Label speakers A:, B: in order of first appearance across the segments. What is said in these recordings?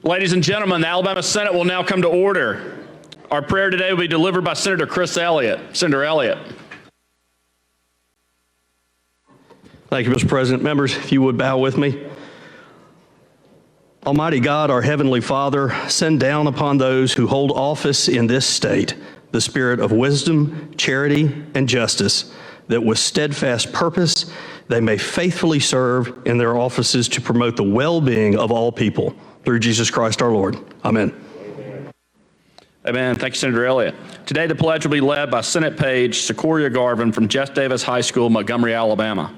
A: Ladies and gentlemen, the Alabama Senate will now come to order. Our prayer today will be delivered by Senator Chris Elliott. Senator Elliott.
B: Thank you, Mr. President. Members, if you would bow with me. Almighty God, our Heavenly Father, send down upon those who hold office in this state the spirit of wisdom, charity, and justice, that with steadfast purpose they may faithfully serve in their offices to promote the well-being of all people. Through Jesus Christ our Lord. Amen.
A: Amen. Thank you, Senator Elliott. Today the pledge will be led by Senate Page Sequoia Garvin from Jeff Davis High School, Montgomery, Alabama.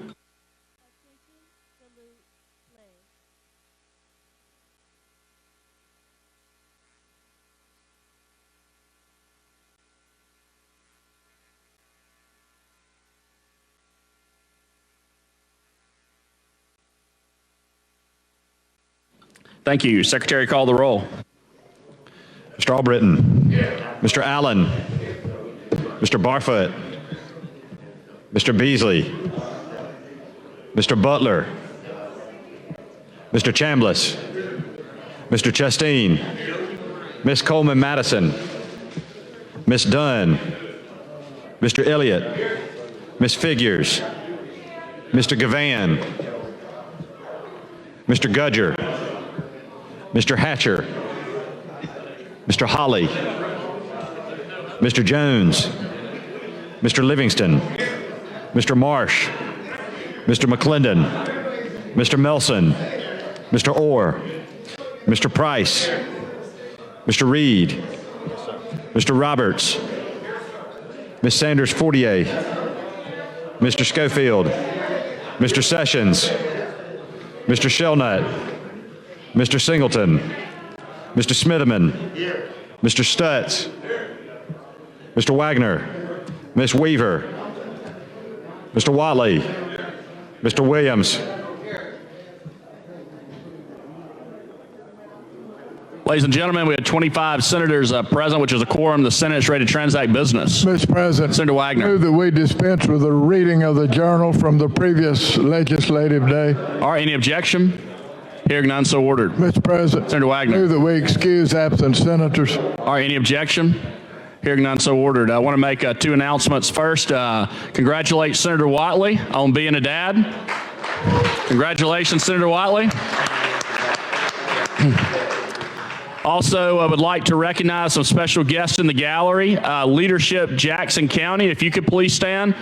A: Thank you. Secretary, call the roll.
C: Mr. Albritton. Mr. Allen. Mr. Barfoot. Mr. Beasley. Mr. Butler. Mr. Chambliss. Mr. Chasteen. Ms. Coleman Madison. Ms. Dunn. Mr. Elliott. Ms. Figures. Mr. Gavan. Mr. Gudger. Mr. Hatcher, Mr. Holly, Mr. Jones, Mr. Livingston, Mr. Marsh, Mr. McClendon, Mr. Melson, Mr. Orr, Mr. Price, Mr. Reed, Mr. Roberts, Ms. Sanders Fortier, Mr. Schofield, Mr. Sessions, Mr. Shelnut, Mr. Singleton, Mr. Smitherman, Mr. Stutz, Mr. Wagner, Ms. Weaver, Mr. Watley, Mr. Williams.
A: Ladies and gentlemen, we had 25 senators present, which is a quorum. The Senate is ready to transact business.
D: Mr. President,
A: Senator Wagner.
D: I move that we dispense with the reading of the journal from the previous legislative day.
A: All right, any objection? Hearing none, so ordered.
D: Mr. President,
A: Senator Wagner.
D: I move that we excuse absent senators.
A: All right, any objection? Hearing none, so ordered. I want to make two announcements. First, congratulate Senator Watley on being a dad. Congratulations, Senator Watley. Also, I would like to recognize some special guests in the gallery. Leadership Jackson County, if you could please stand.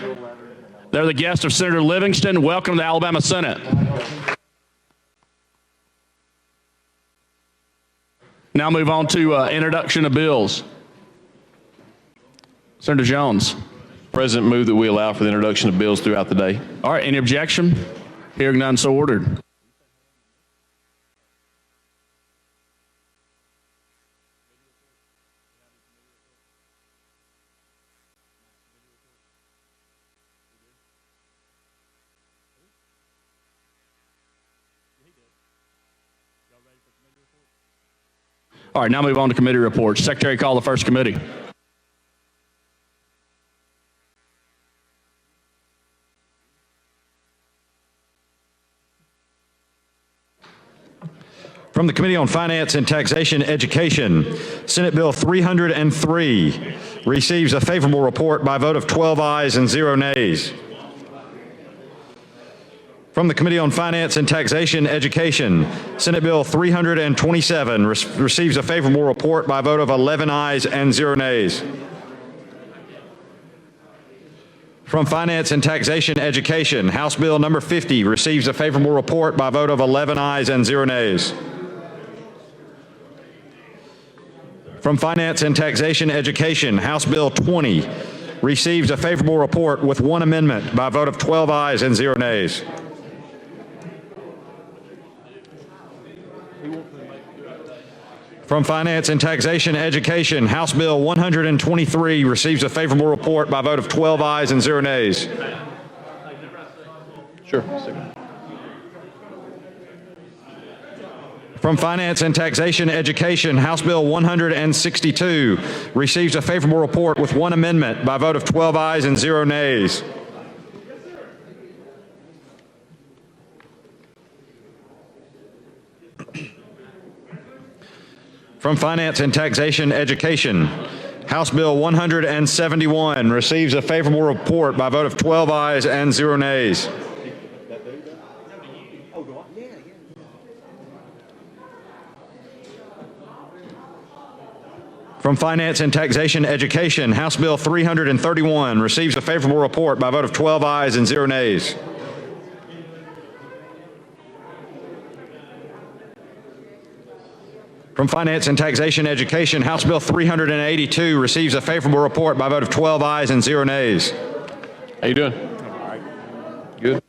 A: They're the guests of Senator Livingston. Welcome to the Alabama Senate. Now move on to introduction of bills. Senator Jones.
E: President, move that we allow for the introduction of bills throughout the day.
A: All right, any objection? Hearing none, so ordered. All right, now move on to committee reports. Secretary, call the first committee.
C: From the Committee on Finance and Taxation Education, Senate Bill 303 receives a favorable report by a vote of 12 ayes and 0 nays. From the Committee on Finance and Taxation Education, Senate Bill 327 receives a favorable report by a vote of 11 ayes and 0 nays. From Finance and Taxation Education, House Bill number 50 receives a favorable report by a vote of 11 ayes and 0 nays. From Finance and Taxation Education, House Bill 20 receives a favorable report with one amendment by a vote of 12 ayes and 0 nays. From Finance and Taxation Education, House Bill 123 receives a favorable report by a vote of 12 ayes and 0 nays.
E: Sure.
C: From Finance and Taxation Education, House Bill 162 receives a favorable report with one amendment by a vote of 12 ayes and 0 nays. From Finance and Taxation Education, House Bill 171 receives a favorable report by a vote of 12 ayes and 0 nays. From Finance and Taxation Education, House Bill 331 receives a favorable report by a vote of 12 ayes and 0 nays. From Finance and Taxation Education, House Bill 382 receives a favorable report by a vote of 12 ayes and 0 nays.
E: How you doing? Good.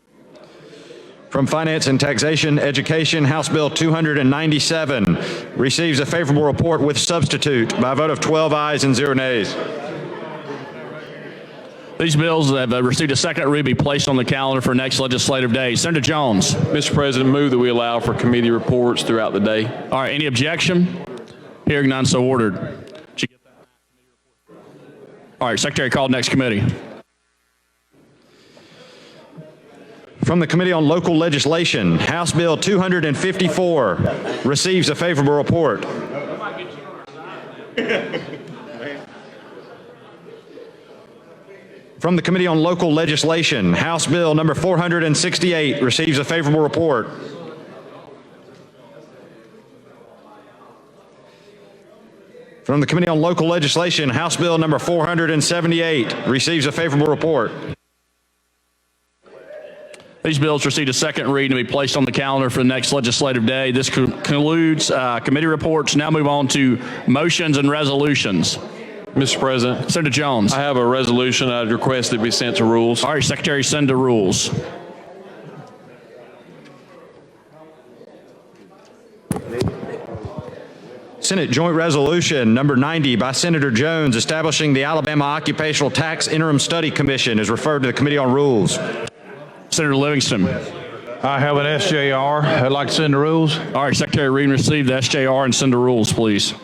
C: From Finance and Taxation Education, House Bill 297 receives a favorable report with substitute by a vote of 12 ayes and 0 nays.
A: These bills have received a second read be placed on the calendar for next legislative day. Senator Jones.
E: Mr. President, move that we allow for committee reports throughout the day.
A: All right, any objection? Hearing none, so ordered. Did you get that? All right, Secretary, call next committee.
C: From the Committee on Local Legislation, House Bill 254 receives a favorable report. From the Committee on Local Legislation, House Bill number 468 receives a favorable report. From the Committee on Local Legislation, House Bill number 478 receives a favorable report.
A: These bills received a second read and be placed on the calendar for the next legislative day. This concludes committee reports. Now move on to motions and resolutions.
E: Mr. President,
A: Senator Jones.
E: I have a resolution I'd request that be sent to rules.
A: All right, Secretary, send to rules.
C: Senate Joint Resolution number 90 by Senator Jones establishing the Alabama Occupational Tax Interim Study Commission is referred to the Committee on Rules.
A: Senator Livingston.
F: I have an SJR. I'd like to send the rules.
A: All right, Secretary, read and receive the SJR and send to rules, please.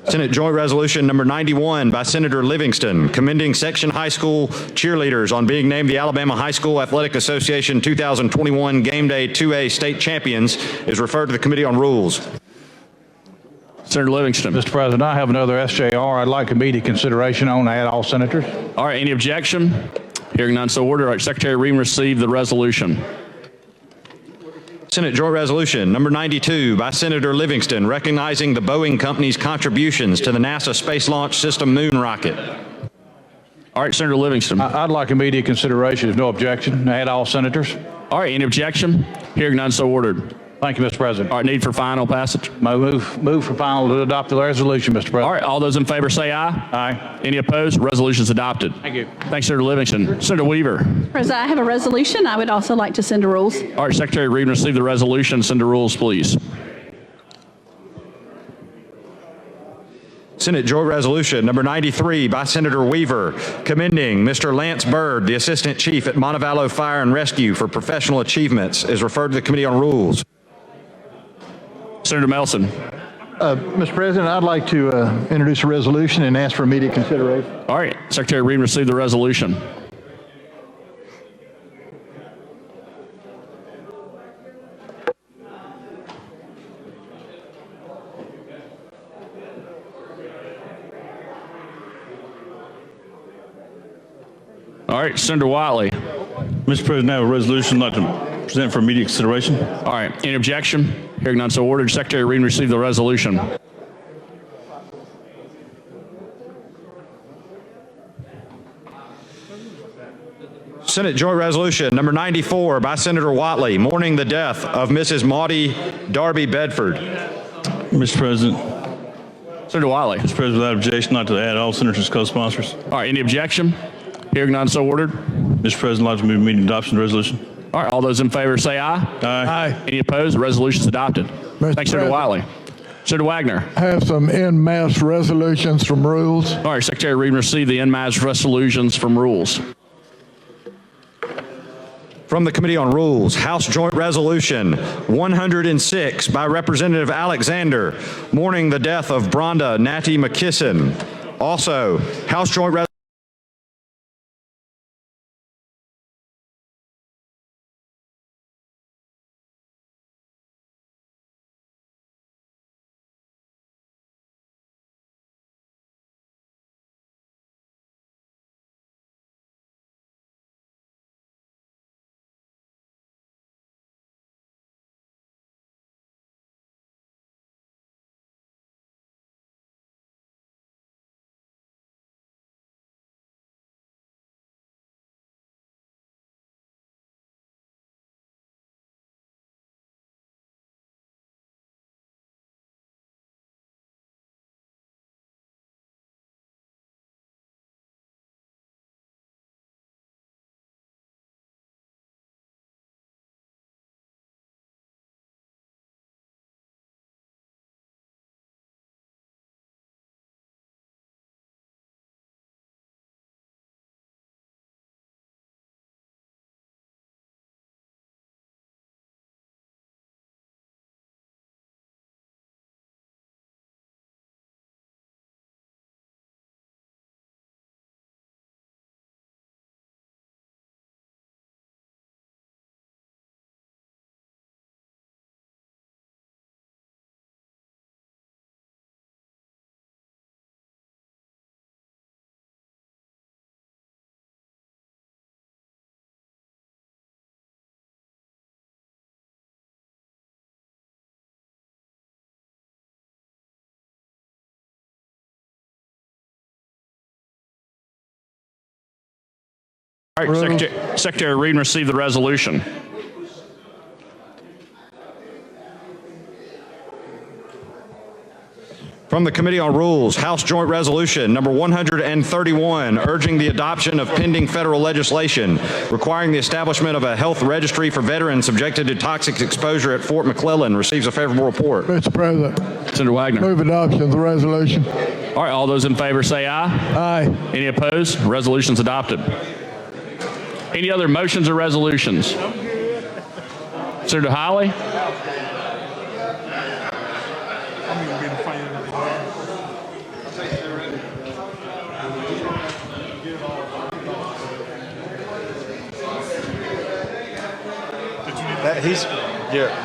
C: Senate Joint Resolution number 91 by Senator Livingston commending section high school cheerleaders on being named the Alabama High School Athletic Association 2021 Game Day 2A State Champions is referred to the Committee on Rules.
A: Senator Livingston.
F: Mr. President, I have another SJR I'd like immediate consideration on. Add all senators.
A: All right, any objection? Hearing none, so ordered. All right, Secretary, read and receive the resolution.
C: Senate Joint Resolution number 92 by Senator Livingston recognizing the Boeing Company's contributions to the NASA Space Launch System moon rocket.
A: All right, Senator Livingston.
F: I'd like immediate consideration. If no objection, add all senators.
A: All right, any objection? Hearing none, so ordered.
F: Thank you, Mr. President.
A: All right, need for final passage.
F: Move for final to adopt the resolution, Mr. President.
A: All right, all those in favor say aye.
F: Aye.
A: Any opposed? Resolution's adopted.
F: Thank you.
A: Thanks, Senator Livingston. Senator Weaver.
G: President, I have a resolution I would also like to send to rules.
A: All right, Secretary, read and receive the resolution. Send to rules, please.
C: Senate Joint Resolution number 93 by Senator Weaver commending Mr. Lance Byrd, the Assistant Chief at Montevallo Fire and Rescue for professional achievements is referred to the Committee on Rules.
A: Senator Melson.
H: Mr. President, I'd like to introduce a resolution and ask for immediate consideration.
A: All right, Secretary, read and receive the resolution. All right, Senator Wiley.
I: Mr. President, I have a resolution I'd like to present for immediate consideration.
A: All right, any objection? Hearing none, so ordered. Secretary, read and receive the resolution.
C: Senate Joint Resolution number 94 by Senator Whatley mourning the death of Mrs. Maudie Darby Bedford.
I: Mr. President,
A: Senator Wiley.
I: Mr. President, without objection, I'd like to add all senators co-sponsors.
A: All right, any objection? Hearing none, so ordered.
I: Mr. President, I'd like to move immediate adoption of the resolution.
A: All right, all those in favor say aye.
I: Aye.
A: Any opposed? The resolution is adopted. Thanks, Senator
D: President.
A: Wiley. Senator Wagner.
D: Have some en masse resolutions from rules.
A: All right, Secretary, read and receive the en masse resolutions from rules.
C: From the Committee on Rules, House Joint Resolution 106 by Representative Alexander mourning the death of Bronda Natty McKisson. Also, House Joint Resolution
A: All right, Secretary read and receive the resolution.
C: From the Committee on Rules, House Joint Resolution number 131, urging the adoption of pending federal legislation requiring the establishment of a health registry for veterans subjected to toxic exposure at Fort McClellan, receives a favorable report.
D: Mr. President,
A: Senator Wagner.
D: move adoption of the resolution.
A: All right, all those in favor say aye.
D: Aye.
A: Any opposed? Resolution's adopted. Any other motions or resolutions? Senator Hawley?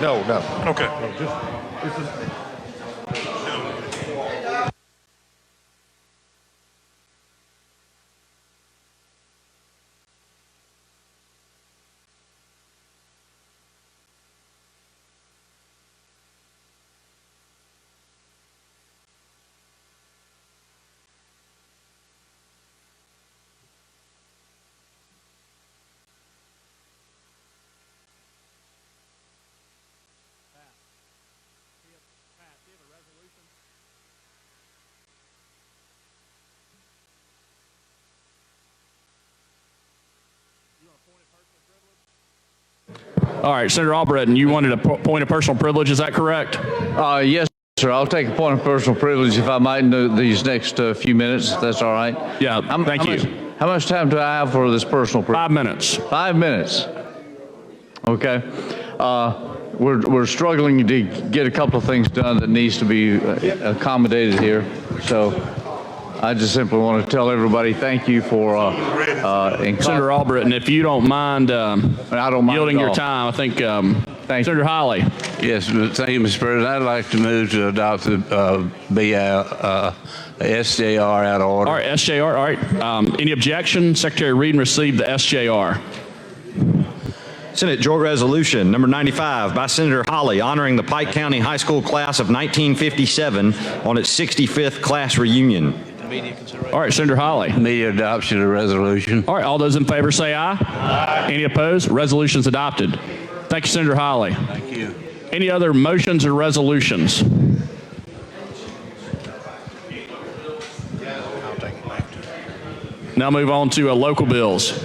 C: No.
I: Okay.
A: All right, Senator Albritton, you wanted a point of personal privilege, is that correct?
F: Yes, sir. I'll take a point of personal privilege if I might in these next few minutes, if that's all right.
A: Yeah, thank you.
F: How much time do I have for this personal privilege?
A: 5 minutes.
F: 5 minutes. Okay. We're struggling to get a couple of things done that needs to be accommodated here. So I just simply want to tell everybody thank you for
A: Senator Albritton, if you don't mind,
F: I don't mind
A: yielding
F: at
A: your
F: all.
A: time, I think
F: Thank you.
A: Senator Hawley.
J: Yes, thank you, Mr. President. I'd like to move to adopt the SJR out of order.
A: All right, SJR, all right. Any objection? Secretary read and receive the SJR.
C: Senate Joint Resolution number 95 by Senator Hawley honoring the Pike County High School class of 1957 on its 65th class reunion.
A: All right, Senator Hawley.
J: Immediate adoption of the resolution.
A: All right, all those in favor say aye. Aye. Any opposed? Resolution's adopted. Thank you, Senator Hawley.
J: Thank you.
A: Any other motions or resolutions? Now move on to local bills.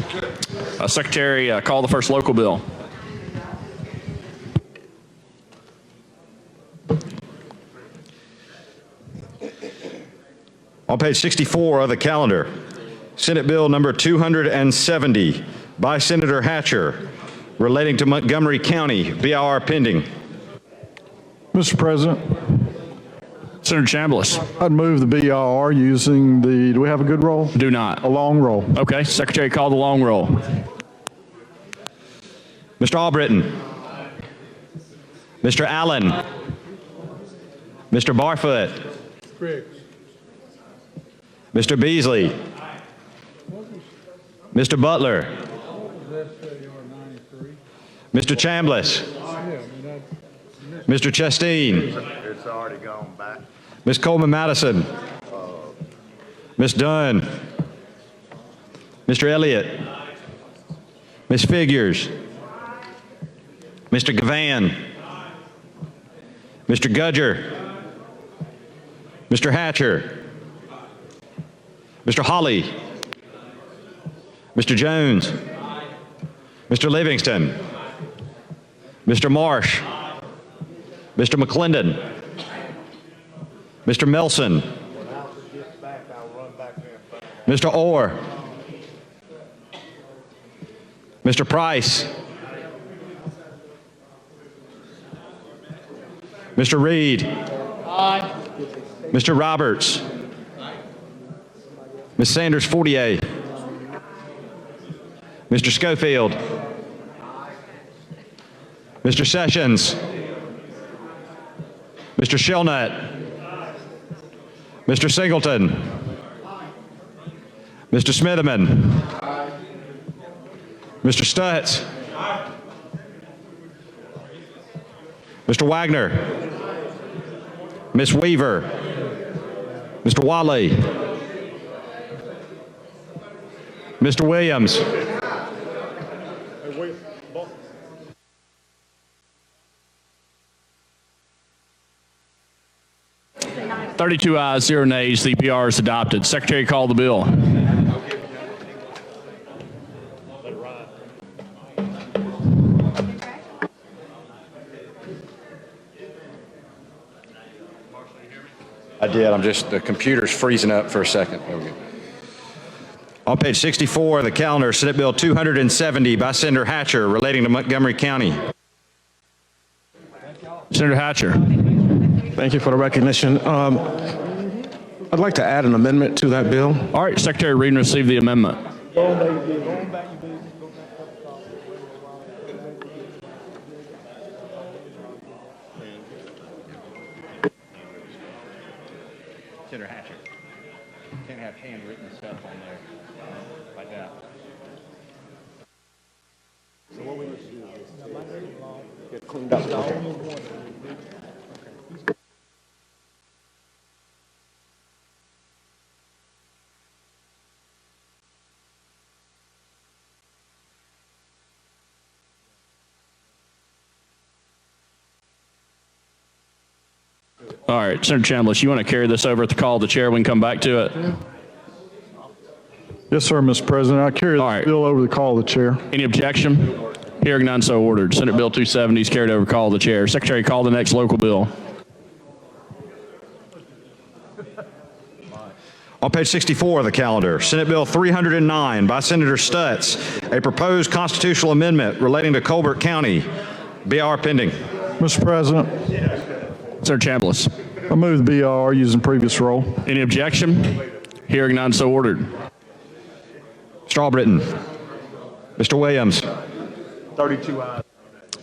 A: Secretary, call the first local bill.
C: On page 64 of the calendar, Senate Bill number 270 by Senator Hatcher relating to Montgomery County, BIR pending.
H: Mr. President,
A: Senator Chambliss.
H: I'd move the BIR using do we have a good roll?
A: Do not.
H: A long roll.
A: Okay, Secretary, call the long roll.
C: Mr. Albritton. Mr. Allen. Mr. Barfoot. Mr. Beasley. Mr. Butler. Mr. Chambliss. Mr. Chasteen.
I: It's already gone back.
C: Ms. Coleman Madison. Ms. Dunn. Mr. Elliott. Ms. Figures. Mr. Gavan. Mr. Gudger. Mr. Hatcher. Mr. Hawley. Mr. Jones. Mr. Livingston. Mr. Marsh. Mr. McClendon. Mr. Melson. Mr. Orr. Mr. Price. Mr. Reed. Aye. Mr. Roberts. Ms. Sanders Fortier. Mr. Schofield. Mr. Sessions. Mr. Shellnut. Mr. Singleton. Mr. Smitherman. Mr. Stutz. Mr. Wagner. Ms. Weaver. Mr. Wally. Mr. Williams.
A: 32 ayes, 0 nays. The BR is adopted. Secretary, call the bill.
C: I did. The computer's freezing up for a second. There we go. On page 64 of the calendar, Senate Bill 270 by Senator Hatcher relating to Montgomery County.
A: Senator Hatcher.
K: Thank you for the recognition. I'd like to add an amendment to that bill.
A: All right, Secretary, read and receive the amendment.
C: Senator Hatcher. Can't have handwritten stuff on there like that. So what we need to do is get cleaned up. Okay.
A: All right, Senator Chambliss, you want to carry this over at the call of the chair? We can come back to it.
D: Yes, sir, Mr. President. I carry
A: All
D: the
A: right.
D: bill over the call of the chair.
A: Any objection? Hearing none, so ordered. Senate Bill 270 is carried over call of the chair. Secretary, call the next local bill.
C: On page 64 of the calendar, Senate Bill 309 by Senator Stutz, a proposed constitutional amendment relating to Colbert County. BR pending.
D: Mr. President,
A: Senator Chambliss.
D: I move the BR using previous roll.
A: Any objection? Hearing none, so ordered.
C: Mr. Albritton. Mr. Williams.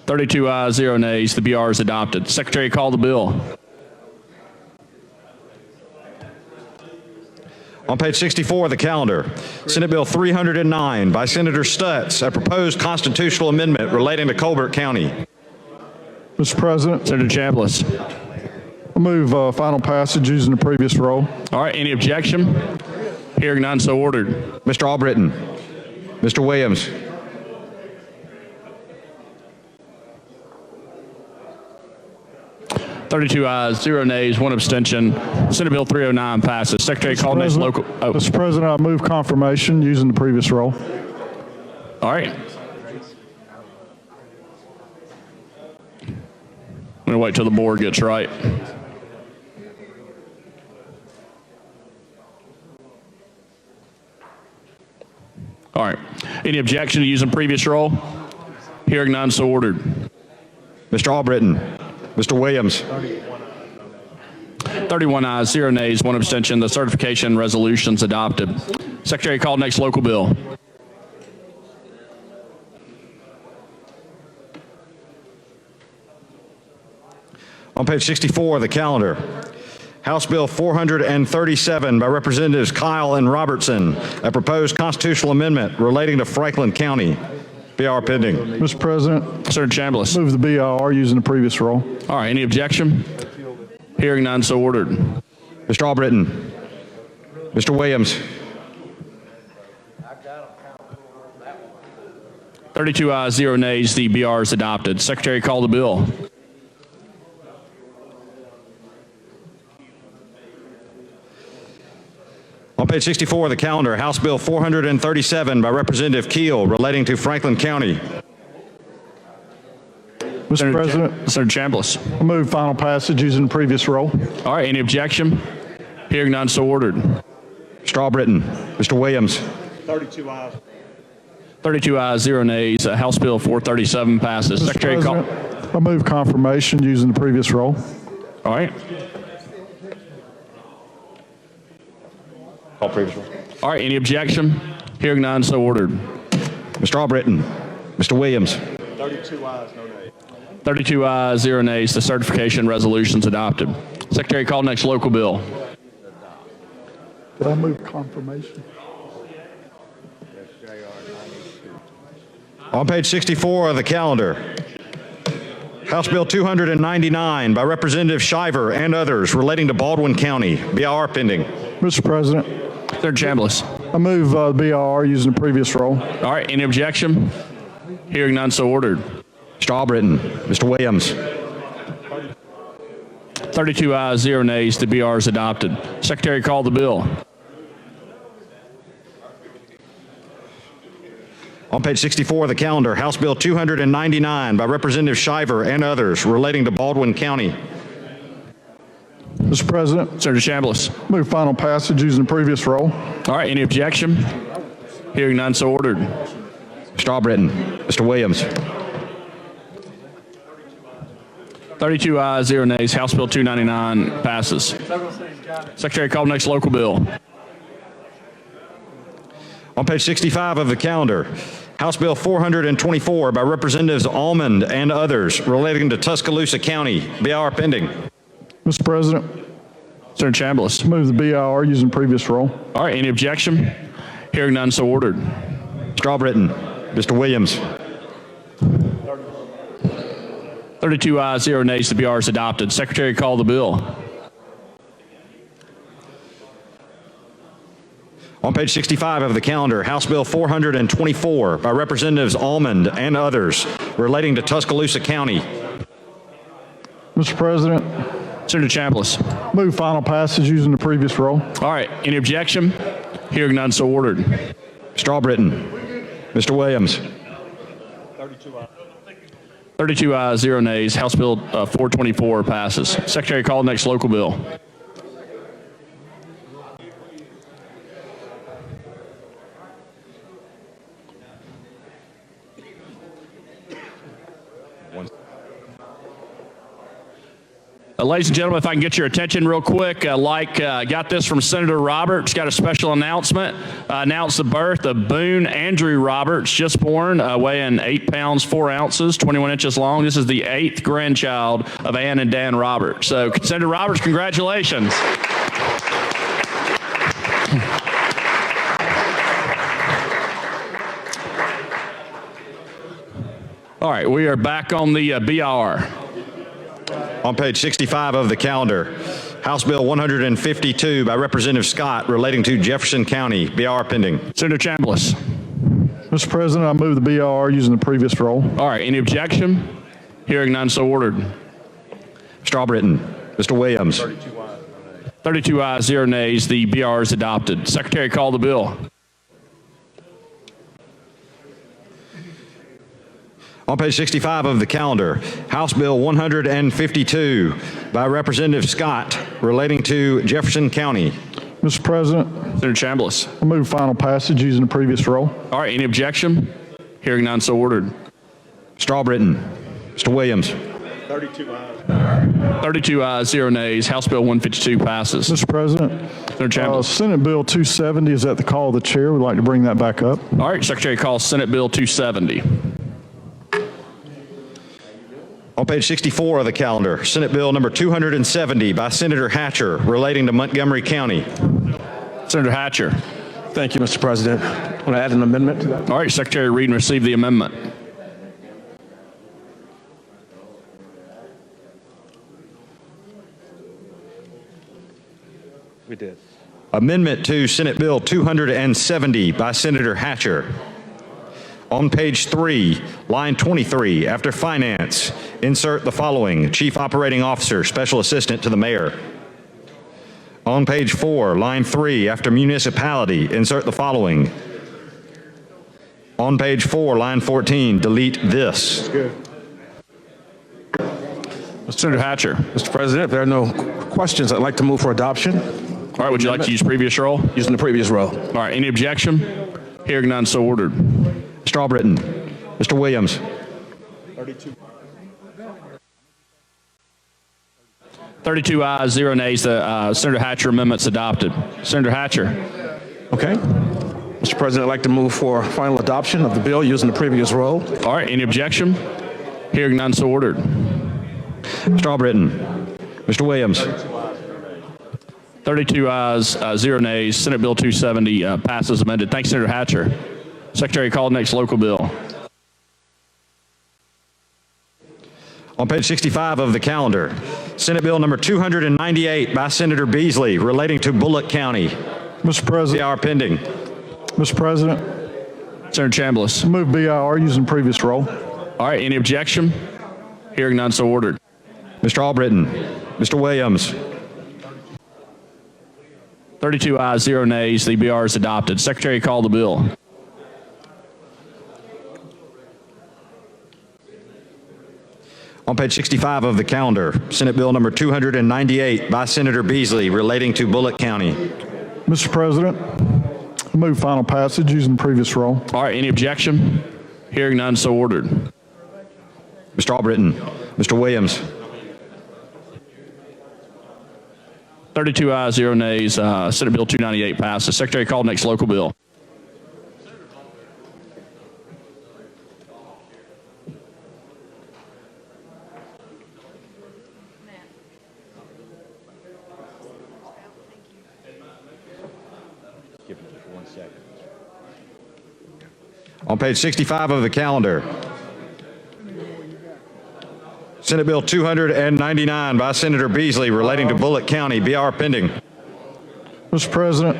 A: 32 ayes, 0 nays. The BR is adopted. Secretary, call the bill.
C: On page 64 of the calendar, Senate Bill 309 by Senator Stutz, a proposed constitutional amendment relating to Colbert County.
D: Mr. President,
A: Senator Chambliss.
D: I move final passage using the previous roll.
A: All right, any objection? Hearing none, so ordered.
C: Mr. Albritton. Mr. Williams.
A: $32 ayes, 0 nays, 1 abstention. Senate Bill 309 passes. Secretary, call next local. Oh,
D: Mr. President, I move confirmation using the previous roll.
A: all right. I'm going to wait till the board gets right. All right. Any objection to using previous roll? Hearing none, so ordered.
C: Mr. Albritton. Mr. Williams.
A: 31 ayes, 0 nays, 1 abstention. The certification resolution's adopted. Secretary, call next local bill.
C: On page 64 of the calendar, House Bill 437 by Representatives Kyle and Robertson, a proposed constitutional amendment relating to Franklin County. BR pending.
D: Mr. President,
A: Senator Chambliss.
D: move the BR using the previous roll.
A: All right, any objection? Hearing none, so ordered.
C: Mr. Albritton. Mr. Williams.
A: 32 ayes, 0 nays. The BR is adopted. Secretary, call the bill.
C: On page 64 of the calendar, House Bill 437 by Representative Keel relating to Franklin County.
D: Mr. President,
A: Senator Chambliss.
D: I move final passage using the previous roll.
A: All right, any objection? Hearing none, so ordered.
C: Mr. Albritton. Mr. Williams.
A: 32 ayes, 0 nays. House Bill 437 passes.
D: Mr.
A: Secretary, call.
D: President, I move confirmation using the previous roll.
A: All right.
C: Call previous roll.
A: All right, any objection? Hearing none, so ordered.
C: Mr. Albritton. Mr. Williams.
A: 32 ayes, 0 nays. The certification resolution's adopted. Secretary, call next local bill.
D: Did I move confirmation?
C: On page 64 of the calendar, House Bill 299 by Representative Shiver and others relating to Baldwin County. BR pending.
D: Mr. President,
A: Senator Chambliss.
D: I move BR using the previous roll.
A: All right, any objection? Hearing none, so ordered.
C: Mr. Albritton. Mr. Williams.
A: 32 ayes, 0 nays. The BR is adopted. Secretary, call the bill.
C: On page 64 of the calendar, House Bill 299 by Representative Shiver and others relating to Baldwin County.
D: Mr. President,
A: Senator Chambliss.
D: move final passage using the previous roll.
A: All right, any objection? Hearing none, so ordered.
C: Mr. Albritton. Mr. Williams.
A: 32 ayes, 0 nays. House Bill 299 passes. Secretary, call the next local bill.
C: On page 65 of the calendar, House Bill 424 by Representatives Almond and others relating to Tuscaloosa County. BR pending.
D: Mr. President,
A: Senator Chambliss.
D: move the BIR using the previous roll.
A: All right, any objection? Hearing none, so ordered.
C: Mr. Albritton. Mr. Williams.
A: 32 ayes, 0 nays. The BR is adopted. Secretary, call the bill.
C: On page 65 of the calendar, House Bill 424 by Representatives Almond and others relating to Tuscaloosa County.
D: Mr. President,
A: Senator Chambliss.
D: move final passage using the previous roll.
A: All right, any objection? Hearing none, so ordered.
C: Mr. Albritton. Mr. Williams.
A: 32 ayes, 0 nays. House Bill 424 passes. Secretary, call the next local bill. Ladies and gentlemen, if I can get your attention real quick, got this from Senator Roberts, got a special announcement. Announced the birth of Boone Andrew Roberts, just born, weighing 8 pounds, 4 ounces, 21 inches long. This is the 8th grandchild of Ann and Dan Roberts. So, Senator Roberts, congratulations. All right, we are back on the BR.
C: On page 65 of the calendar, House Bill 152 by Representative Scott relating to Jefferson County. BR pending.
A: Senator Chambliss.
D: Mr. President, I move the BIR using the previous roll.
A: All right, any objection? Hearing none, so ordered.
C: Mr. Albritton. Mr. Williams.
A: 32 ayes, 0 nays. The BR is adopted. Secretary, call the bill.
C: On page 65 of the calendar, House Bill 152 by Representative Scott relating to Jefferson County.
D: Mr. President,
A: Senator Chambliss.
D: I move final passage using the previous roll.
A: All right, any objection? Hearing none, so ordered.
C: Mr. Albritton. Mr. Williams.
A: 32 ayes, 0 nays. House Bill 152 passes.
D: Mr. President,
A: Senator Chambliss.
D: Senate Bill 270 is at the call of the chair. We'd like to bring that back up.
A: All right, Secretary calls Senate Bill 270.
C: On page 64 of the calendar, Senate Bill number 270 by Senator Hatcher relating to Montgomery County.
A: Senator Hatcher.
K: Thank you, Mr. President. I want to add an amendment to that.
A: All right, Secretary, read and receive the amendment.
K: We did.
C: Amendment to Senate Bill 270 by Senator Hatcher. On page 3, line 23, after Finance, insert the following: Chief Operating Officer, Special Assistant to the Mayor. On page 4, line 3, after Municipality, insert the following: On page 4, line 14, delete this.
K: Good.
A: Senator Hatcher.
K: Mr. President, if there are no questions, I'd like to move for adoption.
A: All right, would you like to use previous roll?
K: Using the previous roll.
A: All right, any objection? Hearing none, so ordered.
C: Mr. Albritton. Mr. Williams.
A: 32 ayes, 0 nays. The Senator Hatcher amendment's adopted. Senator Hatcher.
K: Okay. Mr. President, I'd like to move for final adoption of the bill using the previous roll.
A: All right, any objection? Hearing none, so ordered.
C: Mr. Albritton. Mr. Williams.
A: 32 ayes, 0 nays. Senate Bill 270 passes amended. Thanks, Senator Hatcher. Secretary, call the next local bill.
C: On page 65 of the calendar, Senate Bill number 298 by Senator Beasley relating to Bullock County.
D: Mr. President.
C: BR pending.
D: Mr. President,
A: Senator Chambliss.
D: move BIR using previous roll.
A: All right, any objection? Hearing none, so ordered.
C: Mr. Albritton. Mr. Williams.
A: 32 ayes, 0 nays. The BR is adopted. Secretary, call the bill.
C: On page 65 of the calendar, Senate Bill number 298 by Senator Beasley relating to Bullitt County.
D: Mr. President, I move final passage using the previous roll.
A: All right, any objection? Hearing none, so ordered.
C: Mr. Albritton. Mr. Williams.
A: 32 ayes, 0 nays. Senate Bill 298 passes. Secretary, call next local bill.
C: On page 65 of the calendar, Senate Bill 299 by Senator Beasley relating to Bullitt County. BR pending.
D: Mr. President,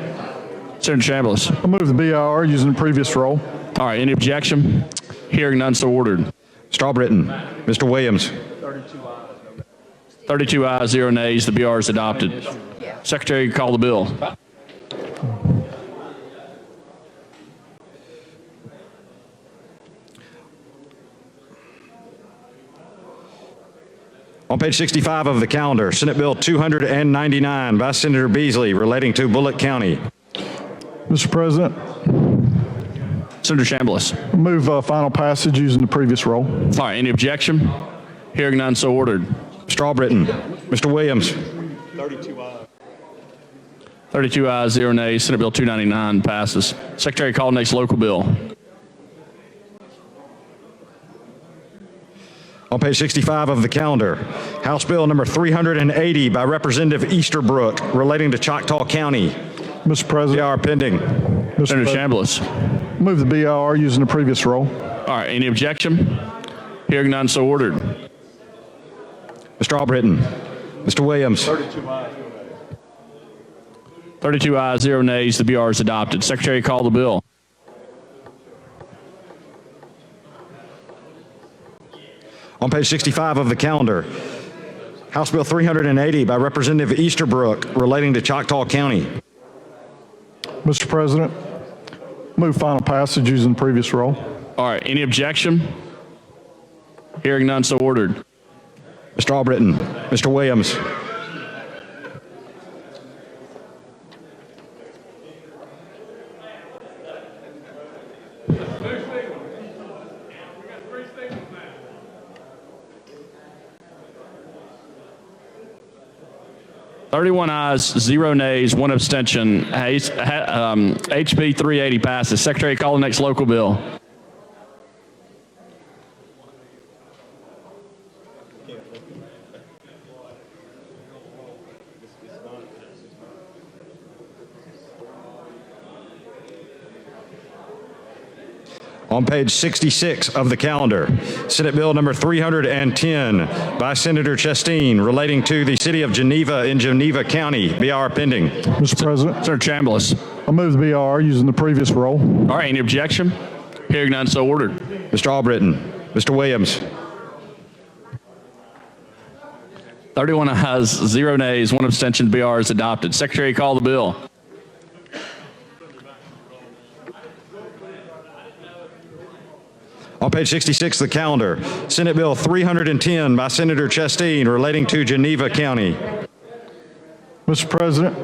A: Senator Chambliss.
D: I move the BIR using the previous roll.
A: All right, any objection? Hearing none, so ordered.
C: Mr. Albritton. Mr. Williams.
A: 32 ayes, 0 nays. The BR is adopted. Secretary, call the bill.
C: On page 65 of the calendar, Senate Bill 299 by Senator Beasley relating to Bullitt County.
D: Mr. President,
A: Senator Chambliss.
D: I move final passage using the previous roll.
A: All right, any objection? Hearing none, so ordered.
C: Mr. Albritton. Mr. Williams.
A: 32 ayes, 0 nays. Senate Bill 299 passes. Secretary, call next local bill.
C: On page 65 of the calendar, House Bill number 380 by Representative Easterbrook relating to Choctaw County.
D: Mr. President.
C: BR pending.
A: Senator Chambliss.
D: Move the BIR using the previous roll.
A: All right, any objection? Hearing none, so ordered.
C: Mr. Albritton. Mr. Williams.
A: 32 ayes, 0 nays. The BR is adopted. Secretary, call the bill.
C: On page 65 of the calendar, House Bill 380 by Representative Easterbrook relating to Choctaw County.
D: Mr. President, move final passage using the previous roll.
A: All right, any objection? Hearing none, so ordered.
C: Mr. Albritton. Mr. Williams.
A: 31 ayes, 0 nays, 1 abstention. HB 380 passes. Secretary, call the next local bill.
C: On page 66 of the calendar, Senate Bill number 310 by Senator Chasteen relating to the city of Geneva in Geneva County. BR pending.
D: Mr. President.
A: Senator Chambliss.
D: I move the BIR using the previous roll.
A: All right, any objection? Hearing none, so ordered.
C: Mr. Albritton. Mr. Williams.
A: 31 ayes, 0 nays, 1 abstention. BR is adopted. Secretary, call the bill.
C: On page 66 of the calendar, Senate Bill 310 by Senator Chasteen relating to Geneva County.
D: Mr. President.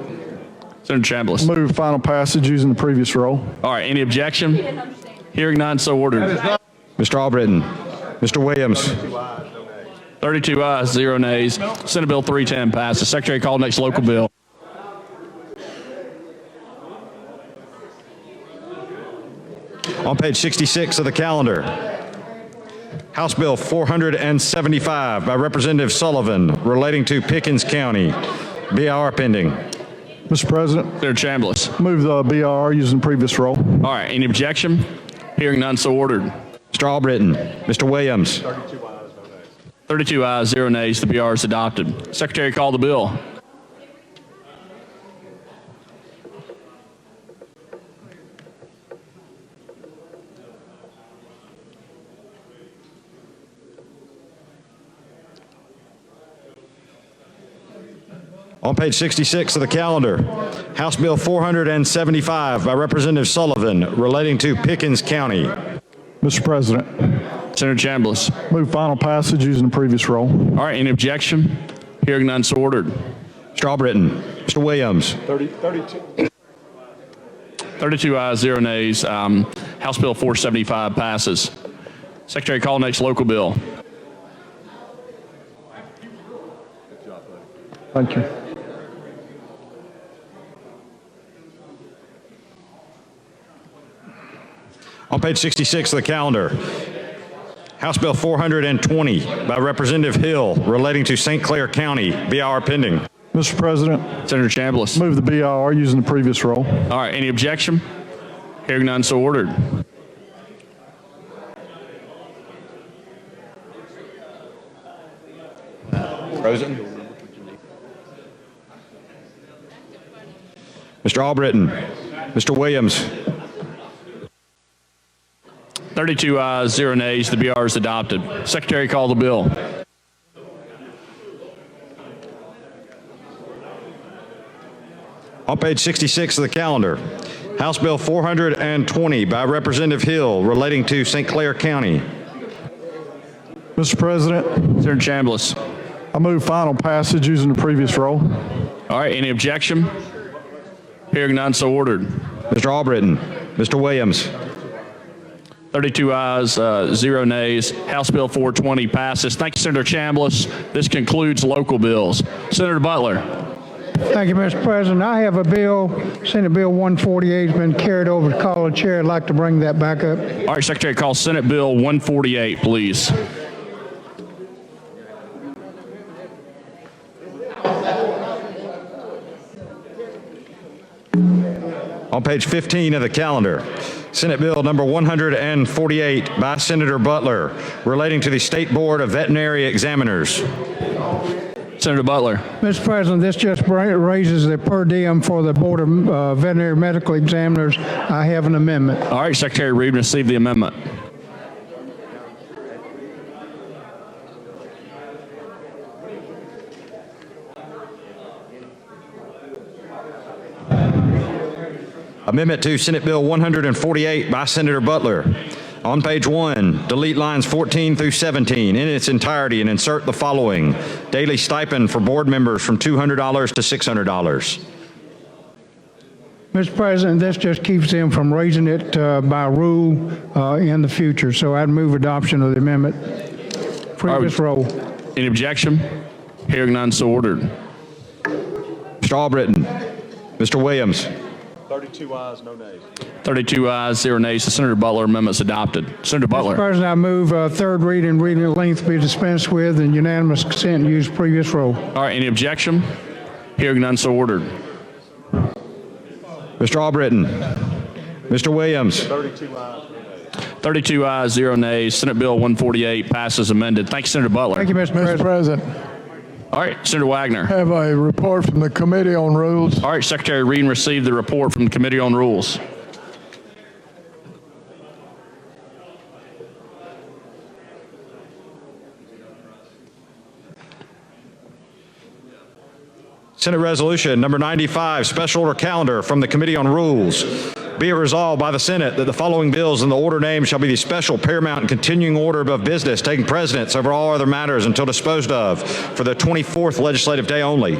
A: Senator Chambliss.
D: Move final passage using the previous roll.
A: All right, any objection? Hearing none, so ordered.
C: Mr. Albritton. Mr. Williams.
A: 32 ayes, 0 nays. Senate Bill 310 passes. Secretary, call next local bill.
C: On page 66 of the calendar, House Bill 475 by Representative Sullivan relating to Pickens County. BR pending.
D: Mr. President.
A: Senator Chambliss.
D: Move the BIR using the previous roll.
A: All right, any objection? Hearing none, so ordered.
C: Mr. Albritton. Mr. Williams.
A: 32 ayes, 0 nays. The BR is adopted. Secretary, call the bill.
C: On page 66 of the calendar, House Bill 475 by Representative Sullivan relating to Pickens County.
D: Mr. President,
A: Senator Chambliss.
D: move final passage using the previous roll.
A: All right, any objection? Hearing none, so ordered.
C: Mr. Albritton. Mr. Williams.
A: 32 ayes, 0 nays. House Bill 475 passes. Secretary, call next local bill.
D: Thank you.
C: On page 66 of the calendar, House Bill 420 by Representative Hill relating to St. Clair County, BIR pending.
D: Mr. President,
A: Senator Chambliss.
D: move the BIR using the previous roll.
A: All right, any objection? Hearing none, so ordered.
C: Rosen. Mr. Albritton. Mr. Williams.
A: 32 ayes, 0 nays. The BR is adopted. Secretary, call the bill.
C: On page 66 of the calendar, House Bill 420 by Representative Hill relating to St. Clair County.
D: Mr. President,
A: Senator Chambliss.
D: I move final passage using the previous roll.
A: All right, any objection? Hearing none, so ordered.
C: Mr. Albritton. Mr. Williams.
A: 32 ayes, 0 nays. House Bill 420 passes. Thank you, Senator Chambliss. This concludes local bills. Senator Butler.
L: Thank you, Mr. President. I have a bill, Senate Bill 148 has been carried over to call the chair. I'd like to bring that back up.
A: All right, Secretary, call Senate Bill 148, please.
C: On page 15 of the calendar, Senate Bill number 148 by Senator Butler relating to the State Board of Veterinary Examiners.
A: Senator Butler.
L: Mr. President, this just raises the per diem for the Board of Veterinary Medical Examiners. I have an amendment.
A: All right, Secretary Reed, receive the amendment.
C: Amendment to Senate Bill 148 by Senator Butler. On page 1, delete lines 14 through 17 in its entirety and insert the following. Daily stipend for board members from $200 to $600.
L: Mr. President, this just keeps them from raising it by rule in the future. So I'd move adoption of the amendment. Previous roll.
A: Any objection? Hearing none, so ordered.
C: Mr. Albritton. Mr. Williams.
I: 32 ayes, no nays.
A: 32 ayes, 0 nays. The Senator Butler amendment is adopted. Senator
L: Mr.
A: Butler.
L: President, I move third reading at length be dispensed with and unanimous consent and use previous roll.
A: All right, any objection? Hearing none, so ordered.
C: Mr. Albritton. Mr. Williams.
A: 32 ayes, 0 nays. Senate Bill 148 passes amended. Thank you, Senator Butler.
L: Thank you, Mr. President.
A: All right, Senator Wagner.
D: Have a report from the Committee on Rules.
A: All right, Secretary Reed received the report from the Committee on Rules.
C: Senate Resolution number 95, Special Order Calendar from the Committee on Rules. Be it resolved by the Senate that the following bills in the order named shall be the special, paramount, and continuing order of business, taking precedence over all other matters until disposed of for the 24th legislative day only.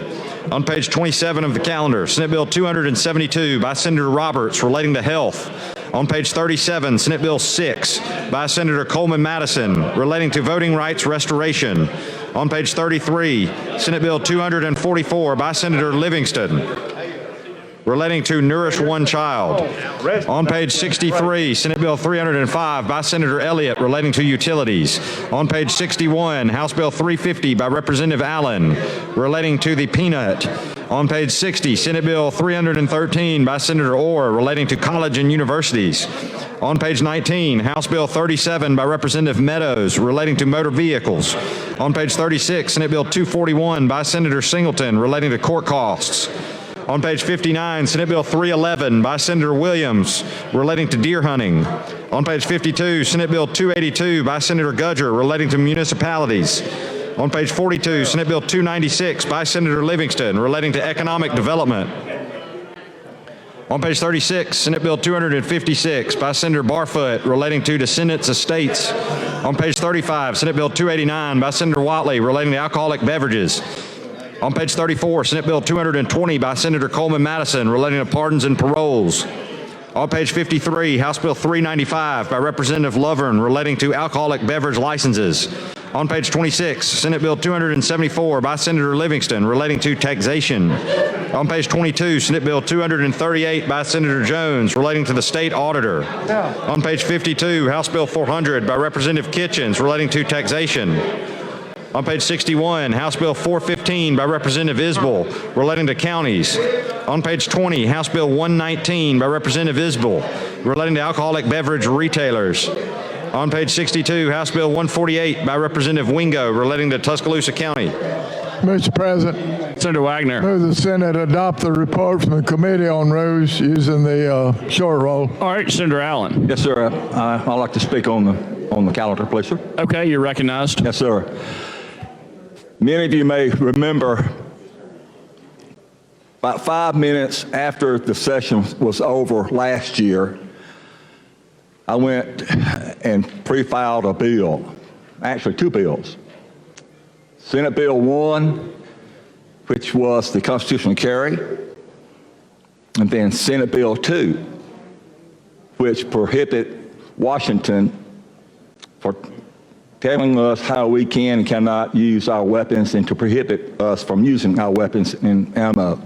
C: On page 27 of the calendar, Senate Bill 272 by Senator Roberts relating to health. On page 37, Senate Bill 6 by Senator Coleman Madison relating to voting rights restoration. On page 33, Senate Bill 244 by Senator Livingston relating to Nourish One Child. On page 63, Senate Bill 305 by Senator Elliott relating to utilities. On page 61, House Bill 350 by Representative Allen relating to the peanut. On page 60, Senate Bill 313 by Senator Orr relating to college and universities. On page 19, House Bill 37 by Representative Meadows relating to motor vehicles. On page 36, Senate Bill 241 by Senator Singleton relating to court costs. On page 59, Senate Bill 311 by Senator Williams relating to deer hunting. On page 52, Senate Bill 282 by Senator Gudger relating to municipalities. On page 42, Senate Bill 296 by Senator Livingston relating to economic development. On page 36, Senate Bill 256 by Senator Barfoot relating to descendants' estates. On page 35, Senate Bill 289 by Senator Watley relating to alcoholic beverages. On page 34, Senate Bill 220 by Senator Coleman Madison relating to pardons and paroles. On page 53, House Bill 395 by Representative Lovern relating to alcoholic beverage licenses. On page 26, Senate Bill 274 by Senator Livingston relating to taxation. On page 22, Senate Bill 238 by Senator Jones relating to the state auditor. On page 52, House Bill 400 by Representative Kitchens relating to taxation. On page 61, House Bill 415 by Representative Isbell relating to counties. On page 20, House Bill 119 by Representative Isbell relating to alcoholic beverage retailers. On page 62, House Bill 148 by Representative Wingo relating to Tuscaloosa County.
D: Mr. President,
A: Senator Wagner.
D: move the Senate adopt the report from the Committee on Rules using the short roll.
A: All right, Senator Allen.
M: Yes, sir. I'd like to speak on the calendar, please, sir.
A: Okay, you're recognized.
M: Yes, sir. Many of you may remember about 5 minutes after the session was over last year, I went and pre-filed a bill, actually 2 bills. Senate Bill 1, which was the constitutional carry, and then Senate Bill 2, which prohibit Washington for telling us how we can and cannot use our weapons and to prohibit us from using our weapons and ammo.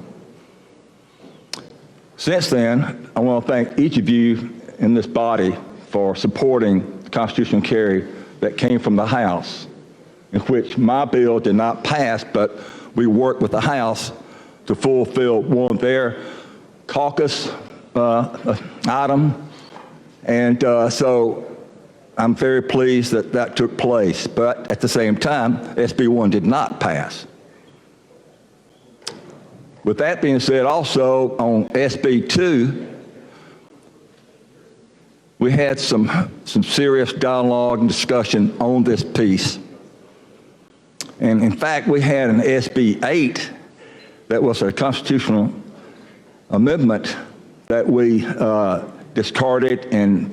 M: Since then, I want to thank each of you in this body for supporting the constitutional carry that came from the House, in which my bill did not pass, but we worked with the House to fulfill one of their caucus item. And so I'm very pleased that that took place. But at the same time, SB 1 did not pass. With that being said, also on SB 2, we had some serious dialogue and discussion on this piece. And in fact, we had an SB 8 that was a constitutional amendment that we discarded and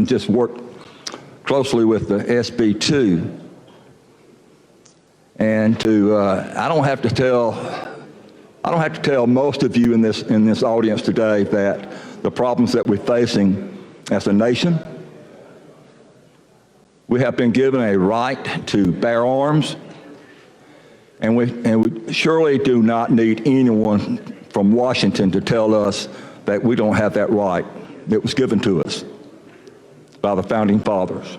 M: just worked closely with the SB 2. And I don't have to tell most of you in this audience today that the problems that we're facing as a nation, we have been given a right to bear arms, and we surely do not need anyone from Washington to tell us that we don't have that right. It was given to us by the Founding Fathers.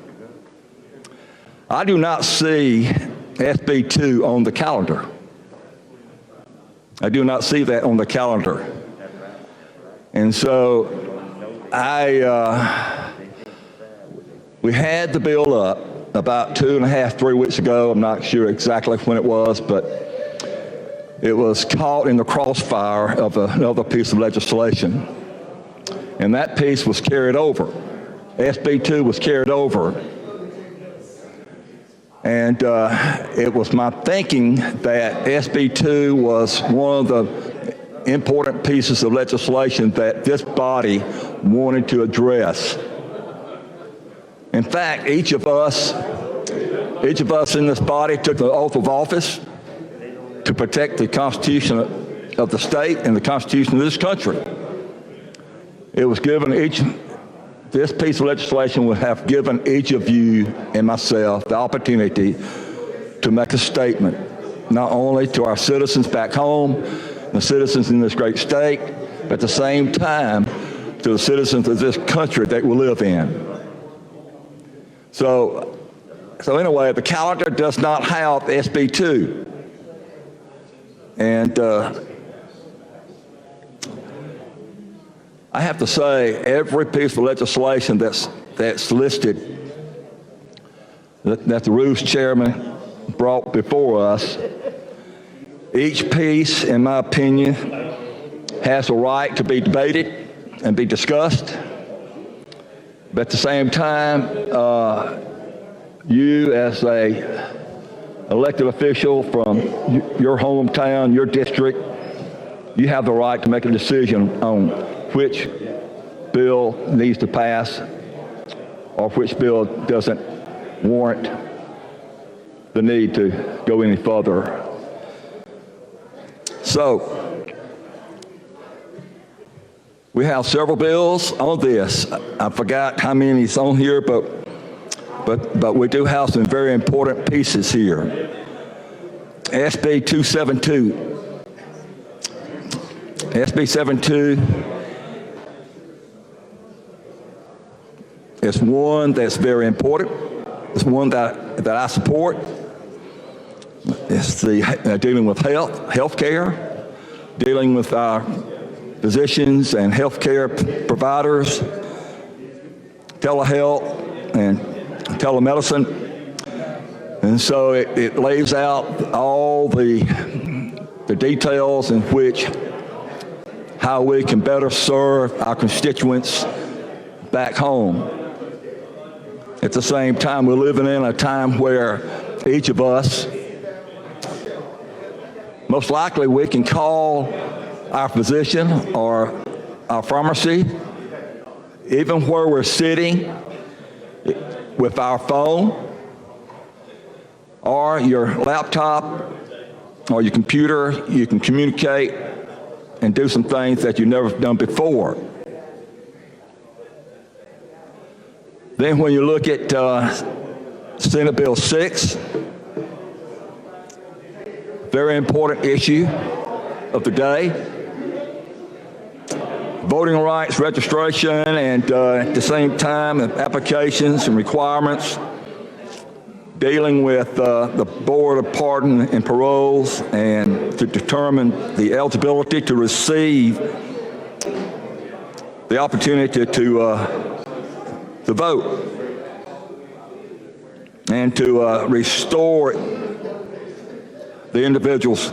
M: I do not see SB 2 on the calendar. I do not see that on the calendar. And so we had the bill up about 2.5, 3 weeks ago. I'm not sure exactly when it was, but it was caught in the crossfire of another piece of legislation. And that piece was carried over. SB 2 was carried over. And it was my thinking that SB 2 was one of the important pieces of legislation that this body wanted to address. In fact, each of us in this body took the oath of office to protect the Constitution of the state and the Constitution of this country. It was given this piece of legislation would have given each of you and myself the opportunity to make a statement, not only to our citizens back home, the citizens in this great state, but at the same time to the citizens of this country that we live in. So anyway, the calendar does not have SB 2. And I have to say, every piece of legislation that's listed, that the Rules Chairman brought before us, each piece, in my opinion, has a right to be debated and be discussed. But at the same time, you as a elected official from your hometown, your district, you have the right to make a decision on which bill needs to pass or which bill doesn't warrant the need to go any further. So, we have several bills on this. I forgot how many is on here, but we do have some very important pieces here. SB 272. SB 72 is one that's very important. It's one that I support. It's dealing with health care, dealing with our physicians and health care providers, telehealth and telemedicine. And so it lays out all the details in which how we can better serve our constituents back home. At the same time, we're living in a time where each of us, most likely we can call our physician or our pharmacy, even where we're sitting with our phone or your laptop or your computer. You can communicate and do some things that you've never done before. Then when you look at Senate Bill 6, very important issue of the day, voting rights registration, and at the same time applications and requirements, dealing with the Board of Pardon and Paroles and to determine the eligibility to receive the opportunity to vote and to restore the individual's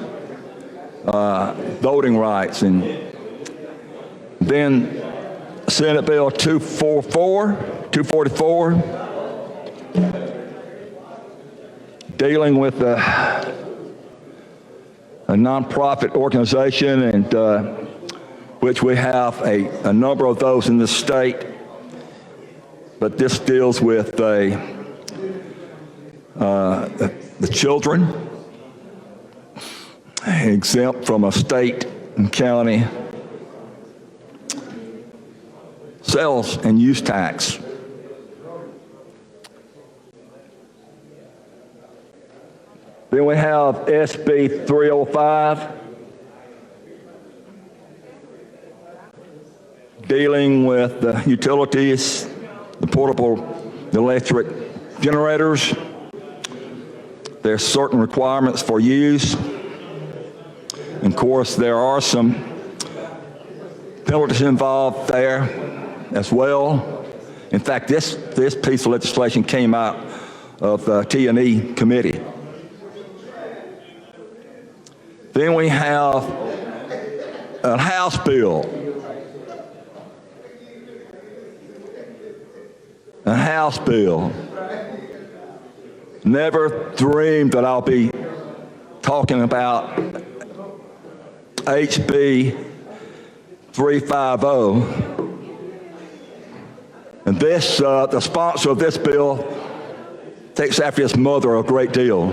M: voting rights. And then Senate Bill 244, dealing with a nonprofit organization, and which we have a number of those in the state. But this deals with the children exempt from a state and county sales and use tax. Then we have SB 305, dealing with the utilities, the portable electric generators. There's certain requirements for use. And of course, there are some penalties involved there as well. In fact, this piece of legislation came out of the T&E committee. Then we have a House bill. A House bill. Never dreamed that I'll be talking about HB 350. And this, the sponsor of this bill takes after his mother a great deal.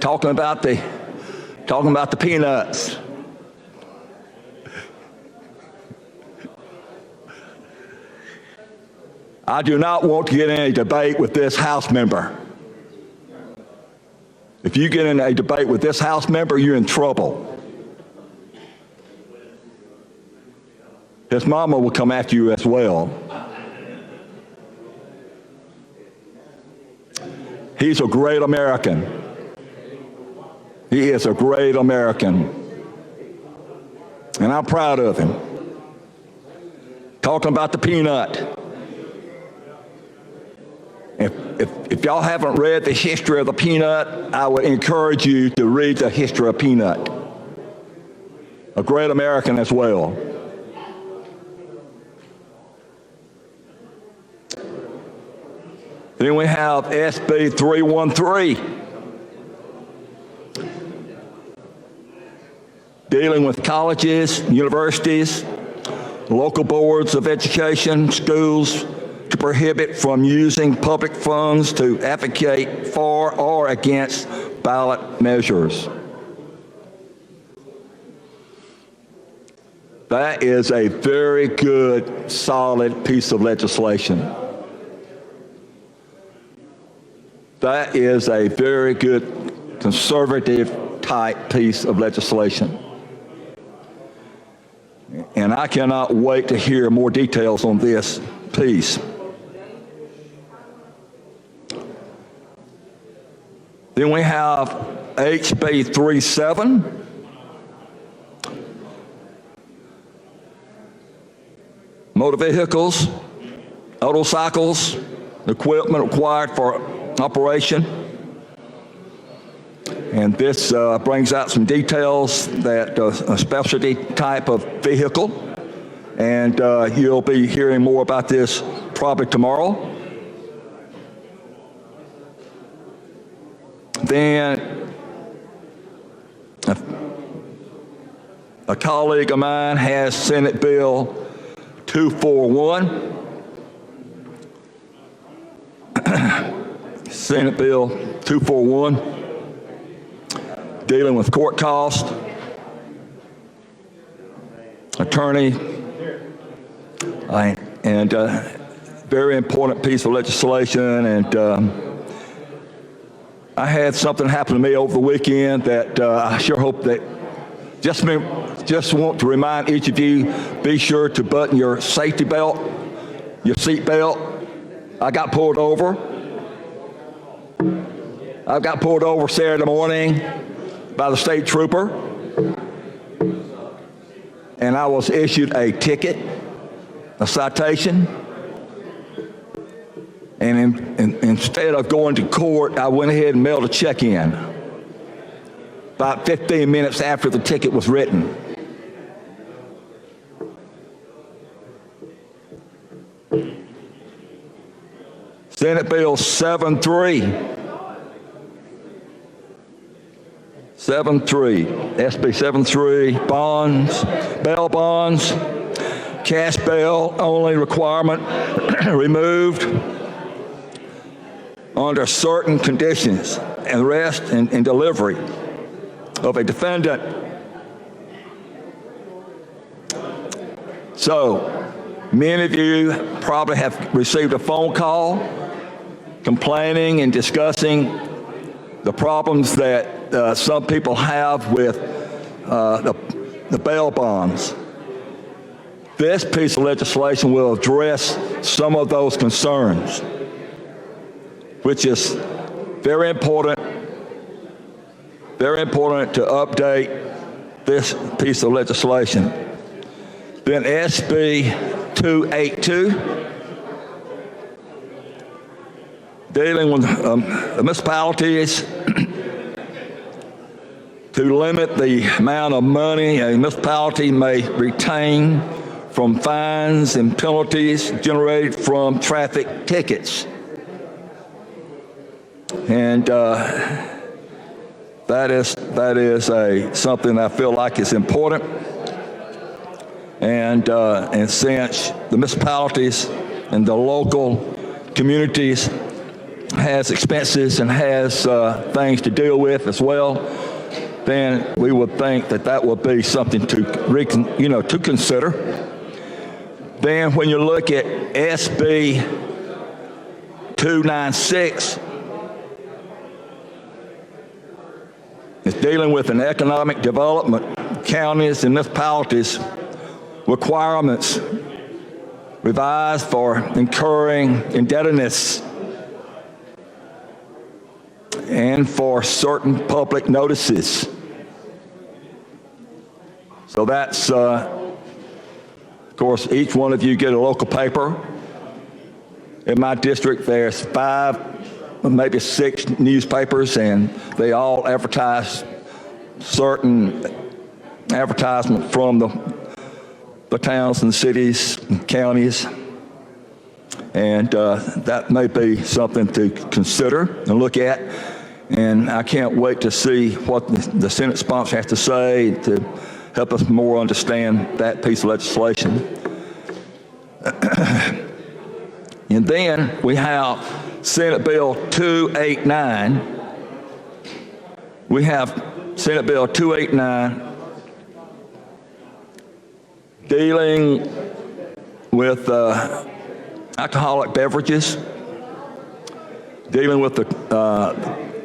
M: Talking about the peanuts. I do not want to get in a debate with this House member. If you get in a debate with this House member, you're in trouble. His mama will come after you as well. He's a great American. He is a great American. And I'm proud of him. Talking about the peanut. If y'all haven't read the history of the peanut, I would encourage you to read the history of peanut. A great American as well. Then we have SB 313, dealing with colleges, universities, local boards of education, schools, to prohibit from using public funds to advocate for or against ballot measures. That is a very good, solid piece of legislation. That is a very good, conservative type piece of legislation. And I cannot wait to hear more details on this piece. Then we have HB 37. Motor vehicles, motorcycles, equipment required for operation. And this brings out some details that a specialty type of vehicle. And you'll be hearing more about this probably tomorrow. Then a colleague of mine has Senate Bill 241. Senate Bill 241, dealing with court costs, attorney, and very important piece of legislation. And I had something happen to me over the weekend that I sure hope that just want to remind each of you, be sure to button your safety belt, your seat belt. I got pulled over. I got pulled over Saturday morning by the state trooper, and I was issued a ticket, a citation. And instead of going to court, I went ahead and mailed a check in about 15 minutes after the ticket was written. Senate Bill 73, SB 73, bonds, bail bonds, cash bail only requirement removed under certain conditions, and arrest and delivery of a defendant. So many of you probably have received a phone call complaining and discussing the problems that some people have with the bail bonds. This piece of legislation will address some of those concerns, which is very important to update this piece of legislation. Then SB 282, dealing with municipalities to limit the amount of money a municipality may retain from fines and penalties generated from traffic tickets. And that is something I feel like is important. And since the municipalities and the local communities has expenses and has things to deal with as well, then we would think that that would be something to consider. Then when you look at SB 296, it's dealing with an economic development, counties and municipalities requirements revised for incurring indebtedness and for certain public notices. So that's, of course, each one of you get a local paper. In my district, there's 5, maybe 6 newspapers, and they all advertise certain advertisement from the towns and cities and counties. And that may be something to consider and look at. And I can't wait to see what the Senate sponsor has to say to help us more understand that piece of legislation. And then we have Senate Bill 289. We have Senate Bill 289 dealing with alcoholic beverages, dealing with the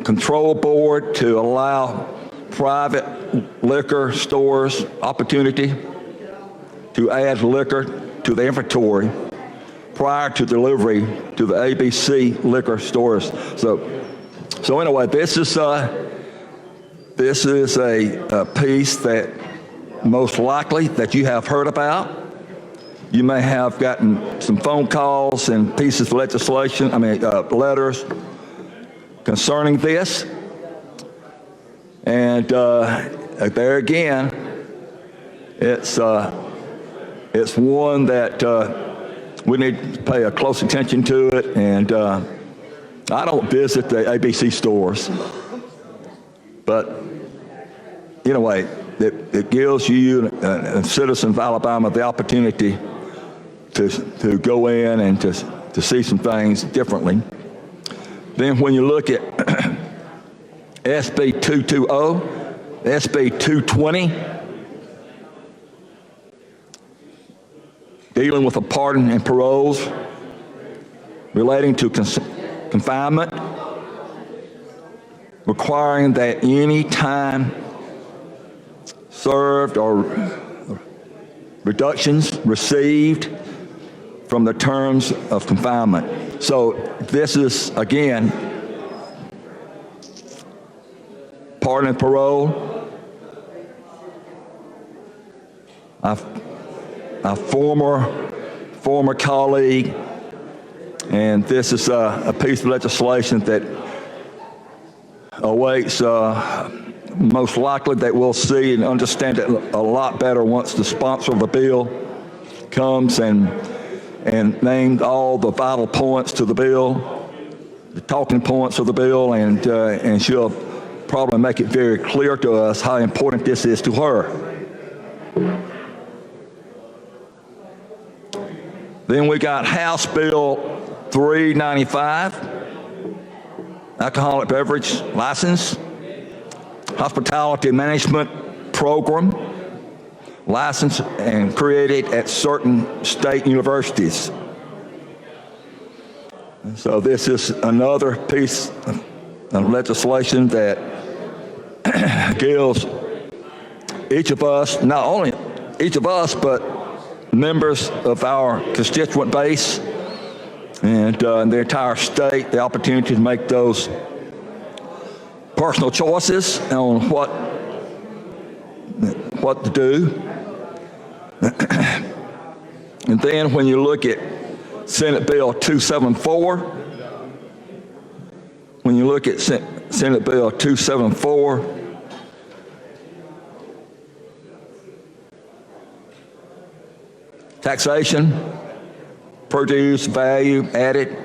M: control board to allow private liquor stores opportunity to add liquor to the inventory prior to delivery to the ABC liquor stores. So anyway, this is a piece that most likely that you have heard about. You may have gotten some phone calls and pieces of legislation, letters concerning this. And there again, it's one that we need to pay a close attention to it. And I don't visit the ABC stores, but anyway, it gives you and citizens of Alabama the opportunity to go in and to see some things differently. Then when you look at SB 220, SB 220, dealing with a pardon and paroles relating to confinement, requiring that any time served or reductions received from the terms of confinement. So this is, again, pardon and parole. A former colleague, and this is a piece of legislation that awaits most likely that we'll see and understand it a lot better once the sponsor of the bill comes and named all the vital points to the bill, the talking points of the bill, and she'll probably make it very clear to us how important this is to her. Then we got House Bill 395, alcoholic beverage license, hospitality management program, licensed and created at certain state universities. So this is another piece of legislation that gives each of us, not only each of us, but members of our constituent base and the entire state the opportunity to make those personal choices on what to do. And then when you look at Senate Bill 274, when you look at Senate Bill 274, taxation, produce, value added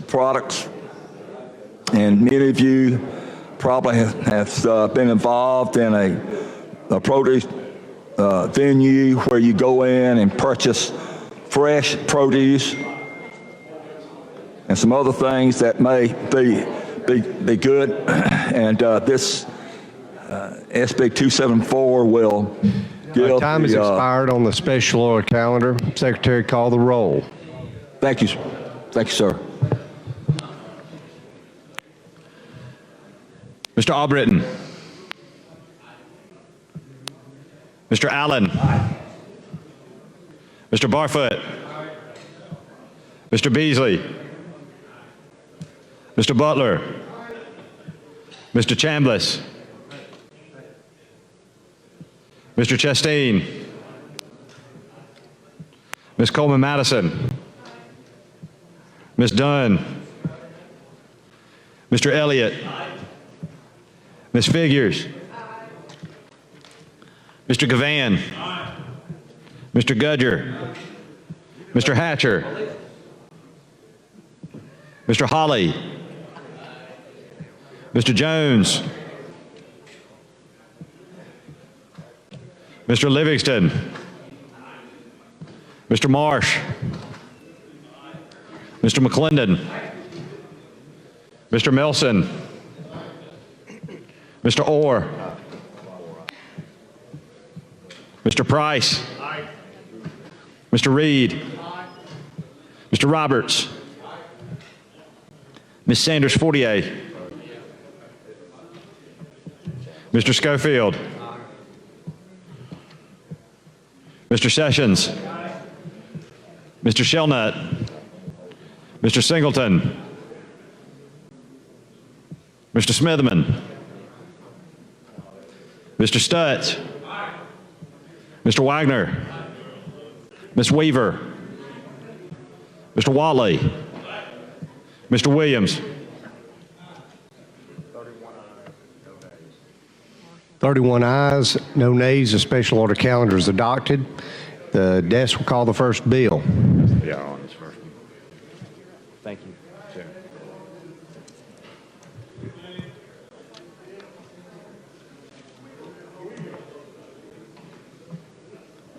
M: products, and many of you probably have been involved in a produce venue where you go in and purchase fresh produce and some other things that may be good. And this SB 274 will give
N: time has expired on the special order calendar. Secretary, call the roll.
M: Thank you. Thank you, sir.
C: Mr. Albritton. Mr. Allen. Mr. Barfoot. Mr. Beasley. Mr. Butler. Mr. Chambliss. Mr. Chastain. Ms. Coleman Madison. Ms. Dunn. Mr. Elliott. Ms. Figures. Mr. Gavan. Mr. Gudger. Mr. Hatcher. Mr. Holly, Mr. Jones, Mr. Livingston, Mr. Marsh, Mr. McClendon, Mr. Milson, Mr. Orr, Mr. Price, Mr. Reed, Mr. Roberts, Ms. Sanders Fortier, Mr. Schofield, Mr. Sessions, Mr. Shelnut, Mr. Singleton, Mr. Smitherman, Mr. Stutz, Mr. Wagner, Ms. Weaver, Mr. Watley, Mr. Williams.
N: 31 ayes, no nays. The special order calendar is adopted. The desk will call the first bill.
C: Yeah, on this first one. Thank you, Sarah.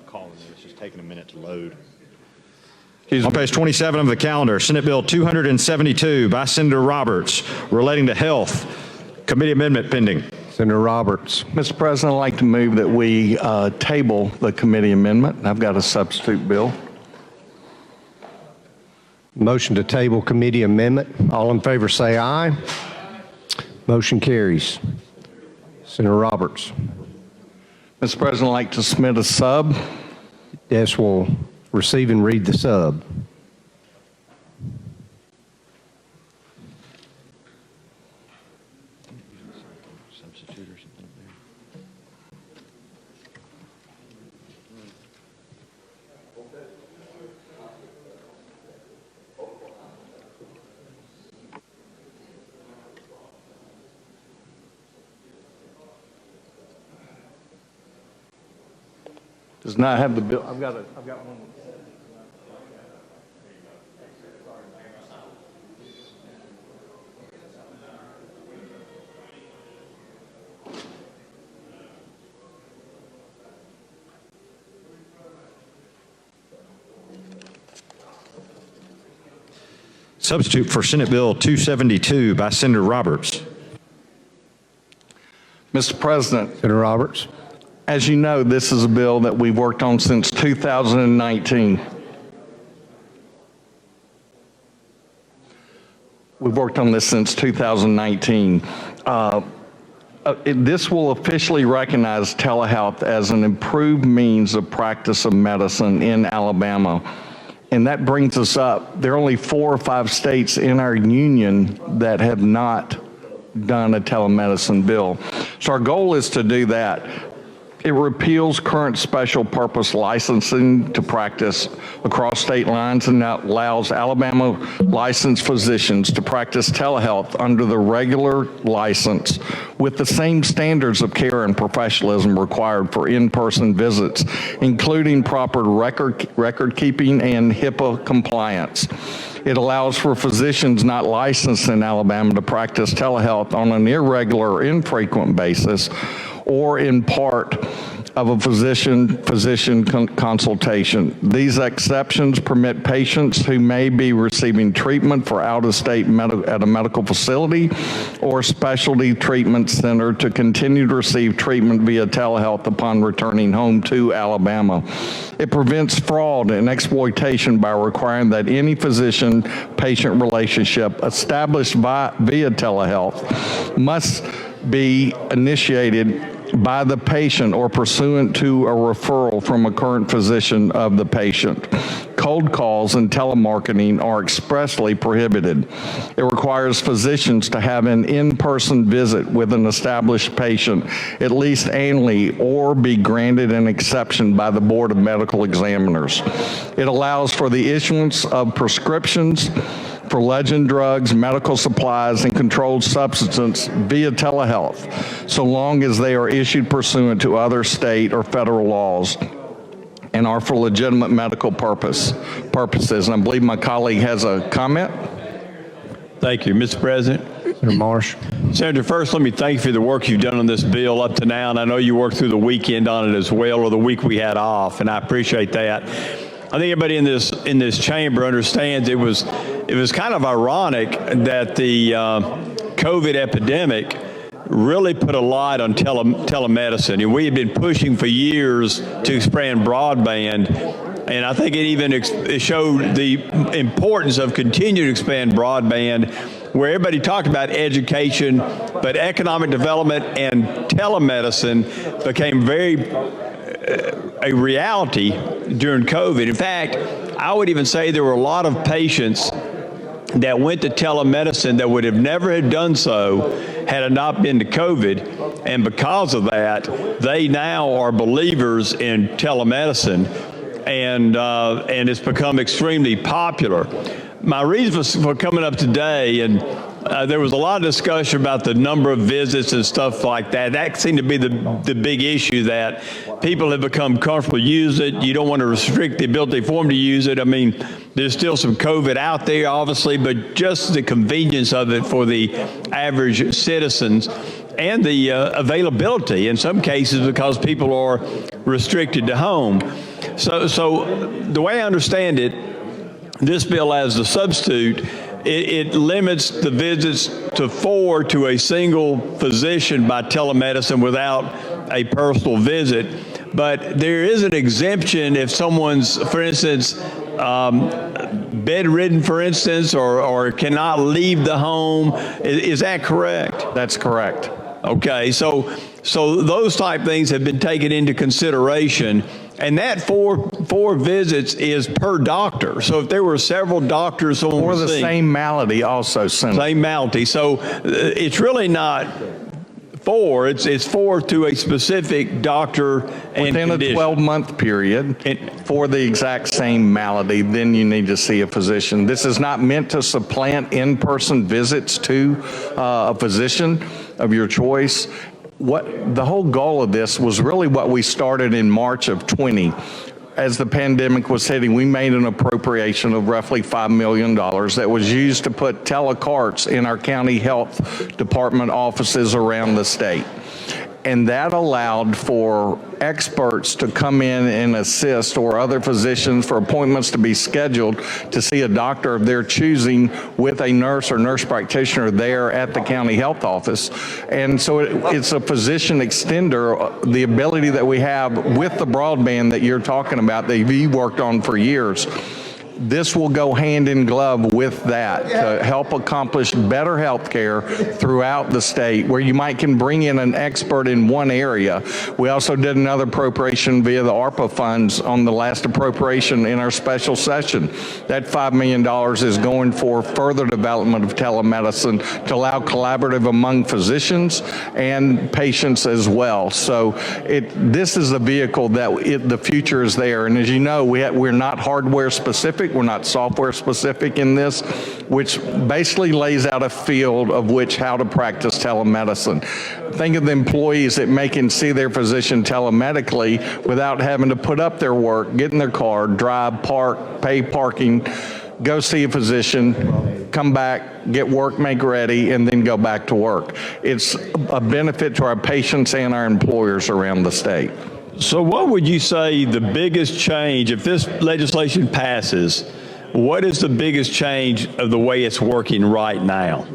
C: Calling it. It's just taking a minute to load. On page 27 of the calendar, Senate Bill 272 by Senator Roberts relating to health. Committee amendment pending.
N: Senator Roberts.
O: Mr. President, I'd like to move that we table the committee amendment. I've got a substitute bill.
N: Motion to table committee amendment. All in favor say aye. Motion carries. Senator Roberts.
O: Mr. President, I'd like to submit a sub.
N: Desk will receive and read the sub.
C: Substitute or something there.
O: Does not have the bill. I've got one.
C: Substitute for Senate Bill 272 by Senator Roberts.
O: Mr. President.
N: Senator Roberts.
O: As you know, this is a bill that we've worked on since 2019. We've worked on this since 2019. This will officially recognize telehealth as an improved means of practice of medicine in Alabama. And that brings us up. There are only 4 or 5 states in our union that have not done a telemedicine bill. So our goal is to do that. It repeals current special purpose licensing to practice across state lines and now allows Alabama licensed physicians to practice telehealth under the regular license with the same standards of care and professionalism required for in-person visits, including proper record keeping and HIPAA compliance. It allows for physicians not licensed in Alabama to practice telehealth on an irregular or infrequent basis or in part of a physician consultation. These exceptions permit patients who may be receiving treatment for out-of-state at a medical facility or specialty treatment center to continue to receive treatment via telehealth upon returning home to Alabama. It prevents fraud and exploitation by requiring that any physician-patient relationship established via telehealth must be initiated by the patient or pursuant to a referral from a current physician of the patient. Cold calls and telemarketing are expressly prohibited. It requires physicians to have an in-person visit with an established patient at least annually or be granted an exception by the Board of Medical Examiners. It allows for the issuance of prescriptions for legend drugs, medical supplies, and controlled substances via telehealth, so long as they are issued pursuant to other state or federal laws and are for legitimate medical purposes. And I believe my colleague has a comment.
P: Thank you, Mr. President.
N: Senator Marsh.
P: Senator, first, let me thank you for the work you've done on this bill up to now, and I know you worked through the weekend on it as well, or the week we had off, and I appreciate that. I think everybody in this chamber understands it was kind of ironic that the COVID epidemic really put a light on telemedicine, and we had been pushing for years to expand broadband. And I think it showed the importance of continuing to expand broadband, where everybody talked about education, but economic development and telemedicine became a reality during COVID. In fact, I would even say there were a lot of patients that went to telemedicine that would have never have done so had it not been to COVID. And because of that, they now are believers in telemedicine. And it's become extremely popular. My reason for coming up today, and there was a lot of discussion about the number of visits and stuff like that. That seemed to be the big issue, that people have become comfortable using it. You don't want to restrict the ability for them to use it. I mean, there's still some COVID out there, obviously, but just the convenience of it for the average citizens and the availability in some cases because people are restricted to home. So the way I understand it, this bill as the substitute, it limits the visits to 4 to a single physician by telemedicine without a personal visit. But there is an exemption if someone's, for instance, bedridden, for instance, or cannot leave the home. Is that correct?
O: That's correct.
P: Okay, so those type things have been taken into consideration, and that four visits is per doctor. So if there were several doctors on
O: for the
P: scene,
O: same malady, also
P: same malady. So it's really not 4; it's 4 to a specific doctor and
O: within
P: condition.
O: a 12-month period for the exact same malady. Then you need to see a physician. This is not meant to supplant in-person visits to a physician of your choice. What the whole goal of this was really what we started in March of 20. As the pandemic was hitting, we made an appropriation of roughly $5 million that was used to put telecarts in our county health department offices around the state. And that allowed for experts to come in and assist, or other physicians, for appointments to be scheduled to see a doctor of their choosing with a nurse or nurse practitioner there at the county health office. And so it's a physician extender, the ability that we have with the broadband that you're talking about that you worked on for years. This will go hand in glove with that to help accomplish better health care throughout the state, where you can bring in an expert in one area. We also did another appropriation via the ARPA funds on the last appropriation in our special session. That $5 million is going for further development of telemedicine to allow collaborative among physicians and patients as well. So this is a vehicle that the future is there. And as you know, we're not hardware specific. We're not software specific in this, which basically lays out a field of how to practice telemedicine. Think of the employees that can see their physician telemedically without having to put up their work, get in their car, drive, park, pay parking, go see a physician, come back, get work, make ready, and then go back to work. It's a benefit to our patients and our employers around the state.
P: So what would you say the biggest change, if this legislation passes, what is the biggest change of the way it's working right now?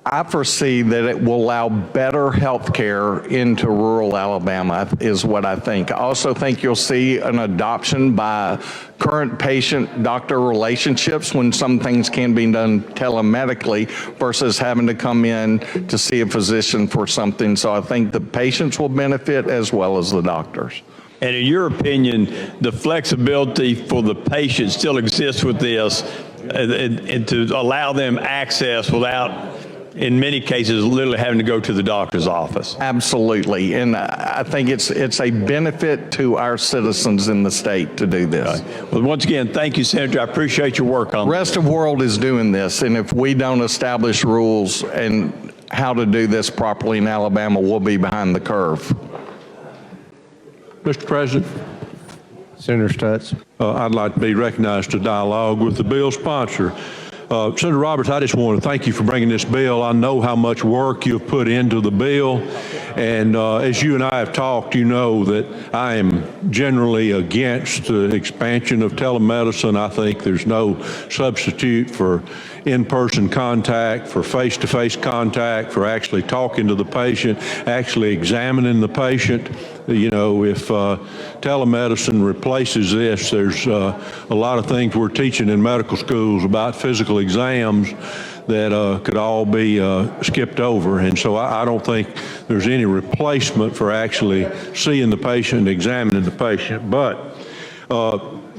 O: I foresee that it will allow better health care into rural Alabama is what I think. I also think you'll see an adoption by current patient-doctor relationships when some things can be done telemedically versus having to come in to see a physician for something. So I think the patients will benefit as well as the doctors.
P: And in your opinion, the flexibility for the patient still exists with this and to allow them access without, in many cases, literally having to go to the doctor's office?
O: Absolutely. And I think it's a benefit to our citizens in the state to do this.
P: Okay. Well, once again, thank you, Senator. I appreciate your work on
O: this. The rest of the world is doing this, and if we don't establish rules and how to do this properly in Alabama, we'll be behind the curve.
I: Mr. President.
N: Senator Stutz.
I: I'd like to be recognized to dialogue with the bill sponsor. Senator Roberts, I just want to thank you for bringing this bill. I know how much work you've put into the bill, and as you and I have talked, you know that I am generally against the expansion of telemedicine. I think there's no substitute for in-person contact, for face-to-face contact, for actually talking to the patient, actually examining the patient. You know, if telemedicine replaces this, there's a lot of things we're teaching in medical schools about physical exams that could all be skipped over. And so I don't think there's any replacement for actually seeing the patient and examining the patient. But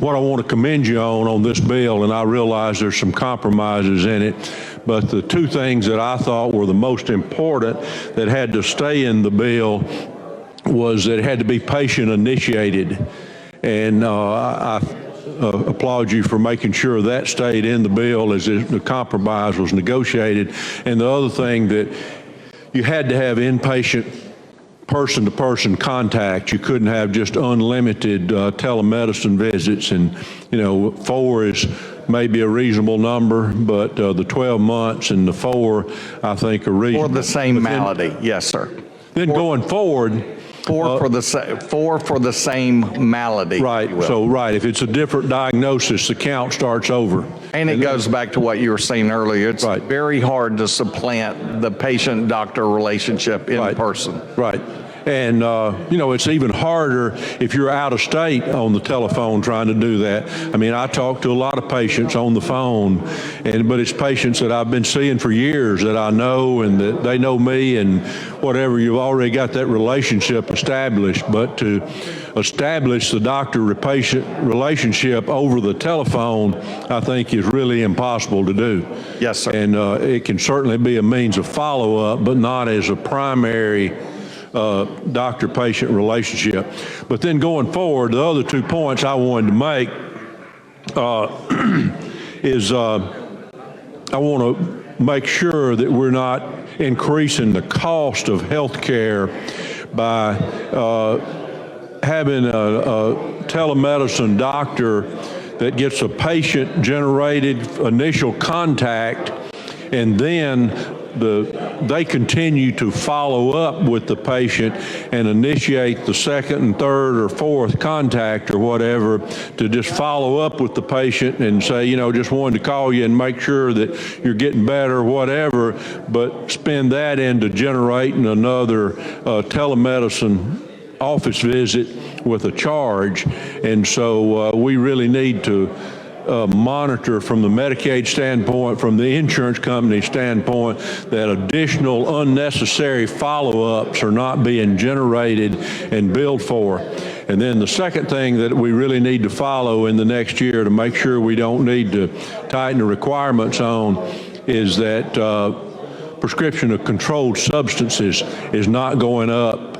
I: what I want to commend you on this bill, and I realize there's some compromises in it, but the two things that I thought were the most important that had to stay in the bill was that it had to be patient initiated. And I applaud you for making sure that stayed in the bill as the compromise was negotiated. And the other thing, that you had to have inpatient person-to-person contact. You couldn't have just unlimited telemedicine visits. And, you know, 4 is maybe a reasonable number, but the 12 months and the 4, I think, are reasonable.
O: For the same malady, yes, sir.
I: Then going forward,
O: 4 for the same malady.
I: Right. So, right. If it's a different diagnosis, the count starts over.
O: And it goes back to what you were saying earlier. It's very hard to supplant the patient-doctor relationship in person.
I: Right. And, you know, it's even harder if you're out of state on the telephone trying to do that. I mean, I talk to a lot of patients on the phone, but it's patients that I've been seeing for years that I know and that they know me and whatever. You've already got that relationship established. But to establish the doctor-patient relationship over the telephone, I think is really impossible to do.
O: Yes, sir.
I: And it can certainly be a means of follow-up, but not as a primary doctor-patient relationship. But then going forward, the other 2 points I wanted to make is I want to make sure that we're not increasing the cost of health care by having a telemedicine doctor that gets a patient-generated initial contact, and then they continue to follow up with the patient and initiate the second and third or fourth contact or whatever to just follow up with the patient and say, you know, just wanted to call you and make sure that you're getting better or whatever, but spend that into generating another telemedicine office visit with a charge. And so we really need to monitor from the Medicaid standpoint, from the insurance company standpoint, that additional unnecessary follow-ups are not being generated and billed for. And then the second thing that we really need to follow in the next year to make sure we don't need to tighten the requirements on is that prescription of controlled substances is not going up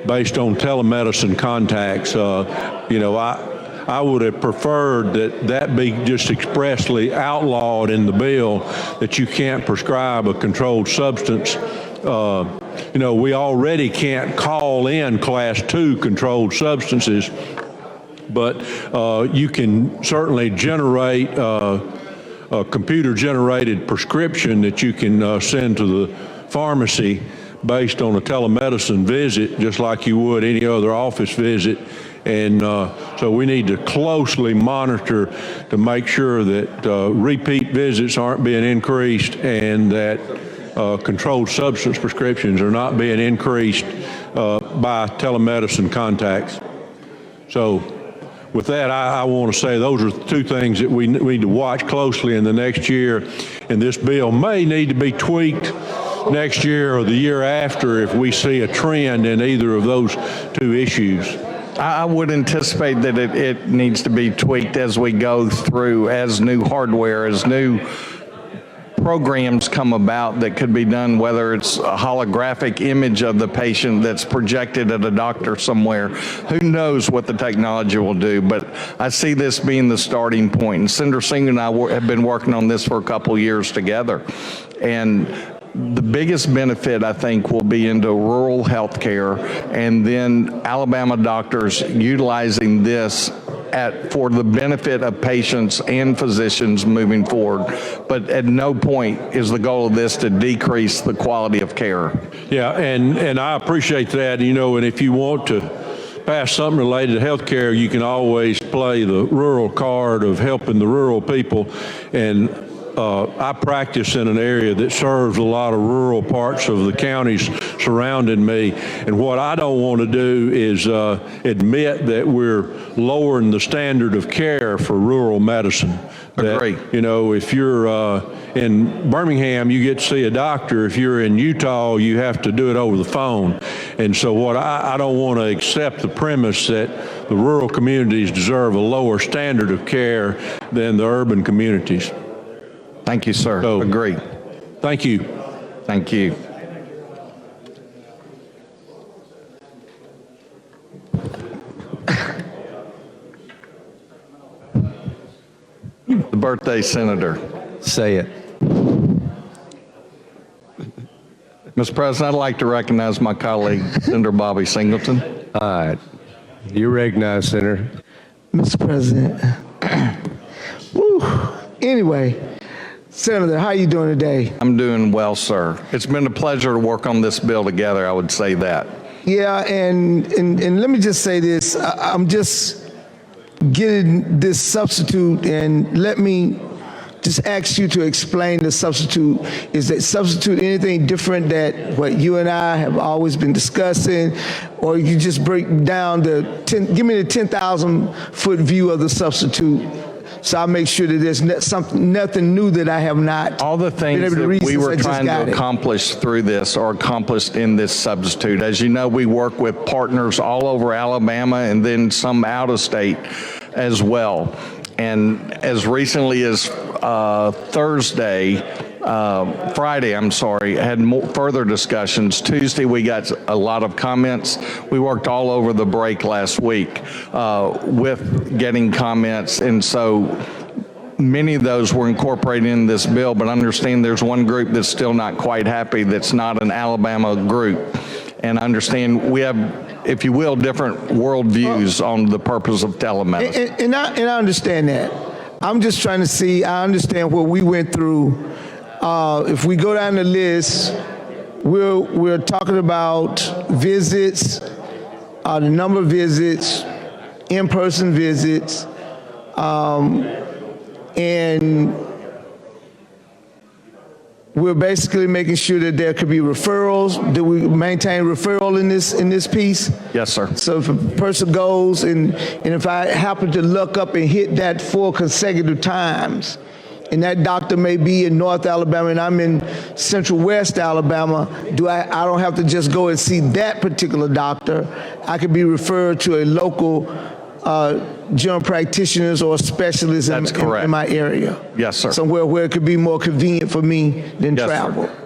I: based on telemedicine contacts. You know, I would have preferred that be just expressly outlawed in the bill, that you can't prescribe a controlled substance. You know, we already can't call in Class 2 controlled substances, but you can certainly generate a computer-generated prescription that you can send to the pharmacy based on a telemedicine visit, just like you would any other office visit. And so we need to closely monitor to make sure that repeat visits aren't being increased and that controlled substance prescriptions are not being increased by telemedicine contacts. So with that, I want to say those are the 2 things that we need to watch closely in the next year. And this bill may need to be tweaked next year or the year after if we see a trend in either of those 2 issues.
O: I would anticipate that it needs to be tweaked as we go through, as new hardware, as new programs come about that could be done, whether it's a holographic image of the patient that's projected at a doctor somewhere. Who knows what the technology will do, but I see this being the starting point. And Senator Singh and I have been working on this for a couple years together. And the biggest benefit, I think, will be into rural health care, and then Alabama doctors utilizing this for the benefit of patients and physicians moving forward. But at no point is the goal of this to decrease the quality of care.
I: Yeah, and I appreciate that, and if you want to pass something related to health care, you can always play the rural card of helping the rural people. And I practice in an area that serves a lot of rural parts of the counties surrounding me. And what I don't want to do is admit that we're lowering the standard of care for rural medicine.
O: Agree.
I: If you're in Birmingham, you get to see a doctor. If you're in Utah, you have to do it over the phone. And so what I don't want to accept the premise that the rural communities deserve a lower standard of care than the urban communities.
O: Thank you, sir.
I: So,
O: agree.
I: Thank you.
O: Thank you. The birthday senator.
N: Say it.
O: Mr. President, I'd like to recognize my colleague, Senator Bobby Singleton.
N: All right. You're recognized, Senator.
Q: Mr. President. Woo. Anyway, Senator, how are you doing today?
O: I'm doing well, sir. It's been a pleasure to work on this bill together, I would say that.
Q: Yeah, and let me just say this. I'm just getting this substitute, and let me just ask you to explain the substitute. Is that substitute anything different that what you and I have always been discussing, or you just break down give me the 10,000 foot view of the substitute, so I'll make sure that there's nothing new that I have not.
O: All the things that we were trying to accomplish through this are accomplished in this substitute. As you know, we work with partners all over Alabama and then some out of state as well. And as recently as Friday, had further discussions. Tuesday, we got a lot of comments. We worked all over the break last week with getting comments, and so many of those were incorporated in this bill, but understand there's one group that's still not quite happy that's not an Alabama group. And I understand we have, if you will, different worldviews on the purpose of telemedicine.
Q: And I understand that. I'm just trying to see, I understand what we went through. If we go down the list, we're talking about visits, the number of visits, in-person visits, and we're basically making sure that there could be referrals. Do we maintain referral in this piece?
O: Yes, sir.
Q: So if a person goes and if I happen to look up and hit that 4 consecutive times, and that doctor may be in North Alabama and I'm in Central West Alabama, I don't have to just go and see that particular doctor. I could be referred to a local general practitioners or specialists in my area.
O: Yes, sir.
Q: Somewhere where it could be more convenient for me than travel.
O: Sir.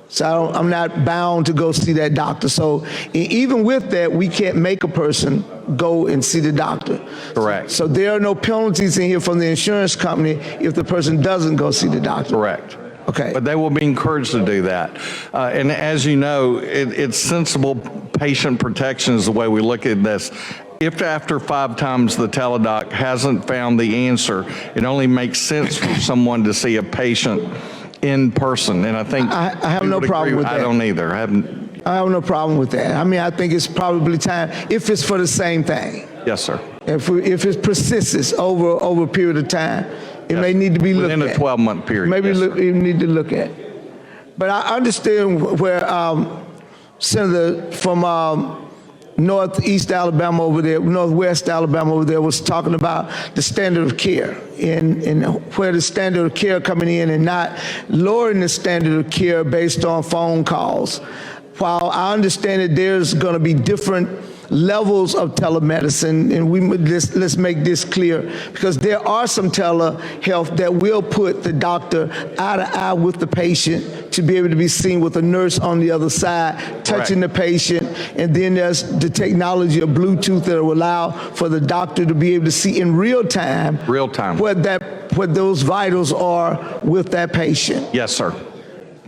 Q: So I'm not bound to go see that doctor. So even with that, we can't make a person go and see the doctor.
O: Correct.
Q: So there are no penalties in here from the insurance company if the person doesn't go see the doctor.
O: Correct.
Q: Okay.
O: But they will be encouraged to do that. And as you know, it's sensible patient protection is the way we look at this. If after 5 times the teledoc hasn't found the answer, it only makes sense for someone to see a patient in person. And I think
Q: I have no problem with that.
O: I don't either.
Q: I have no problem with that. I mean, I think it's probably time, if it's for the same thing.
O: Yes, sir.
Q: If it persists over a period of time, it may need to be looked at.
O: Within a 12-month period.
Q: Maybe
O: yes,
Q: you need to look at. But I understand where Senator from Northeast Alabama over there, Northwest Alabama over there was talking about the standard of care and where the standard of care coming in and not lowering the standard of care based on phone calls. While I understand that there's going to be different levels of telemedicine, and let's make this clear, because there are some telehealth that will put the doctor eye to eye with the patient to be able to be seen with a nurse on the other side, touching the patient, and then there's the technology of Bluetooth that will allow for the doctor to be able to see in real time what those vitals are with that patient.
O: Yes, sir.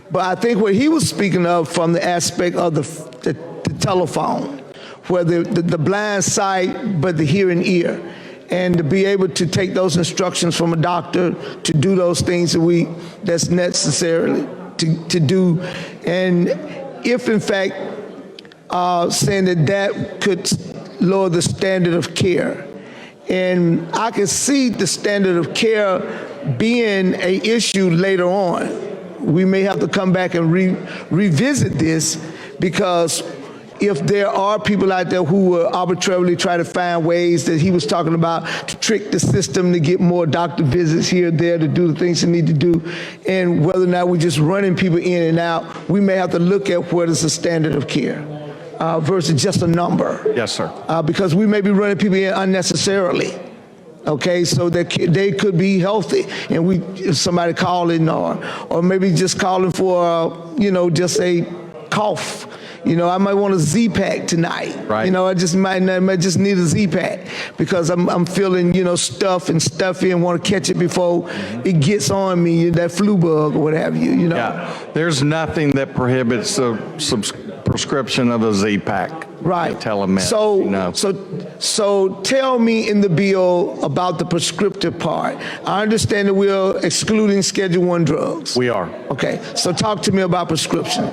Q: But I think what he was speaking of from the aspect of the telephone, where the blind sight but the hearing ear. and to be able to take those instructions from a doctor to do those things that's necessary to do. And if in fact saying that could lower the standard of care. And I can see the standard of care being an issue later on. We may have to come back and revisit this, because if there are people out there who will arbitrarily try to find ways that he was talking about to trick the system to get more doctor visits here or there, to do the things they need to do, and whether or not we're just running people in and out, we may have to look at what is the standard of care versus just a number.
O: Yes, sir.
Q: Because we may be running people in unnecessarily. Okay, so that they could be healthy, and somebody calling, or maybe just calling for, just a cough. I might want a Z-Pack tonight.
O: Right.
Q: I just might just need a Z-Pack because I'm feeling, stuff and stuffy and want to catch it before it gets on me, that flu bug or what have you.
O: Yeah, there's nothing that prohibits the prescription of a Z-Pack.
Q: Right.
O: Telemedicine.
Q: So tell me in the bill about the prescriptive part. I understand that we're excluding Schedule I drugs.
O: We are.
Q: Okay, so talk to me about prescription.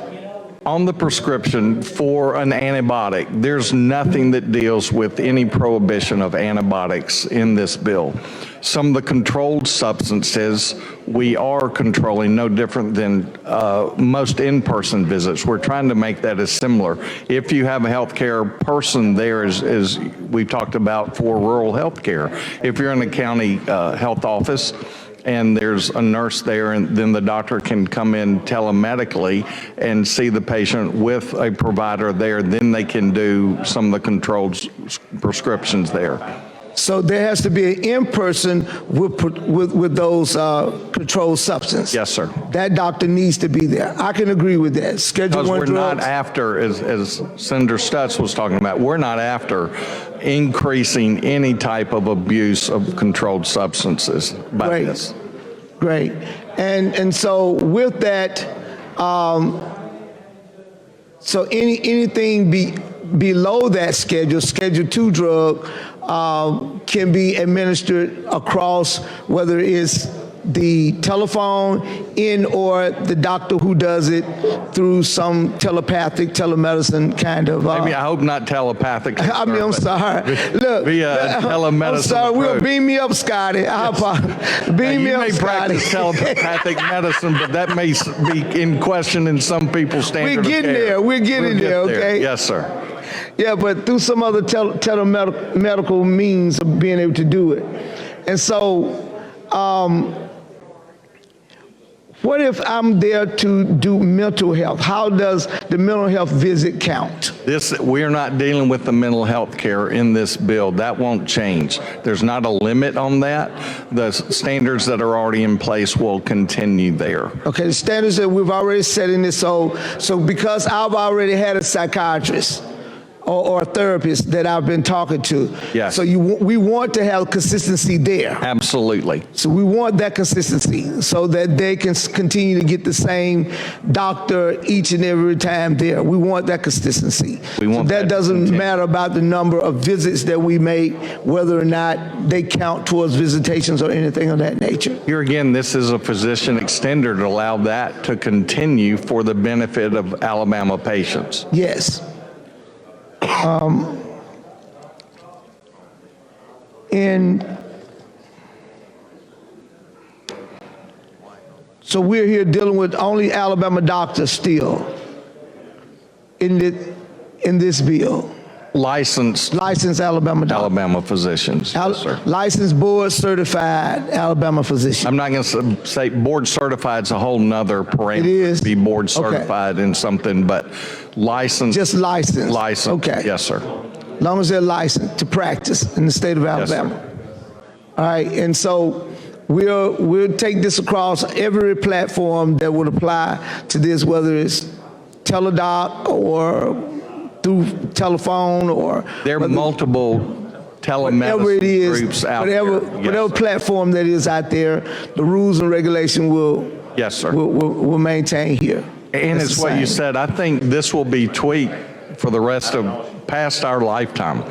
O: On the prescription for an antibiotic, there's nothing that deals with any prohibition of antibiotics in this bill. Some of the controlled substances we are controlling, no different than most in-person visits. We're trying to make that as similar. If you have a healthcare person there, as we've talked about for rural healthcare, if you're in a county health office, and there's a nurse there, and then the doctor can come in telemedically and see the patient with a provider there, then they can do some of the controlled prescriptions there.
Q: So there has to be an in-person with those controlled substances.
O: Yes, sir.
Q: That doctor needs to be there. I can agree with that. Schedule I drugs.
O: Because we're not after, as Senator Stutz was talking about, we're not after increasing any type of abuse of controlled substances by this.
Q: Great. And so with that, so anything below that Schedule II drug, can be administered across, whether it's the telephone or the doctor who does it through some telemedicine kind of.
O: Maybe, I hope not telepathic.
Q: I'm sorry. Look,
O: via telemedicine.
Q: I'm sorry. We'll beam me up, Scotty.
O: Yes.
Q: Beam me up,
O: Scotty. You may practice telepathic medicine, but that may be in question in some people's standard of care.
Q: We're getting there. Okay.
O: Yes, sir.
Q: Yeah, but through some other telemedical means of being able to do it. And so, what if I'm there to do mental health? How does the mental health visit count?
O: We're not dealing with the mental health care in this bill. That won't change. There's not a limit on that. The standards that are already in place will continue there.
Q: Okay, the standards that we've already set in this, so because I've already had a psychiatrist or a therapist that I've been talking to.
O: Yes.
Q: So we want to have consistency there.
O: Absolutely.
Q: So we want that consistency so that they can continue to get the same doctor each and every time there. We want that consistency. That doesn't matter about the number of visits that we make, whether or not they count towards visitations or anything of that nature.
O: Here again, this is a physician extender to allow that to continue for the benefit of Alabama patients.
Q: Yes. So we're here dealing with only Alabama doctors still in this bill.
O: Licensed
Q: Alabama doctors.
O: Alabama physicians. Yes, sir.
Q: Licensed board certified Alabama physicians.
O: I'm not going to say board certified is a whole nother parameter.
Q: It is.
O: To be board certified in something, but licensed.
Q: Just licensed.
O: Licensed.
Q: Okay.
O: Yes, sir.
Q: As long as they're licensed to practice in the state of Alabama.
O: Yes, sir.
Q: All right, and so we'll take this across every platform that would apply to this, whether it's teledoc or through telephone or
O: there are multiple telemedicine groups out there.
Q: Whatever platform that is out there, the rules and regulation will will maintain here.
O: And it's what you said. I think this will be tweaked for the rest of past our lifetime.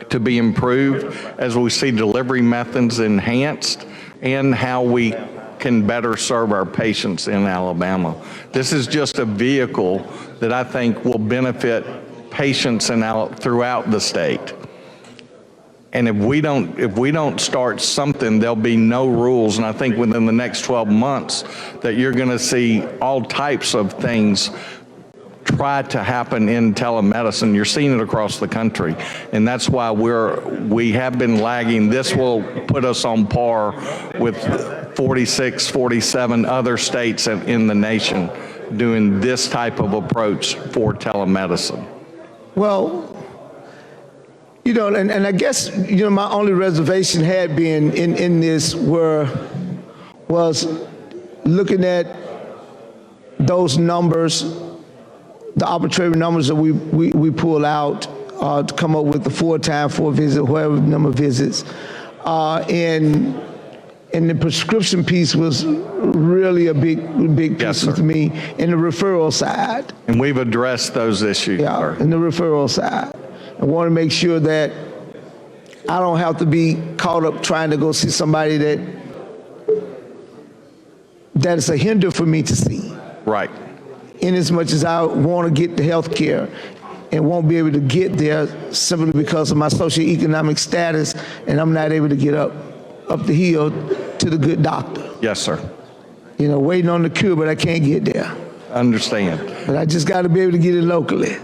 O: to be improved as we see delivery methods enhanced and how we can better serve our patients in Alabama. This is just a vehicle that I think will benefit patients throughout the state. And if we don't start something, there'll be no rules. And I think within the next 12 months that you're going to see all types of things try to happen in telemedicine. You're seeing it across the country. And that's why we have been lagging. This will put us on par with 46, 47 other states in the nation doing this type of approach for telemedicine.
Q: Well, you know, and I guess, you know, my only reservation had been in this was looking at those numbers, the arbitrary numbers that we pull out to come up with the 4 times 4 visit, whatever number of visits. And the prescription piece was really a big piece to me, and the referral side.
O: And we've addressed those issues.
Q: Yeah, and the referral side. I want to make sure that I don't have to be caught up trying to go see somebody that is a hinder for me to see.
O: Right.
Q: In as much as I want to get the health care and won't be able to get there simply because of my socioeconomic status, and I'm not able to get up the hill to the good doctor.
O: Yes, sir.
Q: You know, waiting on the cure, but I can't get there.
O: Understand.
Q: But I just got to be able to get it locally,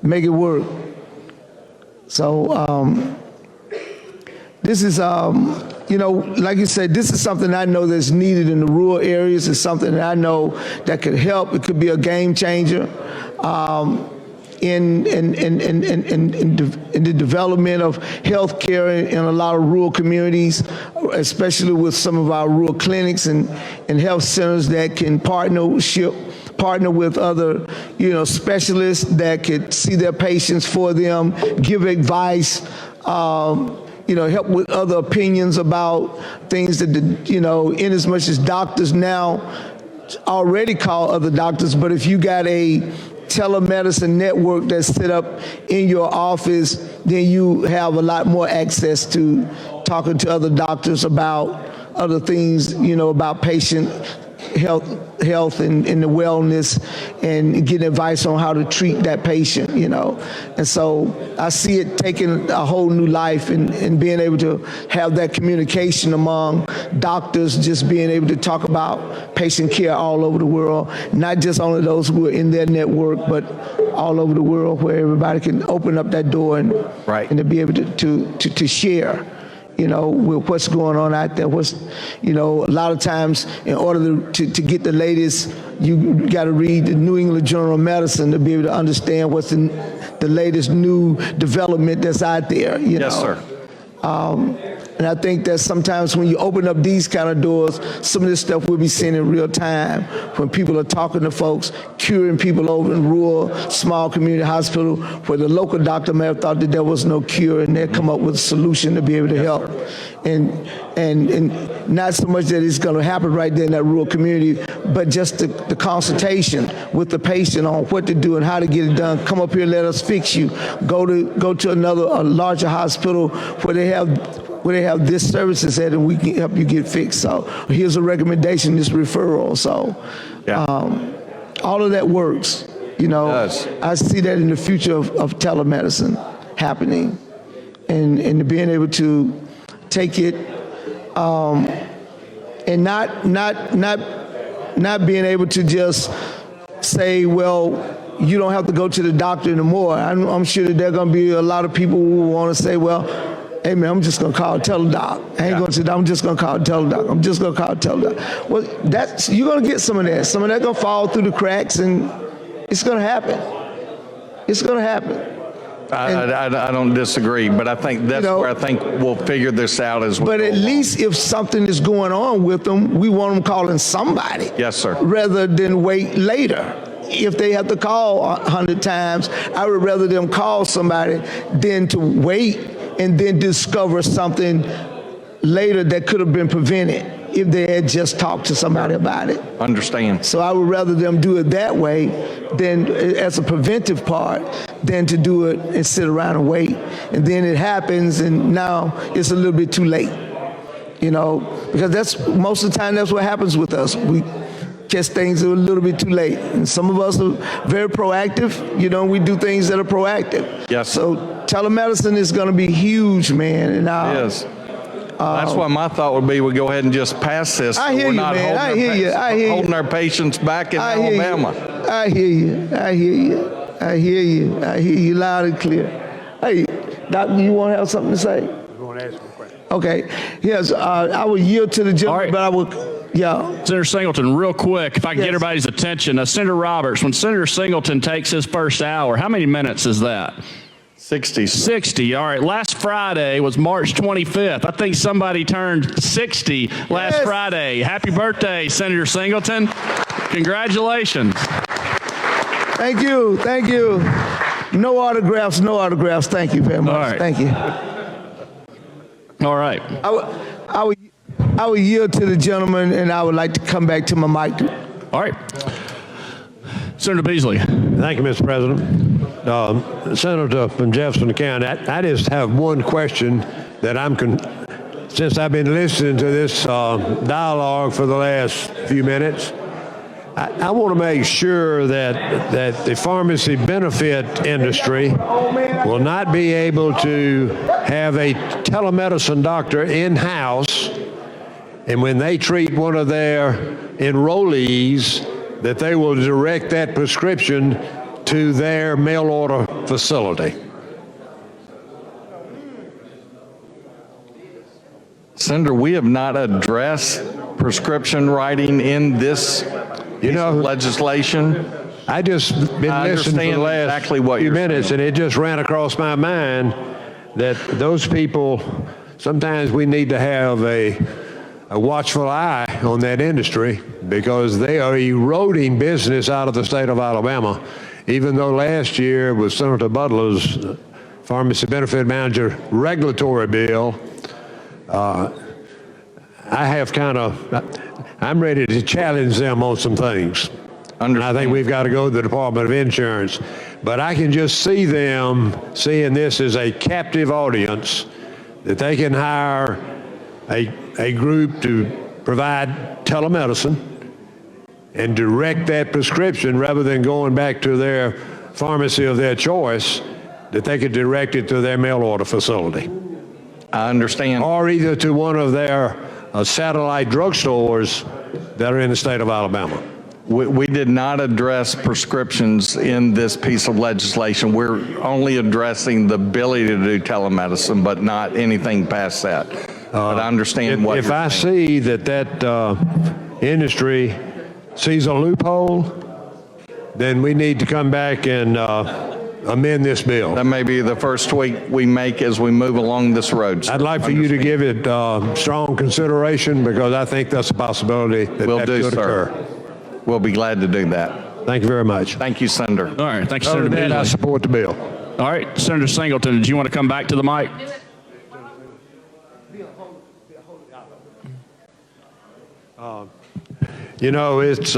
Q: make it work. So this is, you know, like you said, this is something I know that's needed in the rural areas. It's something that I know that could help. It could be a game changer in the development of health care in a lot of rural communities, especially with some of our rural clinics and health centers that can partner with other, you know, specialists that could see their patients for them, give advice, you know, help with other opinions about things that, you know, in as much as doctors now already call other doctors, but if you got a telemedicine network that's set up in your office, then you have a lot more access to talking to other doctors about other things, you know, about patient health and the wellness, and getting advice on how to treat that patient, you know. And so I see it taking a whole new life and being able to have that communication among doctors, just being able to talk about patient care all over the world, not just only those who are in their network, but all over the world, where everybody can open up that door and to be able to share, you know, with what's going on out there. You know, a lot of times in order to get the latest, you got to read the New England Journal of Medicine to be able to understand what's the latest new development that's out there, you know.
O: Yes, sir.
Q: And I think that sometimes when you open up these kind of doors, some of this stuff we'll be seeing in real time when people are talking to folks, curing people over in rural, small community hospital, where the local doctor may have thought that there was no cure, and they'll come up with a solution to be able to help. And not so much that it's going to happen right there in that rural community, but just the consultation with the patient on what to do and how to get it done. Come up here, let us fix you. Go to a larger hospital where they have this services at, and we can help you get fixed. So here's a recommendation, this referral. So all of that works. You know, I see that in the future of telemedicine happening, and being able to take it and not being able to just say, well, you don't have to go to the doctor anymore. I'm sure that there are going to be a lot of people who want to say, well, hey man, I'm just gonna call Teladoc. I ain't going to sit. I'm just gonna call Teladoc. I'm just gonna call Teladoc. Well, you're gonna get some of that. Some of that gonna fall through the cracks, and it's gonna happen. It's gonna happen.
O: I don't disagree, but I think that's where I think we'll figure this out as well.
Q: But at least if something is going on with them, we want them calling somebody.
O: Yes, sir.
Q: Rather than wait later. If they have to call 100 times, I would rather them call somebody than to wait and then discover something later that could have been prevented if they had just talked to somebody about it.
O: Understand.
Q: So I would rather them do it that way than as a preventive part than to do it and sit around and wait. And then it happens, and now it's a little bit too late. You know, because that's most of the time that's what happens with us. We catch things a little bit too late. And some of us are very proactive. You know, we do things that are proactive.
O: Yes.
Q: So telemedicine is going to be huge, man. And
O: Yes. That's why my thought would be we go ahead and just pass this.
Q: I hear
O: we're
Q: you,
O: not
Q: man. I hear you. I hear you.
O: holding our patients back in Alabama.
Q: I hear you. I hear you. I hear you. I hear you loud and clear. Hey, Doctor, you want to have something to say?
K: I want to ask you a question.
Q: Okay. Yes, I will yield to the gentleman, but I will, yeah.
A: Senator Singleton, real quick, if I can get everybody's attention. Senator Roberts, when Senator Singleton takes his first hour, how many minutes is that?
O: 60.
A: 60. All right. Last Friday was March 25th. I think somebody turned 60 last Friday. Happy birthday, Senator Singleton. Congratulations.
Q: Thank you. Thank you. No autographs. No autographs. Thank you very much.
A: All right.
Q: Thank you.
A: All right.
Q: I would yield to the gentleman, and I would like to come back to my mic.
A: All right. Senator Beasley.
K: Thank you, Mr. President. Senator from Jefferson County, I just have one question that since I've been listening to this dialogue for the last few minutes, I want to make sure that the pharmacy benefit industry will not be able to have a telemedicine doctor in-house, and when they treat one of their enrollees, that they will direct that prescription to their mail order facility.
O: Senator, we have not addressed prescription writing in this legislation.
K: I just been listening for the last few minutes, and it just ran across my mind that those people, sometimes we need to have a watchful eye on that industry, because they are eroding business out of the state of Alabama. Even though last year with Senator Butler's Pharmacy Benefit Manager regulatory bill, I'm ready to challenge them on some things. And I think we've got to go to the Department of Insurance. But I can just see them seeing this as a captive audience, that they can hire a group to provide telemedicine and direct that prescription rather than going back to their pharmacy of their choice, that they could direct it to their mail order facility.
O: I understand.
K: Or either to one of their satellite drugstores that are in the state of Alabama.
O: We did not address prescriptions in this piece of legislation. We're only addressing the ability to do telemedicine, but not anything past that. But I understand what
K: if I see that industry sees a loophole, then we need to come back and amend this bill.
O: That may be the first tweak we make as we move along this road.
K: I'd like for you to give it strong consideration, because I think that's a possibility that could occur.
O: We'll be glad to do that.
K: Thank you very much.
O: Thank you, Senator.
A: All right. Thank you, Senator Beasley.
K: I support the bill.
A: All right. Senator Singleton, did you want to come back to the mic?
K: It's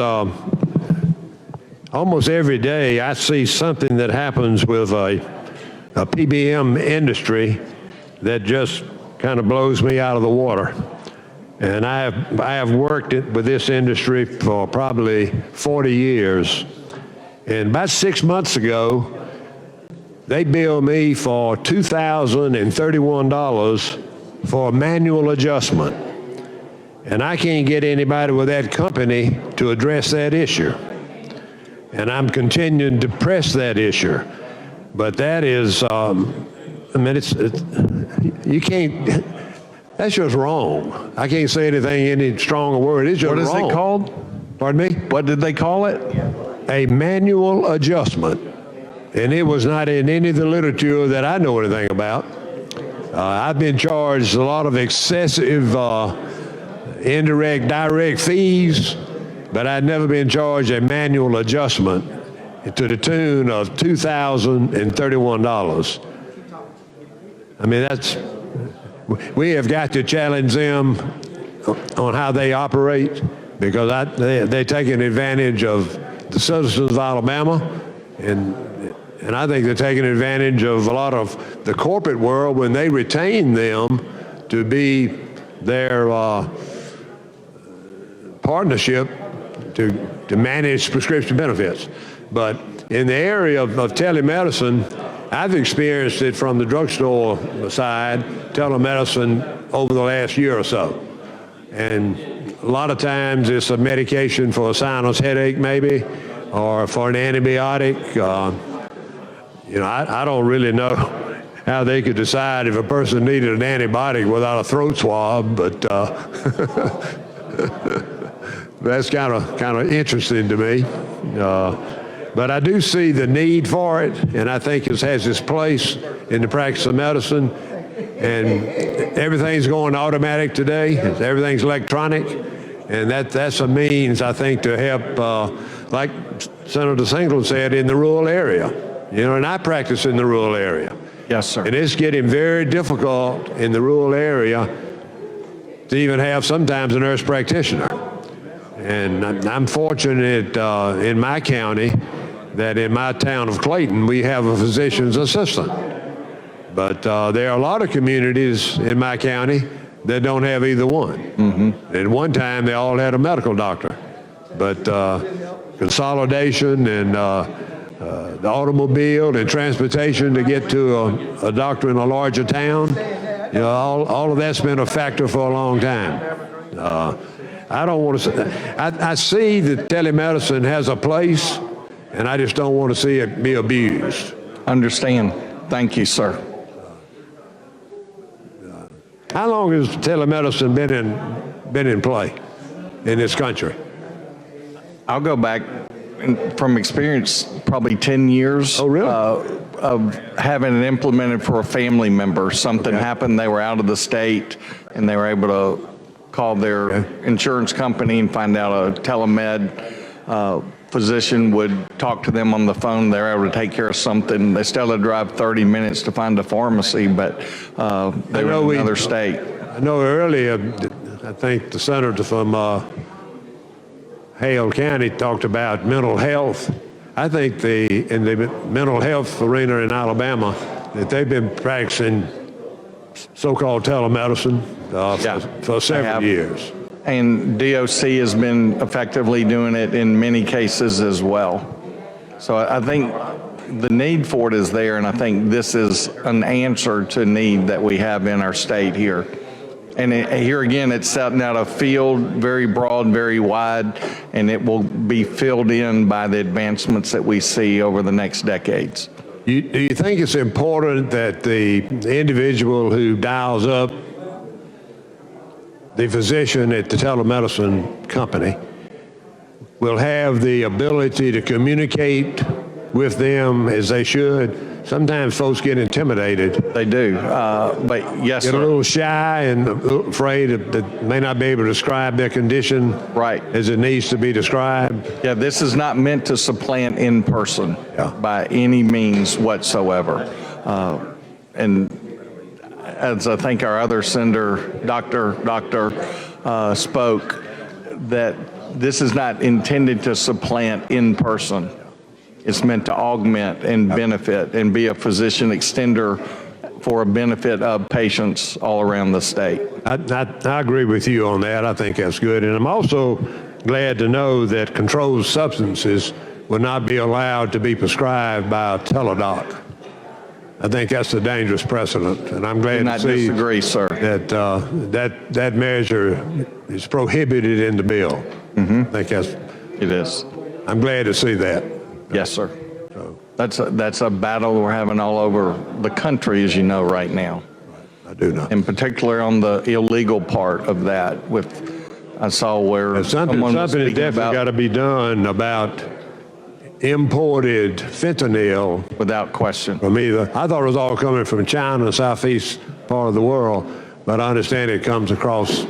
K: almost every day I see something that happens with a PBM industry that just kind of blows me out of the water. And I have worked with this industry for probably 40 years. And about 6 months ago, they billed me for $2,031 for a manual adjustment. And I can't get anybody with that company to address that issue. And I'm continuing to press that issue. But that is, you can't, that's just wrong. I can't say anything any stronger word. It's just wrong.
O: What is it called?
K: Pardon me?
O: What did they call it?
K: A manual adjustment. And it was not in any of the literature that I know anything about. I've been charged a lot of excessive indirect, direct fees, but I'd never been charged a manual adjustment to the tune of $2,031. I mean, we have got to challenge them on how they operate, because they're taking advantage of the citizens of Alabama, and And I think they're taking advantage of a lot of the corporate world when they retain them to be their partnership to manage prescription benefits. But in the area of telemedicine, I've experienced it from the drugstore side, telemedicine, over the last year or so. And a lot of times it's a medication for a sinus headache maybe, or for an antibiotic. I don't really know how they could decide if a person needed an antibiotic without a throat swab, but that's kind of interesting to me. But I do see the need for it, and I think it has its place in the practice of medicine. And everything's going automatic today. Everything's electronic, and that's a means, I think, to help, like Senator Singleton said, in the rural area. And I practice in the rural area.
O: Yes, sir.
K: And it's getting very difficult in the rural area to even have sometimes a nurse practitioner. And I'm fortunate in my county that in my town of Clayton, we have a physician's assistant. But there are a lot of communities in my county that don't have either one. Mm-hmm. At one time, they all had a medical doctor. But consolidation and the automobile and transportation to get to a doctor in a larger town, all of that's been a factor for a long time. I don't want to. I see that telemedicine has a place, and I just don't want to see it be abused.
O: Understand. Thank you, sir.
K: How long has telemedicine been in play in this country?
O: I'll go back from experience, probably 10 years.
K: Oh, really?
O: Of having it implemented for a family member. Something happened, they were out of the state, and they were able to call their insurance company and find out a telemed physician would talk to them on the phone. They're able to take care of something. They still had to drive 30 minutes to find a pharmacy, but they were in another state.
K: I know earlier, I think the senator from Hale County talked about mental health. I think in the mental health arena in Alabama, that they've been practicing so-called telemedicine for several years.
O: And DOC has been effectively doing it in many cases as well. So I think the need for it is there, and I think this is an answer to need that we have in our state here. And here again, it's setting out a field, very broad, very wide, and it will be filled in by the advancements that we see over the next decades.
K: Do you think it's important that the individual who dials up the physician at the telemedicine company will have the ability to communicate with them as they should? Sometimes folks get intimidated.
O: They do, but yes,
K: get
O: sir.
K: a little shy and afraid that may not be able to describe their condition
O: right
K: as it needs to be described.
O: Yeah, this is not meant to supplant in person by any means whatsoever. And as I think our other senator, Dr. spoke, that this is not intended to supplant in person. It's meant to augment and benefit and be a physician extender for a benefit of patients all around the state.
K: I agree with you on that. I think that's good. And I'm also glad to know that controlled substances will not be allowed to be prescribed by a teledoc. I think that's a dangerous precedent, and I'm glad to see
O: disagree, sir.
K: that measure is prohibited in the bill.
O: Mm-hmm.
K: I think
O: it is.
K: I'm glad to see that.
O: Yes, sir. That's a battle we're having all over the country, as you know, right now.
K: I do know.
O: In particular on the illegal part of that. I saw where
K: something has definitely got to be done about imported fentanyl.
O: Without question.
K: From either. I thought it was all coming from China, the southeast part of the world, but I understand it comes across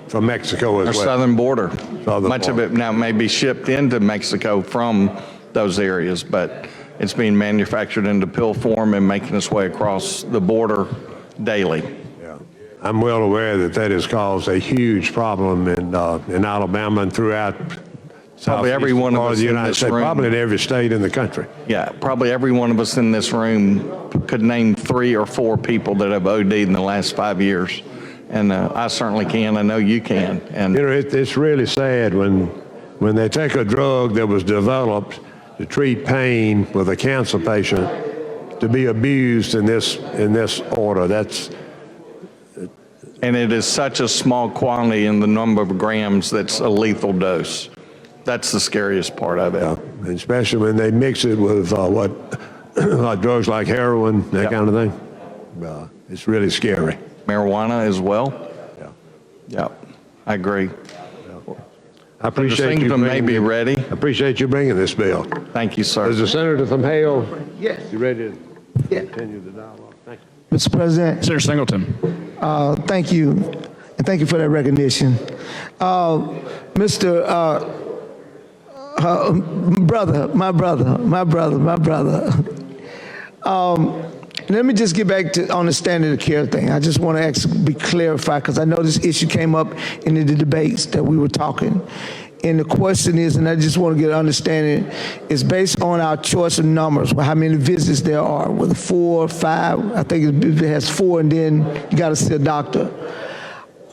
K: from Mexico as well.
O: Our southern border. Much of it now may be shipped into Mexico from those areas, but it's being manufactured into pill form and making its way across the border daily.
K: Yeah. I'm well aware that has caused a huge problem in Alabama and throughout
O: Probably every one of
K: part
O: us
K: the
O: in
K: United
O: this
K: States,
O: room.
K: probably in every state in the country.
O: Yeah, probably every one of us in this room could name 3 or 4 people that have OD'd in the last 5 years. And I certainly can. I know you can. And
K: You know, it's really sad when they take a drug that was developed to treat pain with a cancer patient to be abused in this order.
O: and it is such a small quantity in the number of grams that's a lethal dose. That's the scariest part of it.
K: And especially when they mix it with like drugs like heroin, that kind of thing. It's really scary.
O: Marijuana as well? Yeah, I agree.
K: I appreciate you
O: Singleton may be ready.
K: I appreciate you bringing this bill.
O: Thank you, sir.
K: Is the senator from Hale?
Q: Yes.
K: You ready to
Q: Yeah.
K: continue the dialogue? Thank you.
Q: Mr. President.
A: Senator Singleton.
Q: Thank you, and thank you for that recognition. My brother. Let me just get back to on the standard of care thing. I just want to be clarified because I know this issue came up in the debates that we were talking. And the question is, and I just want to get an understanding, is based on our choice of numbers, how many visits there are, whether 4 or 5. I think if it has 4 and then you got to see a doctor.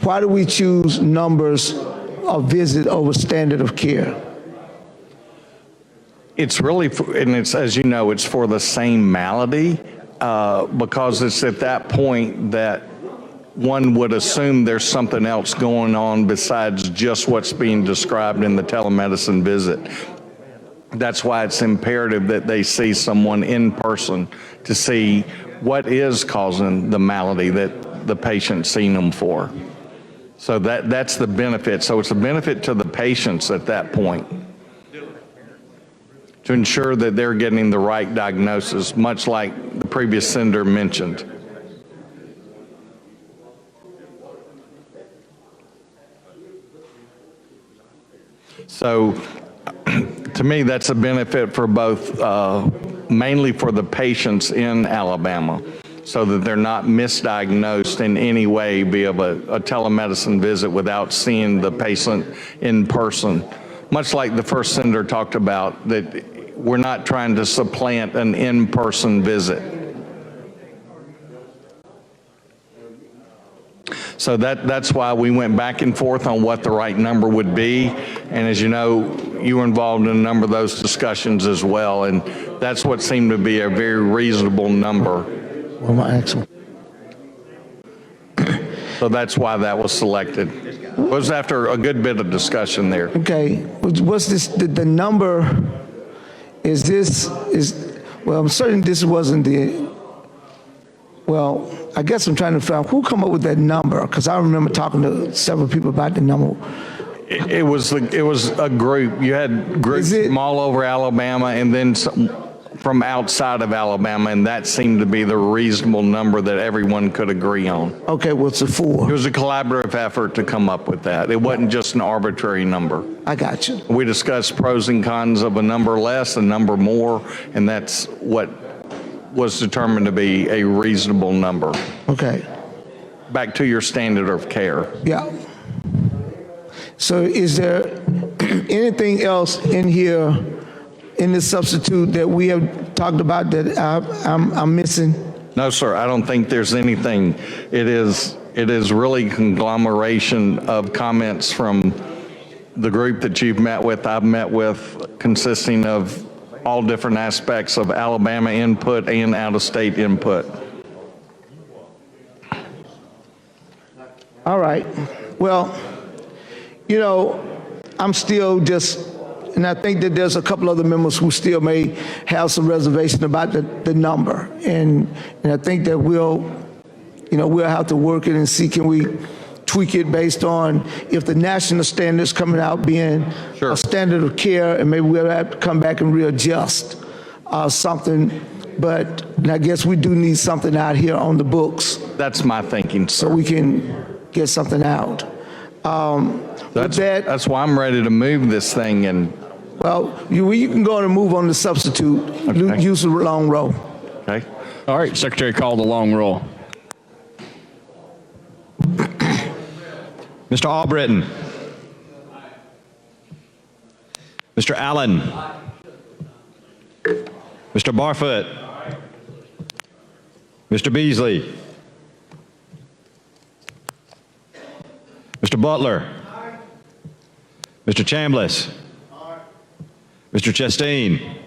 Q: Why do we choose numbers of visit over standard of care?
O: It's really, and it's, as you know, it's for the same malady because it's at that point that one would assume there's something else going on besides just what's being described in the telemedicine visit. That's why it's imperative that they see someone in person to see what is causing the malady that the patient's seen them for. So that's the benefit. So it's a benefit to the patients at that point to ensure that they're getting the right diagnosis, much like the previous senator mentioned. So to me, that's a benefit for both, mainly for the patients in Alabama, so that they're not misdiagnosed in any way via a telemedicine visit without seeing the patient in person. Much like the first senator talked about, that we're not trying to supplant an in-person visit. So that's why we went back and forth on what the right number would be. And as you know, you were involved in a number of those discussions as well. And that's what seemed to be a very reasonable number.
Q: Well, my excellent.
O: So that's why that was selected. It was after a good bit of discussion there.
Q: Okay, what's this, the number, well, I'm certain this wasn't well, I guess I'm trying to find who come up with that number, because I remember talking to several people about the number.
O: It was a group. You had groups from all over Alabama and then some from outside of Alabama, and that seemed to be the reasonable number that everyone could agree on.
Q: Okay, what's it for?
O: It was a collaborative effort to come up with that. It wasn't just an arbitrary number.
Q: I got you.
O: We discussed pros and cons of a number less, a number more, and that's what was determined to be a reasonable number.
Q: Okay.
O: Back to your standard of care.
Q: Yeah. So is there anything else in here, in this substitute, that we have talked about that I'm missing?
O: No, sir, I don't think there's anything. It is really conglomeration of comments from the group that you've met with, I've met with, consisting of all different aspects of Alabama input and out-of-state input.
Q: All right. Well, you know, I'm still just, and I think that there's a couple other members who still may have some reservation about the number. And I think that we'll have to work it and see, can we tweak it based on if the national standards coming out being a standard of care, and maybe we'll have to come back and readjust something. But I guess we do need something out here on the books.
O: That's my thinking, sir.
Q: So we can get something out.
O: That's why I'm ready to move this thing. And
Q: well, you can go on and move on the substitute. Okay. Use the long roll.
O: Okay.
A: All right, Secretary, call the long roll.
C: Mr. Albritton. Mr. Allen. Mr. Barfoot. Mr. Beasley. Mr. Butler. Mr. Chambliss. Mr. Chastain.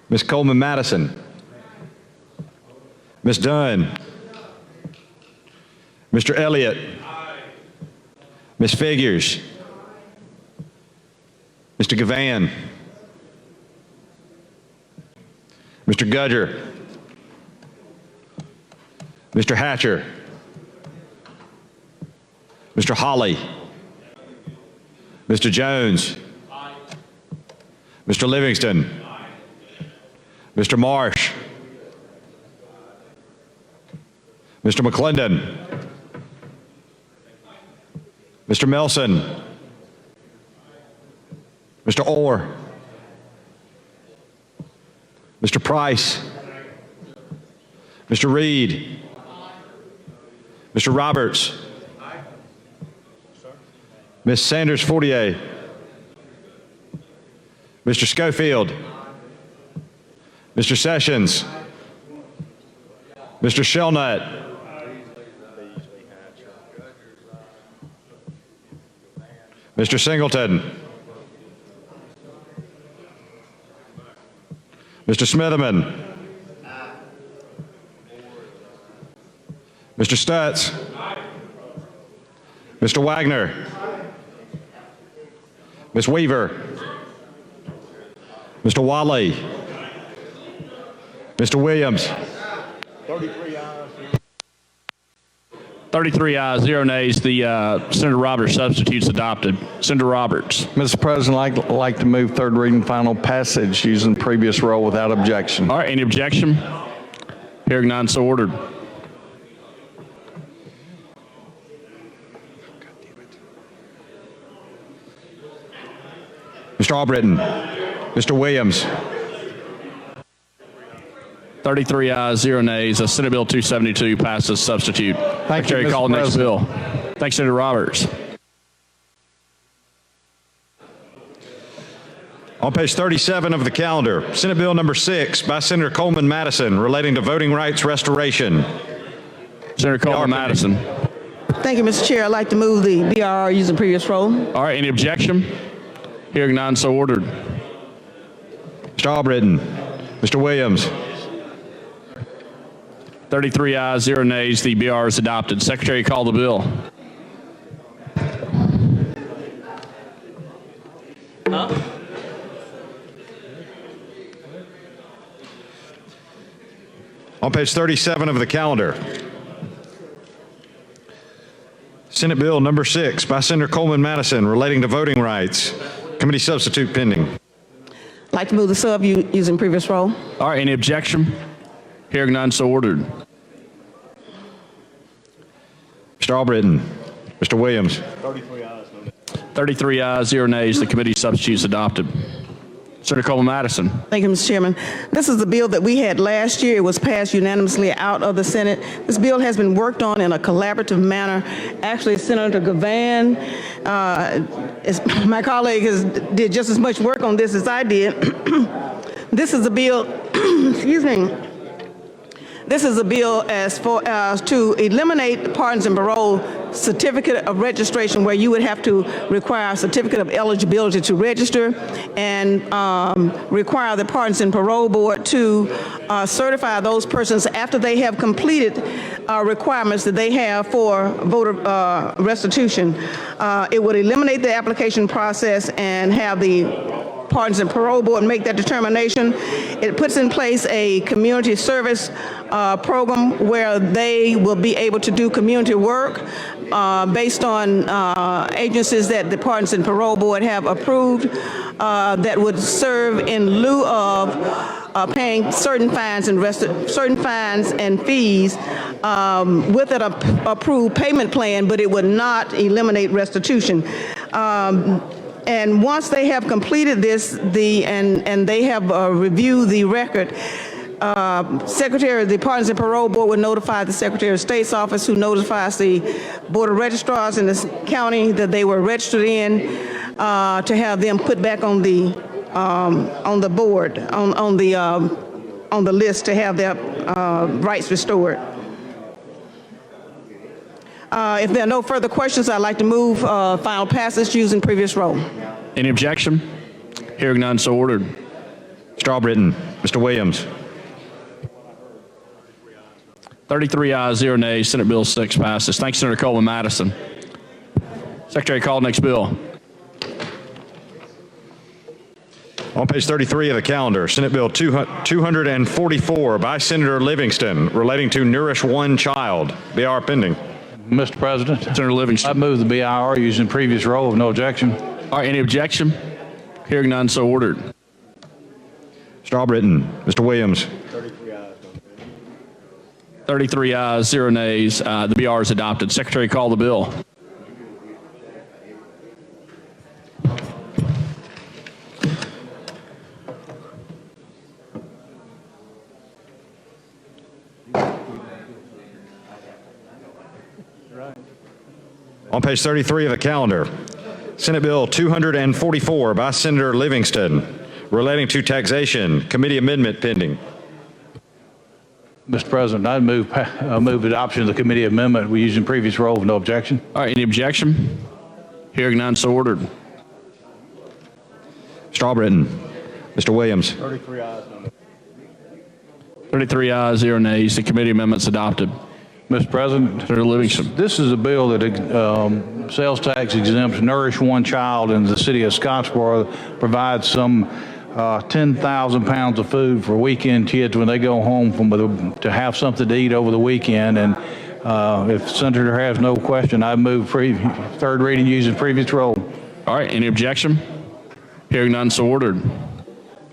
C: Ms. Coleman Madison. Ms. Dunn. Mr. Elliott. Ms. Figures. Mr. Gavan. Mr. Gudger. Mr. Hatcher. Mr. Hawley. Mr. Jones. Mr. Livingston. Mr. Marsh. Mr. McClendon. Mr. Melson. Mr. Orr. Mr. Price. Mr. Reed. Mr. Roberts. Ms. Sanders Fortier. Mr. Schofield. Mr. Sessions. Mr. Shelnut. Mr. Singleton. Mr. Smitherman. Mr. Stutz. Mr. Wagner. Ms. Weaver. Mr. Wally. Mr. Williams.
A: 33 ayes, 0 nays. The Senator Roberts substitute's adopted. Senator Roberts.
O: Mr. President, I'd like to move third reading final passage using previous roll without objection.
A: All right, any objection? Hearing none, so ordered.
C: Mr. Albritton. Mr. Williams.
A: 33 ayes, 0 nays. Senate Bill 272 passes substitute.
O: Thank you,
A: Secretary,
O: Mr.
A: call the next bill.
O: President.
A: Thanks, Senator Roberts.
C: On page 37 of the calendar, Senate Bill number 6 by Senator Coleman Madison relating to voting rights restoration.
A: Senator Coleman Madison.
R: Thank you, Mr. Chair. I'd like to move the BRR using previous roll.
A: All right, any objection? Hearing none, so ordered.
C: Mr. Albritton. Mr. Williams.
A: 33 ayes, 0 nays. The BR is adopted. Secretary, call the bill.
C: On page 37 of the calendar, Senate Bill number 6 by Senator Coleman Madison relating to voting rights. Committee substitute pending.
R: I'd like to move the sub using previous roll.
A: All right, any objection? Hearing none, so ordered.
C: Mr. Albritton. Mr. Williams.
A: 33 ayes, 0 nays. The committee substitute is adopted. Senator Coleman Madison.
R: Thank you, Mr. Chairman. This is the bill that we had last year. It was passed unanimously out of the Senate. This bill has been worked on in a collaborative manner. Actually, Senator Gavan, my colleague, did just as much work on this as I did. This is a bill, excuse me. This is a bill as to eliminate the pardons and parole certificate of registration, where you would have to require a certificate of eligibility to register, and require the Pardons and Parole Board to certify those persons after they have completed requirements that they have for voter restitution. It would eliminate the application process and have the Pardons and Parole Board make that determination. It puts in place a community service program where they will be able to do community work based on agencies that the Pardons and Parole Board have approved that would serve in lieu of paying certain fines and fees with an approved payment plan, but it would not eliminate restitution. And once they have completed this, and they have reviewed the record, Secretary of the Pardons and Parole Board would notify the Secretary of State's office, who notifies the Board of Registrars in this county that they were registered in. to have them put back on the board, on the list to have their rights restored. If there are no further questions, I'd like to move final passage using previous roll.
A: Any objection? Hearing none, so ordered.
C: Strawbridden. Mr. Williams.
A: 33 ayes, 0 nays. Senate Bill 6 passes. Thanks, Senator Coleman Madison. Secretary, call next bill.
C: On page 33 of the calendar, Senate Bill 244 by Senator Livingston relating to Nourish One Child. BR pending.
F: Mr. President.
A: Senator Livingston.
F: I move the BIR using previous roll with no objection.
A: All right, any objection? Hearing none, so ordered.
C: Strawbridden. Mr. Williams.
A: 33 ayes, 0 nays. The BR is adopted. Secretary, call the bill.
C: On page 33 of the calendar, Senate Bill 244 by Senator Livingston relating to taxation. Committee amendment pending.
F: Mr. President, I move adoption of the committee amendment we used in previous roll with no objection.
A: All right, any objection? Hearing none, so ordered.
C: Strawbridden. Mr. Williams.
A: 33 ayes, 0 nays. The committee amendment's adopted.
F: Mr. President,
A: Senator Livingston.
F: This is a bill that sales tax exempts Nourish One Child in the city of Scottsboro, provides some 10,000 pounds of food for weekend kids when they go home to have something to eat over the weekend. And if Senator has no question, I move third reading using previous roll.
A: All right, any objection? Hearing none, so ordered.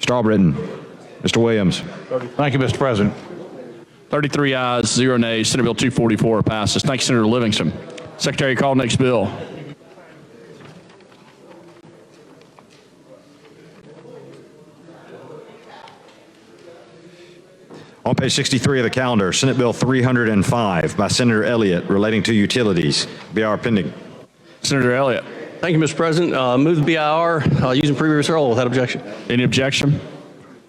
C: Strawbridden. Mr. Williams.
F: Thank you, Mr. President.
A: 33 ayes, 0 nays. Senate Bill 244 passes. Thank you, Senator Livingston. Secretary, call next bill.
C: On page 63 of the calendar, Senate Bill 305 by Senator Elliott relating to utilities. BR pending.
A: Senator Elliott.
B: Thank you, Mr. President. Move the BIR using previous roll without objection.
A: Any objection?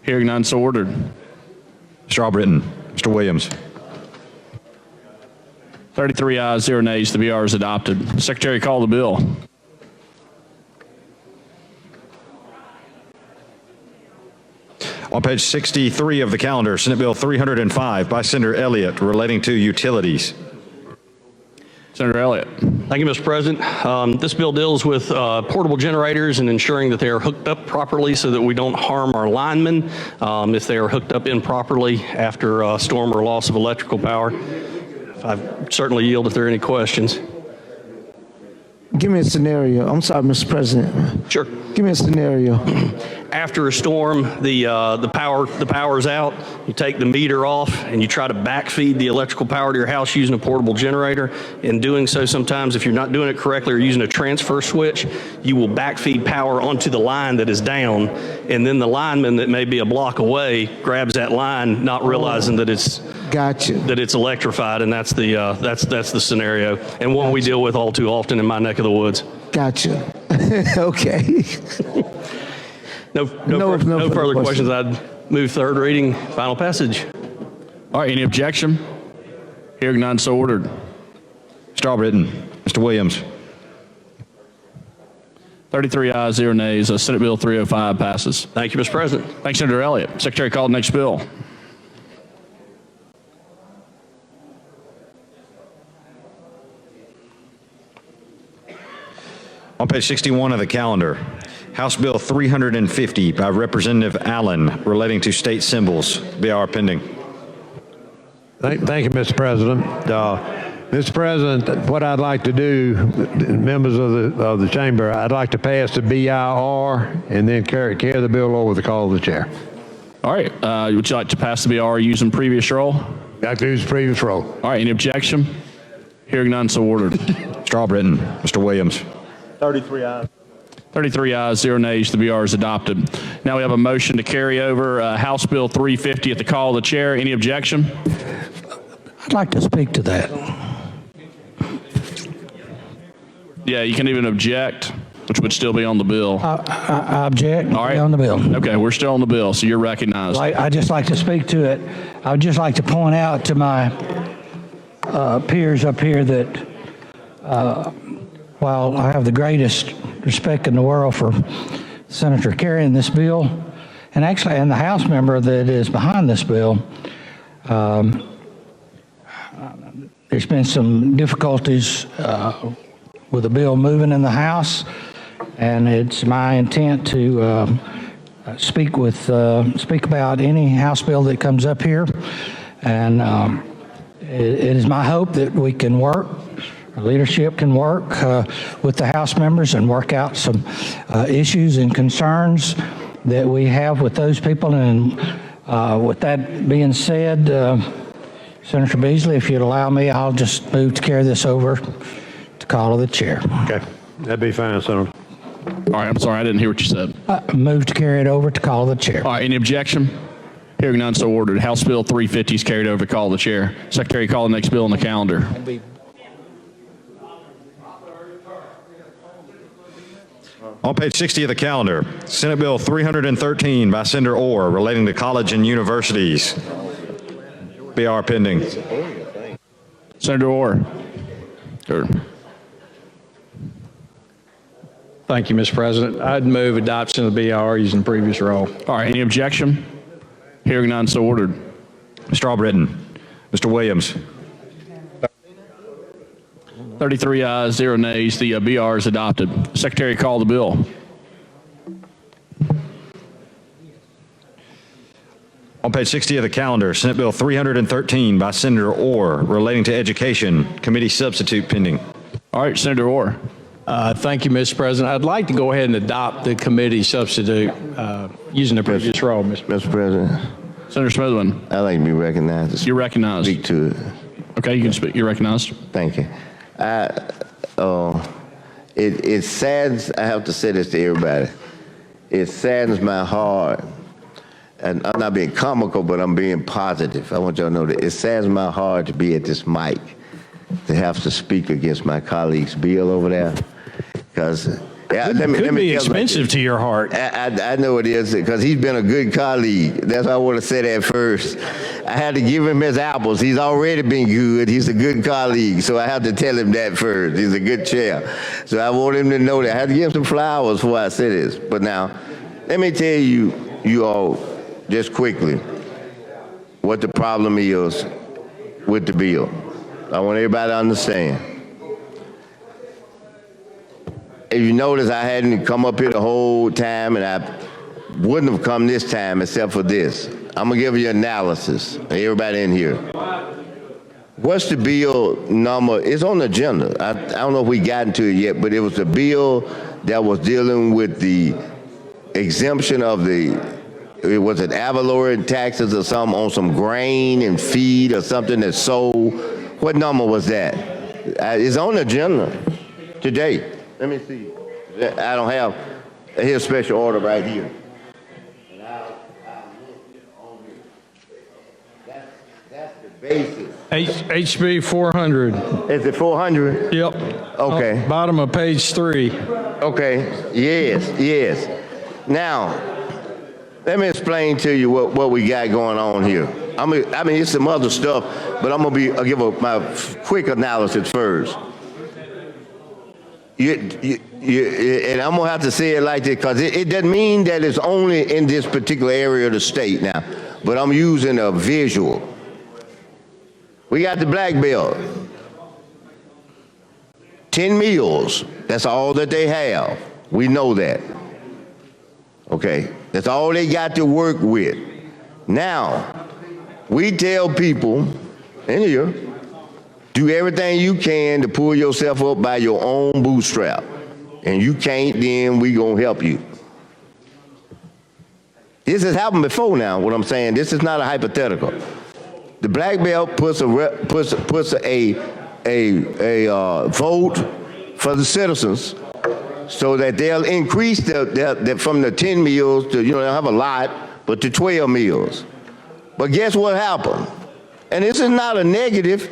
A: Hearing none, so ordered.
C: Strawbridden. Mr. Williams.
A: 33 ayes, 0 nays. The BR is adopted. Secretary, call the bill.
C: On page 63 of the calendar, Senate Bill 305 by Senator Elliott relating to utilities.
A: Senator Elliott.
B: Thank you, Mr. President. This bill deals with portable generators and ensuring that they are hooked up properly so that we don't harm our linemen if they are hooked up improperly after a storm or loss of electrical power. I certainly yield if there are any questions.
Q: Give me a scenario. I'm sorry, Mr. President.
B: Sure.
Q: Give me a scenario.
B: After a storm, the power's out. You take the meter off and you try to backfeed the electrical power to your house using a portable generator. In doing so, sometimes if you're not doing it correctly or using a transfer switch, you will backfeed power onto the line that is down, and then the lineman that may be a block away grabs that line, not realizing that it's that it's electrified, and that's the scenario, and one we deal with all too often in my neck of the woods.
Q: Gotcha. Okay.
B: No further questions. I'd move third reading, final passage.
A: All right, any objection? Hearing none, so ordered.
C: Strawbridden. Mr. Williams.
A: 33 ayes, 0 nays. Senate Bill 305 passes.
B: Thank you, Mr. President.
A: Thanks, Senator Elliott. Secretary, call the next bill.
C: On page 61 of the calendar, House Bill 350 by Representative Allen relating to state symbols. BR pending.
K: Thank you, Mr. President. Mr. President, what I'd like to do, members of the chamber, I'd like to pass the BIR and then carry the bill over the call of the chair.
A: All right. Would you like to pass the BR using previous roll?
K: I'd use previous roll.
A: All right. Any objection? Hearing none, so ordered.
C: Strawbridden. Mr. Williams.
A: 33 ayes. 33 ayes, 0 nays. The BR is adopted. Now we have a motion to carry over House Bill 350 at the call of the chair. Any objection?
S: I'd like to speak to that.
A: Yeah, you can even object. which would still be on the bill.
S: I object.
A: All right.
S: On the bill.
A: Okay, we're still on the bill, so you're recognized.
S: I'd just like to speak to it. I would just like to point out to my peers up here that while I have the greatest respect in the world for Senator carrying this bill, and the House member that is behind this bill, there's been some difficulties with the bill moving in the House, and it's my intent to speak about any House bill that comes up here, and it is my hope that we can work, our leadership can work with the House members and work out some issues and concerns that we have with those people. And with that being said, Senator Beasley, if you'd allow me, I'll just move to carry this over to call of the chair.
K: Okay, that'd be fine, Senator.
A: All right, I'm sorry, I didn't hear what you said.
S: Move to carry it over to call of the chair.
A: All right, any objection? Hearing none, so ordered. House Bill 350 is carried over to call of the chair. Secretary, call the next bill on the calendar.
C: On page 60 of the calendar, Senate Bill 313 by Senator Orr relating to college and universities. BR pending.
A: Senator Orr. Sure.
T: Thank you, Mr. President. I'd move adoption of the BR using the previous roll.
A: All right, any objection? Hearing none, so ordered.
C: Mr. Albritton. Mr. Williams.
A: 33 ayes, 0 nays. The BR is adopted. Secretary, call the bill.
C: On page 60 of the calendar, Senate Bill 313 by Senator Orr relating to education. Committee substitute pending.
A: All right, Senator Orr.
T: Thank you, Mr. President. I'd like to go ahead and adopt the committee substitute using the previous roll,
U: Mr. President.
A: Senator Smithman.
U: I'd like to be recognized.
A: You're recognized.
U: Speak to it.
A: Okay, you can speak. You're recognized.
U: Thank you. It saddens, I have to say this to everybody, it saddens my heart, and I'm not being comical, but I'm being positive. I want y'all to know that it saddens my heart to be at this mic, to have to speak against my colleague's bill over there, because let me
T: be expensive to your heart.
U: I know it is, because he's been a good colleague. That's why I want to say that first. I had to give him his apples. He's already been good. He's a good colleague, so I have to tell him that first. He's a good chair. So I want him to know that. I had to give him some flowers before I say this. But now, let me tell you all, just quickly, what the problem is with the bill. I want everybody to understand. If you notice, I hadn't come up here the whole time, and I wouldn't have come this time except for this. I'm going to give you analysis, everybody in here. What's the bill number? It's on the agenda. I don't know if we got into it yet, but it was the bill that was dealing with the exemption of was it ad valorem taxes or something on some grain and feed or something that's sold. What number was that? It's on the agenda today. Let me see. I don't have, here's a special order right here. That's the basis.
T: HB 400.
U: Is it 400?
T: Yep.
U: Okay.
T: Bottom of page 3.
U: Okay. Yes. Now, let me explain to you what we got going on here. I mean, it's some other stuff, but I'll give my quick analysis first. And I'm gonna have to say it like this, because it doesn't mean that it's only in this particular area of the state now, but I'm using a visual. We got the black belt. 10 meals, that's all that they have. We know that. Okay, that's all they got to work with. Now, we tell people in here, do everything you can to pull yourself up by your own bootstrap. And you can't, then we gonna help you. This has happened before now, what I'm saying. This is not a hypothetical. The black belt puts a vote for the citizens so that they'll increase from the 10 meals to, they'll have a lot, but to 12 meals. But guess what happened? And this is not a negative,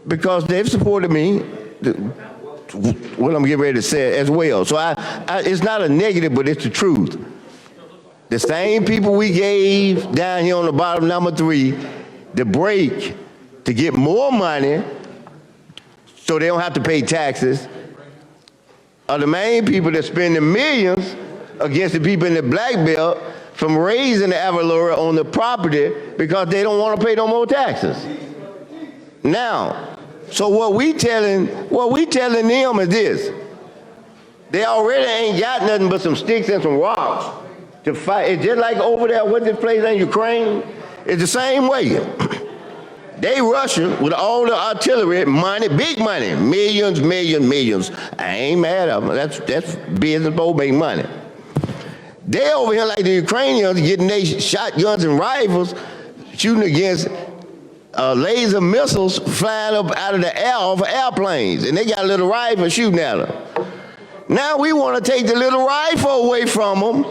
U: because they've supported me. what I'm getting ready to say as well. So it's not a negative, but it's the truth. The same people we gave down here on the bottom, number 3, the break to get more money so they don't have to pay taxes, are the main people that spend the millions against the people in the black belt from raising the ad valorem on the property because they don't want to pay no more taxes. Now, so what we telling them is this: they already ain't got nothing but some sticks and some rocks to fight. It's just like over there, what's this place in Ukraine? It's the same way. They Russia with all the artillery, money, big money, millions. I ain't mad at them. That's business, both make money. They over here like the Ukrainians getting their shotguns and rifles, shooting against laser missiles flying up out of the air off of airplanes, and they got a little rifle shooting at them. Now we want to take the little rifle away from them.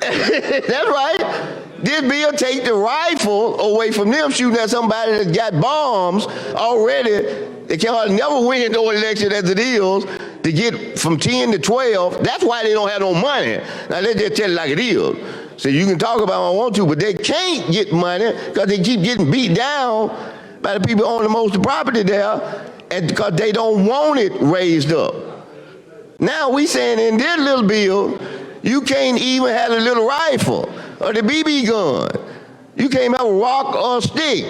U: That's right. This bill take the rifle away from them shooting at somebody that's got bombs already. They can hardly never win no election as it is to get from 10 to 12. That's why they don't have no money. Now let's just tell it like it is. So you can talk about what I want to, but they can't get money because they keep getting beat down by the people owning the most of the property there, and because they don't want it raised up. Now we saying in this little bill, you can't even have a little rifle or the BB gun. You can't have a rock or a stick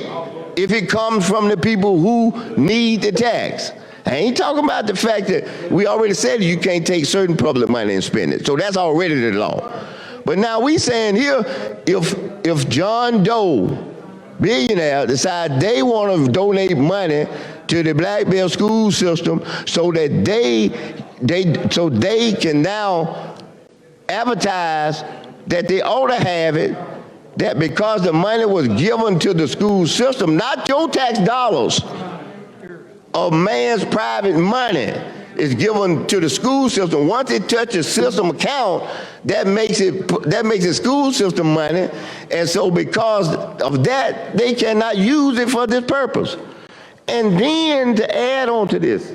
U: if it comes from the people who need the tax. I ain't talking about the fact that we already said you can't take certain public money and spend it. So that's already the law. But now we saying here, if John Doe, billionaire, decide they want to donate money to the black belt school system so that they can now advertise that they ought to have it, that because the money was given to the school system, not your tax dollars, a man's private money is given to the school system. Once it touches system account, that makes it school system money, and so because of that, they cannot use it for this purpose. And then to add on to this,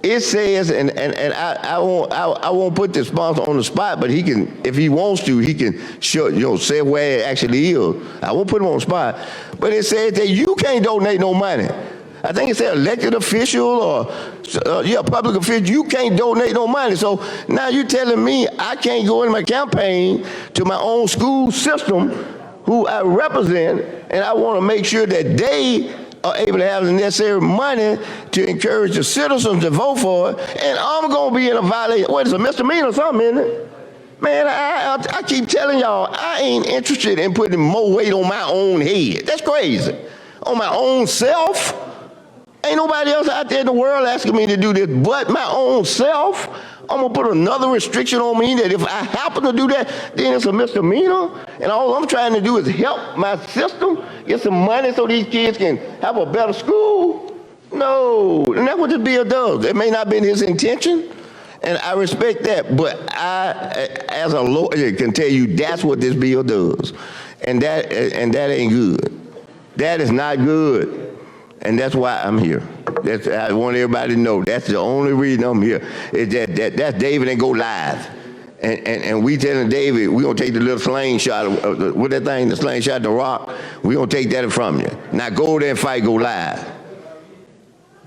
U: it says, and I won't put the sponsor on the spot, but he can, if he wants to, he can show, say where it actually is. I won't put him on the spot, but it says that you can't donate no money. I think it said elected official or public official. You can't donate no money. So now you're telling me I can't go in my campaign to my own school system, who I represent, and I want to make sure that they are able to have the necessary money to encourage the citizens to vote for it, and I'm going to be in a violation. What is it, misdemeanor or something, isn't it? Man, I keep telling y'all, I ain't interested in putting more weight on my own head. That's crazy. On my own self? Ain't nobody else out there in the world asking me to do this but my own self. I'm going to put another restriction on me that if I happen to do that, then it's a misdemeanor. And all I'm trying to do is help my system, get some money so these kids can have a better school. No, and that's what this bill does. It may not have been his intention, and I respect that, but I, as a lawyer, can tell you that's what this bill does. And that ain't good. That is not good. And that's why I'm here. I want everybody to know that's the only reason I'm here. Is that's David and go live. And we telling David, we're going to take the little slingshot, what that thing, the slingshot, the rock, we're going to take that from you. Now go there and fight, go live.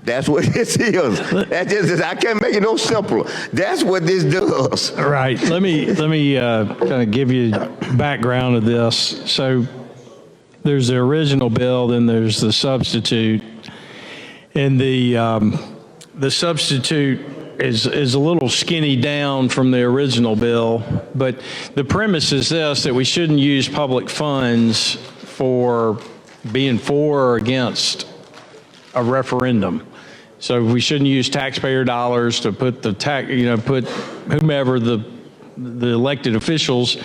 U: That's what this is. I can't make it no simpler. That's what this does.
T: All right. Let me kind of give you background of this. So there's the original bill, then there's the substitute, and the substitute is a little skinny down from the original bill, but the premise is this: that we shouldn't use public funds for being for or against a referendum. So we shouldn't use taxpayer dollars to put put whomever the elected officials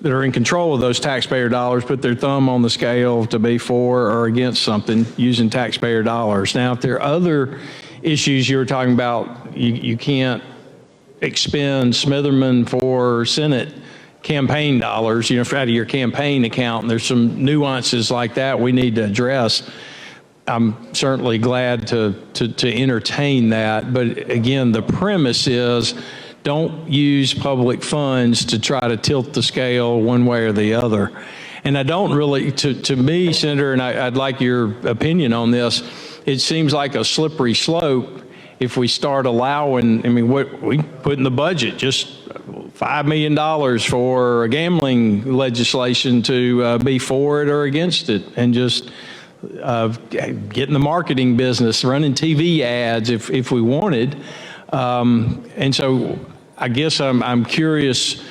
T: that are in control of those taxpayer dollars put their thumb on the scale to be for or against something using taxpayer dollars. Now, if there are other issues you were talking about, you can't expend Smitherman for Senate campaign dollars, out of your campaign account, and there's some nuances like that we need to address. I'm certainly glad to entertain that. But again, the premise is don't use public funds to try to tilt the scale one way or the other. And I don't really, to me, Senator, and I'd like your opinion on this, it seems like a slippery slope if we start allowing, I mean, what we put in the budget, just $5 million for gambling legislation to be for it or against it, and just get in the marketing business, running TV ads if we wanted. And so I guess I'm curious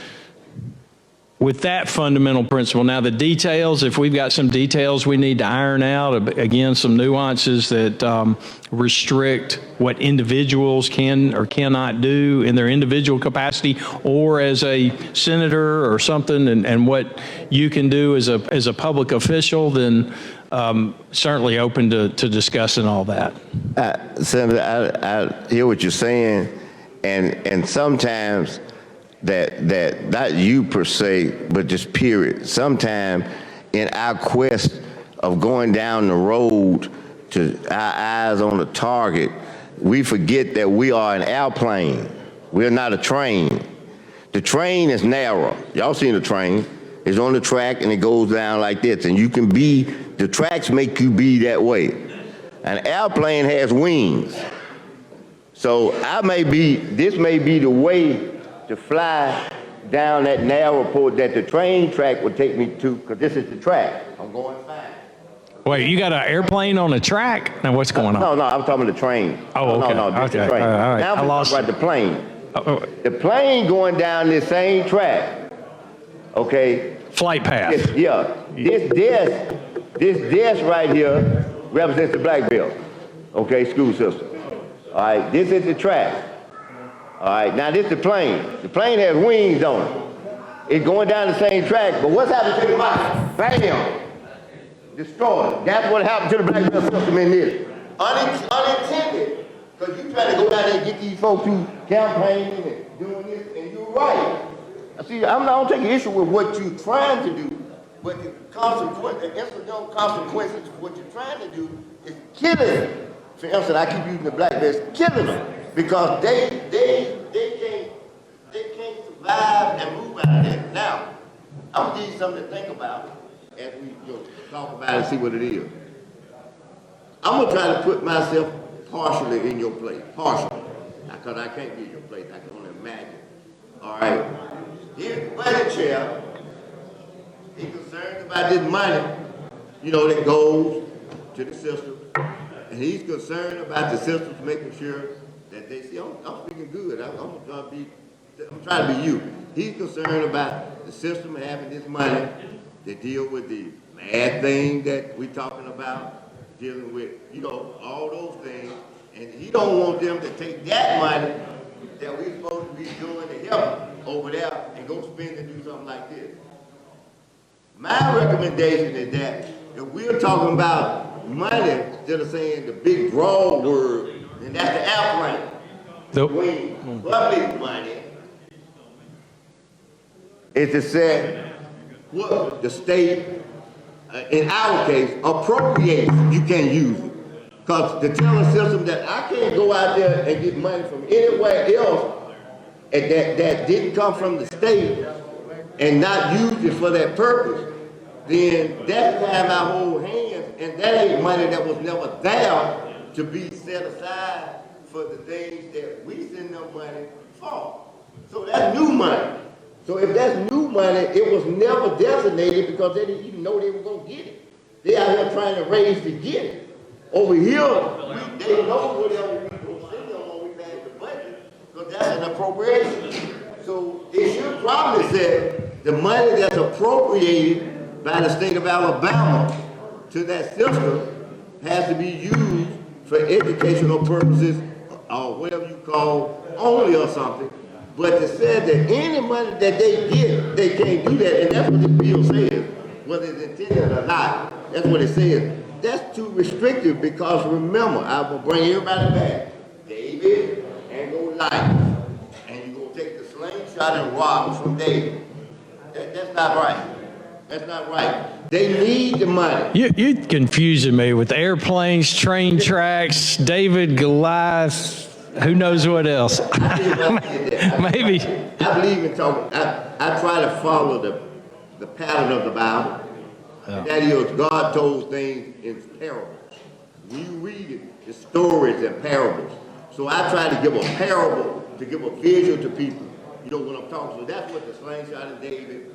T: with that fundamental principle. Now the details, if we've got some details we need to iron out, again, some nuances that restrict what individuals can or cannot do in their individual capacity or as a senator or something, and what you can do as a public official, then certainly open to discussing all that.
U: Senator, I hear what you're saying, and sometimes that not you per se, but just period. Sometimes in our quest of going down the road to our eyes on the target, we forget that we are an airplane. We're not a train. The train is narrow. Y'all seen the train. It's on the track and it goes down like this, and you can be, the tracks make you be that way. An airplane has wings. So this may be the way to fly down that narrow port that the train track would take me to, because this is the track. I'm going fast.
T: Wait, you got an airplane on a track? Now what's going on?
U: No, I'm talking about the train.
T: Oh, okay.
U: No, this is the train.
T: All right.
U: Now we're talking about the plane. The plane going down this same track, okay?
T: Flight path.
U: This right here represents the black belt, okay, school system. All right, this is the track. All right, now this is the plane. The plane has wings on it. It's going down the same track, but what's happened to the body? Bam! Destroyed. That's what happened to the black belt system in this. Unintended, because you try to go down there and get these folks who campaigning and doing this, and you're right. See, I don't take issue with what you're trying to do, but the incidental consequences of what you're trying to do is killing them. For instance, I keep using the black belts, killing them, because they can't survive and move out of there. Now, I'm gonna give you something to think about as we talk about it and see what it is. I'm gonna try to put myself partially in your place, partially, because I can't be in your place. I can only imagine. All right. Here's the budget chair. He's concerned about this money, that goes to the system. And he's concerned about the systems making sure that they see, I'm speaking good. I'm trying to be you. He's concerned about the system having this money to deal with the mad thing that we're talking about, dealing with, all those things. And he don't want them to take that money that we're supposed to be doing to help over there and go spend and do something like this. My recommendation is that if we're talking about money, instead of saying the big broad word, then that's the airplane. Between public money is to say what the state, in our case, appropriates. You can't use it. Because the telling system that I can't go out there and get money from anywhere else and that didn't come from the state and not use it for that purpose, then that's time I hold hands, and that ain't money that was never there to be set aside for the things that we send them money for. So that's new money. So if that's new money, it was never designated because they didn't even know they were going to get it. They out here trying to raise to get it. Over here, they know whatever we go send them when we pass the budget, because that's an appropriation. So it should probably say the money that's appropriated by the state of Alabama to that system has to be used for educational purposes or whatever you call only or something. But it said that any money that they get, they can't do that, and that's what the bill says, whether it's intended or not. That's what it says. That's too restrictive because remember, I will bring everybody back. David and Goliath. And you're going to take the slingshot and rock from David. That's not right. That's not right. They need the money.
T: You're confusing me with airplanes, train tracks, David, Goliath, who knows what else. Maybe.
U: I believe in talking. I try to follow the pattern of the Bible. And that is, God told things in parables. We read it, the stories and parables. So I try to give a parable, to give a visual to people. You know what I'm talking about. So that's what the slingshot of David,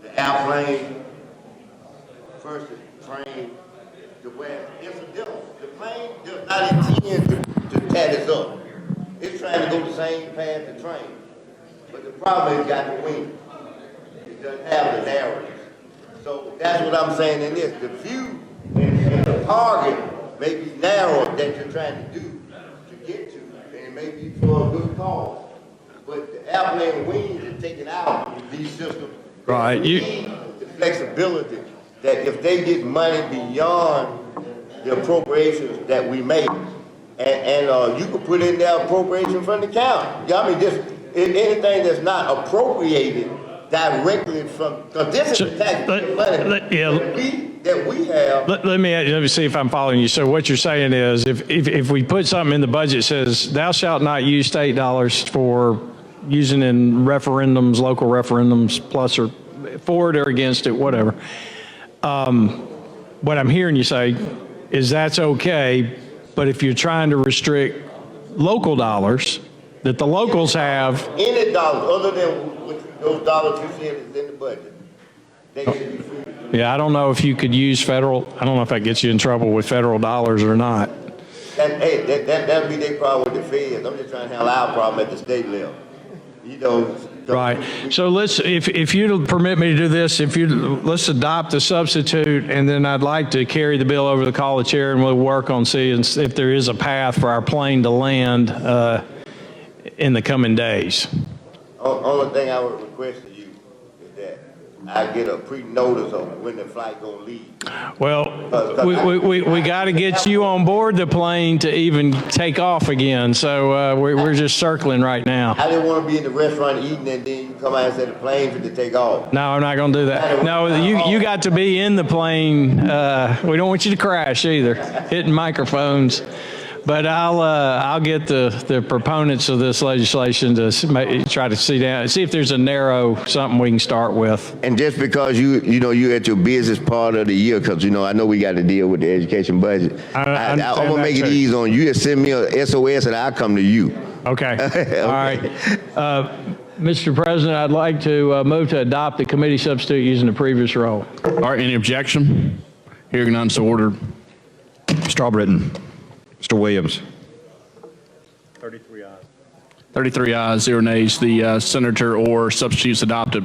U: the airplane, first the train, the way incidental. The plane does not intend to tear this up. It's trying to go the same path the train. But the problem is it's got the wing. It doesn't have the narrowness. So that's what I'm saying in this. The view and the target may be narrow that you're trying to do, to get to, and it may be for a good cause. But the airplane wings are taking out these systems.
T: Right.
U: You need the flexibility that if they get money beyond the appropriations that we make, and you can put in their appropriation from the county. I mean, just anything that's not appropriated directly from, because this is the tax money that we have.
T: Let me see if I'm following you. So what you're saying is, if we put something in the budget that says, thou shalt not use state dollars for using in referendums, local referendums, plus or for it or against it, whatever. What I'm hearing you say is that's okay, but if you're trying to restrict local dollars that the locals have.
U: Any dollars other than those dollars you said is in the budget, they should be free.
T: Yeah, I don't know if you could use federal, I don't know if that gets you in trouble with federal dollars or not.
U: That'd be their problem with the feds. I'm just trying to handle our problem at the state level. You know.
T: Right. So let's, if you'd permit me to do this, let's adopt a substitute, and then I'd like to carry the bill over to the call of the chair, and we'll work on seeing if there is a path for our plane to land in the coming days.
U: Only thing I would request of you is that I get a pre-notice of when the flight gonna leave.
T: Well, we got to get you on board the plane to even take off again. So we're just circling right now.
U: I didn't want to be in the restaurant eating and then you come out and say the plane for to take off.
T: No, I'm not going to do that. No, you got to be in the plane. We don't want you to crash either, hitting microphones. But I'll get the proponents of this legislation to try to see if there's a narrow something we can start with.
U: And just because you're at your busiest part of the year, because I know we got to deal with the education budget. I'm gonna make it easy on you. Just send me a SOS and I'll come to you.
T: Okay. Okay. All right. Mr. President, I'd like to move to adopt the committee substitute using the previous roll.
A: All right. Any objection? Hearing none, so ordered.
C: Straw Britton. Mr. Williams.
A: 33 ayes. 33 ayes, 0 nays. The senator or substitutes adopted.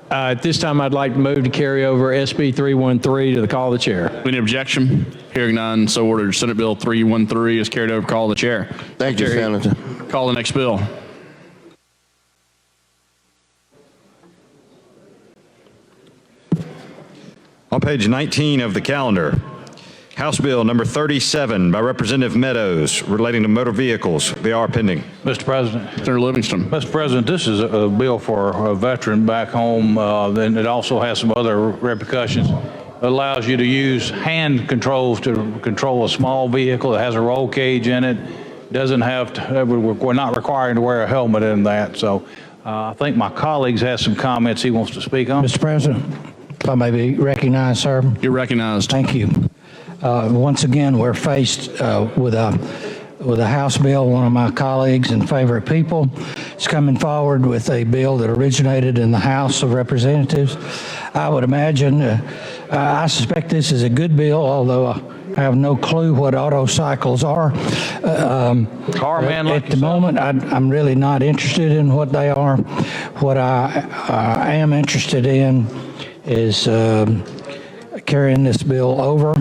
T: At this time, I'd like to move to carry over SB 313 to the call of the chair.
A: Any objection? Hearing none, so ordered. Senate Bill 313 is carried over. Call of the chair.
U: Thank you, Senator.
A: Call the next bill.
C: On page 19 of the calendar, House Bill number 37 by Representative Meadows relating to motor vehicles. They are pending.
E: Mr. President.
A: Senator Livingston.
E: Mr. President, this is a bill for a veteran back home. Then it also has some other repercussions. It allows you to use hand controls to control a small vehicle that has a roll cage in it. Doesn't have to, we're not requiring to wear a helmet in that. So I think my colleagues have some comments he wants to speak on.
S: Mr. President, if I may be recognized, sir.
A: You're recognized.
S: Thank you. Once again, we're faced with a House bill. One of my colleagues and favorite people is coming forward with a bill that originated in the House of Representatives. I would imagine, I suspect this is a good bill, although I have no clue what autocycles are. At the moment, I'm really not interested in what they are. What I am interested in is carrying this bill over,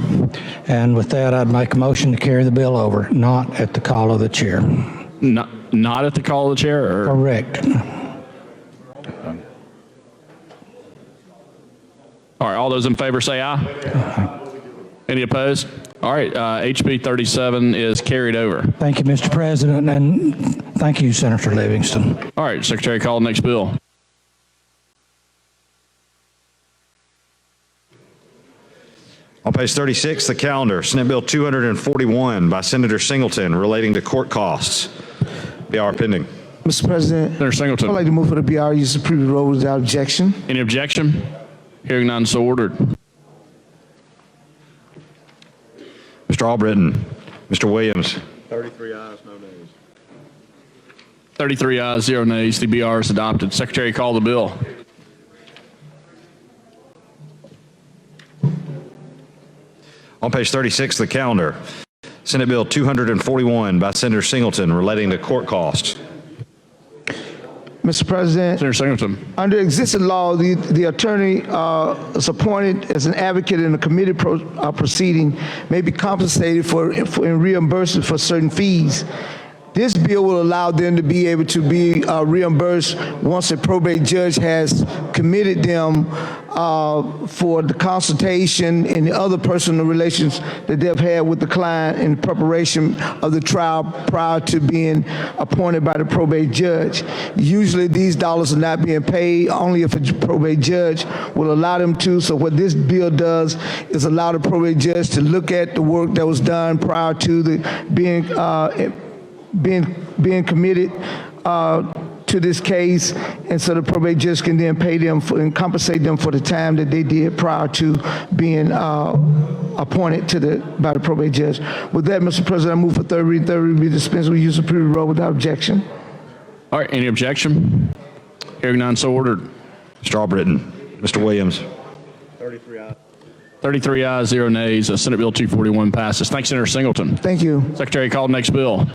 S: and with that, I'd make a motion to carry the bill over, not at the call of the chair.
A: Not at the call of the chair? Or?
S: Correct.
A: All right, all those in favor say aye. Any opposed? All right, HB 37 is carried over.
S: Thank you, Mr. President, and thank you, Senator Livingston.
A: All right, Secretary, call the next bill.
C: On page 36 of the calendar, Senate Bill 241 by Senator Singleton relating to court costs. BR pending.
Q: Mr. President,
A: Senator Singleton.
Q: I'd like to move for the BR use the previous rule without objection.
A: Any objection? Hearing none, so ordered.
C: Mr. Albritton. Mr. Williams.
I: 33 ayes, no nays.
A: 33 ayes, 0 nays. The BR is adopted. Secretary, call the bill.
C: On page 36 of the calendar, Senate Bill 241 by Senator Singleton relating to court costs.
Q: Mr. President,
A: Senator Singleton.
Q: under existing law, the attorney is appointed as an advocate in a committee proceeding may be compensated for reimbursement for certain fees. This bill will allow them to be able to be reimbursed once a probate judge has committed them for the consultation and the other personal relations that they've had with the client in preparation of the trial prior to being appointed by the probate judge. Usually these dollars are not being paid only if a probate judge will allow them to. So what this bill does is allow the probate judge to look at the work that was done prior to the being committed to this case, and so the probate judge can then pay them and compensate them for the time that they did prior to being appointed by the probate judge. With that, Mr. President, I move for third reading. Third reading be dispensed with use of previous rule without objection.
A: All right, any objection? Hearing none, so ordered.
C: Mr. Albritton. Mr. Williams.
I: 33 ayes.
A: 33 ayes, 0 nays. Senate Bill 241 passes. Thanks, Senator Singleton.
Q: Thank you.
A: Secretary, call the next bill.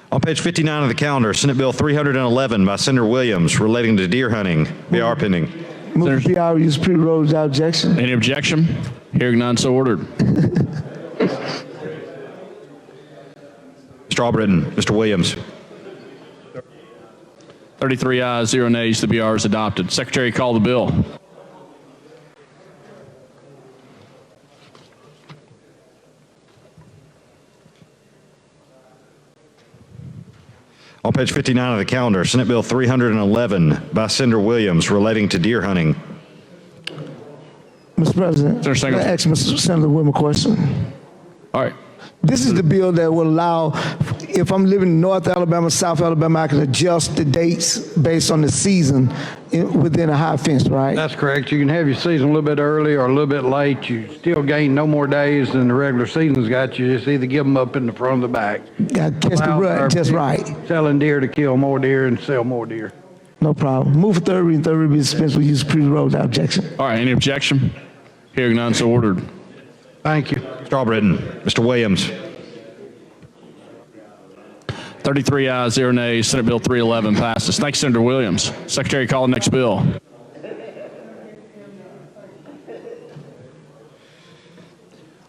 C: On page 59 of the calendar, Senate Bill 311 by Senator Williams relating to deer hunting. BR pending.
Q: Move for BR use previous rule without objection.
A: Any objection? Hearing none, so ordered.
C: Mr. Albritton. Mr. Williams.
A: 33 ayes, 0 nays. The BR is adopted. Secretary, call the bill.
C: On page 59 of the calendar, Senate Bill 311 by Senator Williams relating to deer hunting.
Q: Mr. President,
A: Senator Singleton.
Q: can I ask Mr. Senator William a question?
A: All right.
Q: This is the bill that will allow, if I'm living in North Alabama, South Alabama, I can adjust the dates based on the season within a high fence, right?
E: That's correct. You can have your season a little bit early or a little bit late. You still gain no more days than the regular season's got. You just either give them up in the front or the back.
Q: Got to catch the rut just right.
E: Selling deer to kill more deer and sell more deer.
Q: No problem. Move for third reading. Third reading be dispensed with use of previous rule without objection.
A: All right, any objection? Hearing none, so ordered.
E: Thank you.
C: Mr. Albritton. Mr. Williams.
A: 33 ayes, 0 nays. Senate Bill 311 passes. Thanks, Senator Williams. Secretary, call the next bill.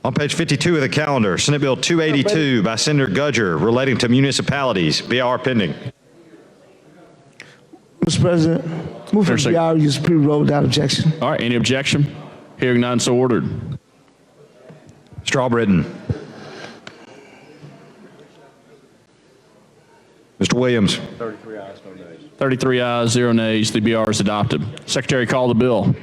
C: On page 52 of the calendar, Senate Bill 282 by Senator Gudger relating to municipalities. BR pending.
Q: Mr. President, move for the BR use of previous rule without objection.
A: All right, any objection? Hearing none, so ordered.
C: Mr. Albritton. Mr. Williams.
I: 33 ayes, no nays.
A: 33 ayes, 0 nays. The BR is adopted. Secretary, call the bill.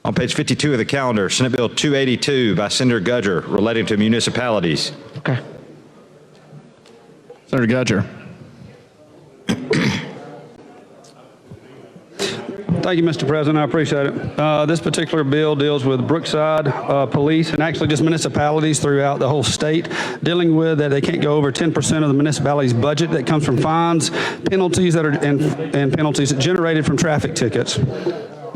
C: On page 52 of the calendar, Senate Bill 282 by Senator Gudger relating to municipalities.
Q: Okay.
A: Senator Gudger.
G: Thank you, Mr. President. I appreciate it. This particular bill deals with Brookside Police and actually just municipalities throughout the whole state, dealing with that they can't go over 10% of the municipality's budget that comes from fines, penalties that are and penalties generated from traffic tickets.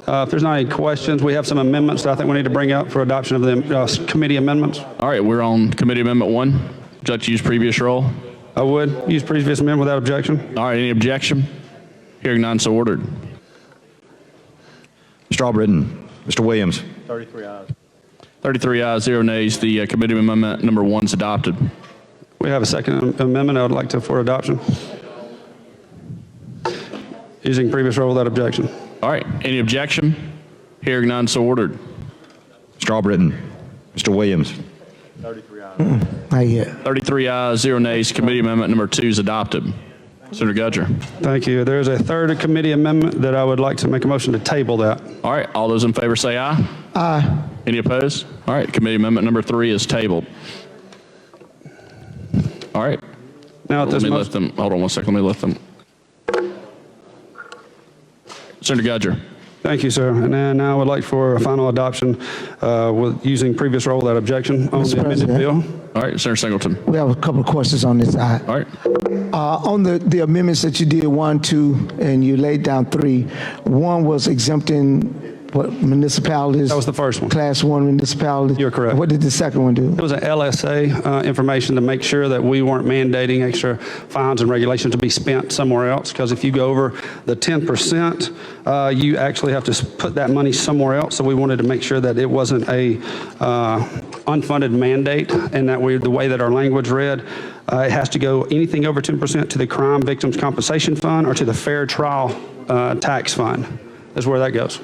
G: If there's not any questions, we have some amendments that I think we need to bring up for adoption of the committee amendments.
A: All right, we're on Committee Amendment 1. Would you like to use previous rule?
G: I would use previous amendment without objection.
A: All right, any objection? Hearing none, so ordered.
C: Mr. Albritton. Mr. Williams.
I: 33 ayes.
A: 33 ayes, 0 nays. The Committee Amendment number 1 is adopted.
G: We have a second amendment I would like to for adoption. Using previous rule without objection.
A: All right, any objection? Hearing none, so ordered.
C: Mr. Albritton. Mr. Williams.
Q: Not yet.
A: 33 ayes, 0 nays. Committee amendment number 2 is adopted. Senator Gudger.
G: Thank you. There's a third committee amendment that I would like to make a motion to table that.
A: All right, all those in favor say aye.
Q: Aye.
A: Any opposed? All right, committee amendment number 3 is tabled. All right.
G: Now, at
A: Let
G: this
A: me
G: mo-
A: lift them. Hold on one second. Let me lift them. Senator Gudger.
G: Thank you, sir. And then now I would like for a final adoption with using previous roll without objection on the amended bill.
A: All right, Senator Singleton.
Q: We have a couple of questions on this side.
A: All right.
Q: On the amendments that you did, 1, 2, and you laid down 3, 1 was exempting what municipalities?
G: That was the first one.
Q: Class 1 municipalities?
G: You're correct.
Q: What did the second one do?
G: It was an LSA information to make sure that we weren't mandating extra fines and regulations to be spent somewhere else, because if you go over the 10%, you actually have to put that money somewhere else. So we wanted to make sure that it wasn't a unfunded mandate, and that the way that our language read, it has to go anything over 10% to the Crime Victims Compensation Fund or to the Fair Trial Tax Fund. That's where that goes.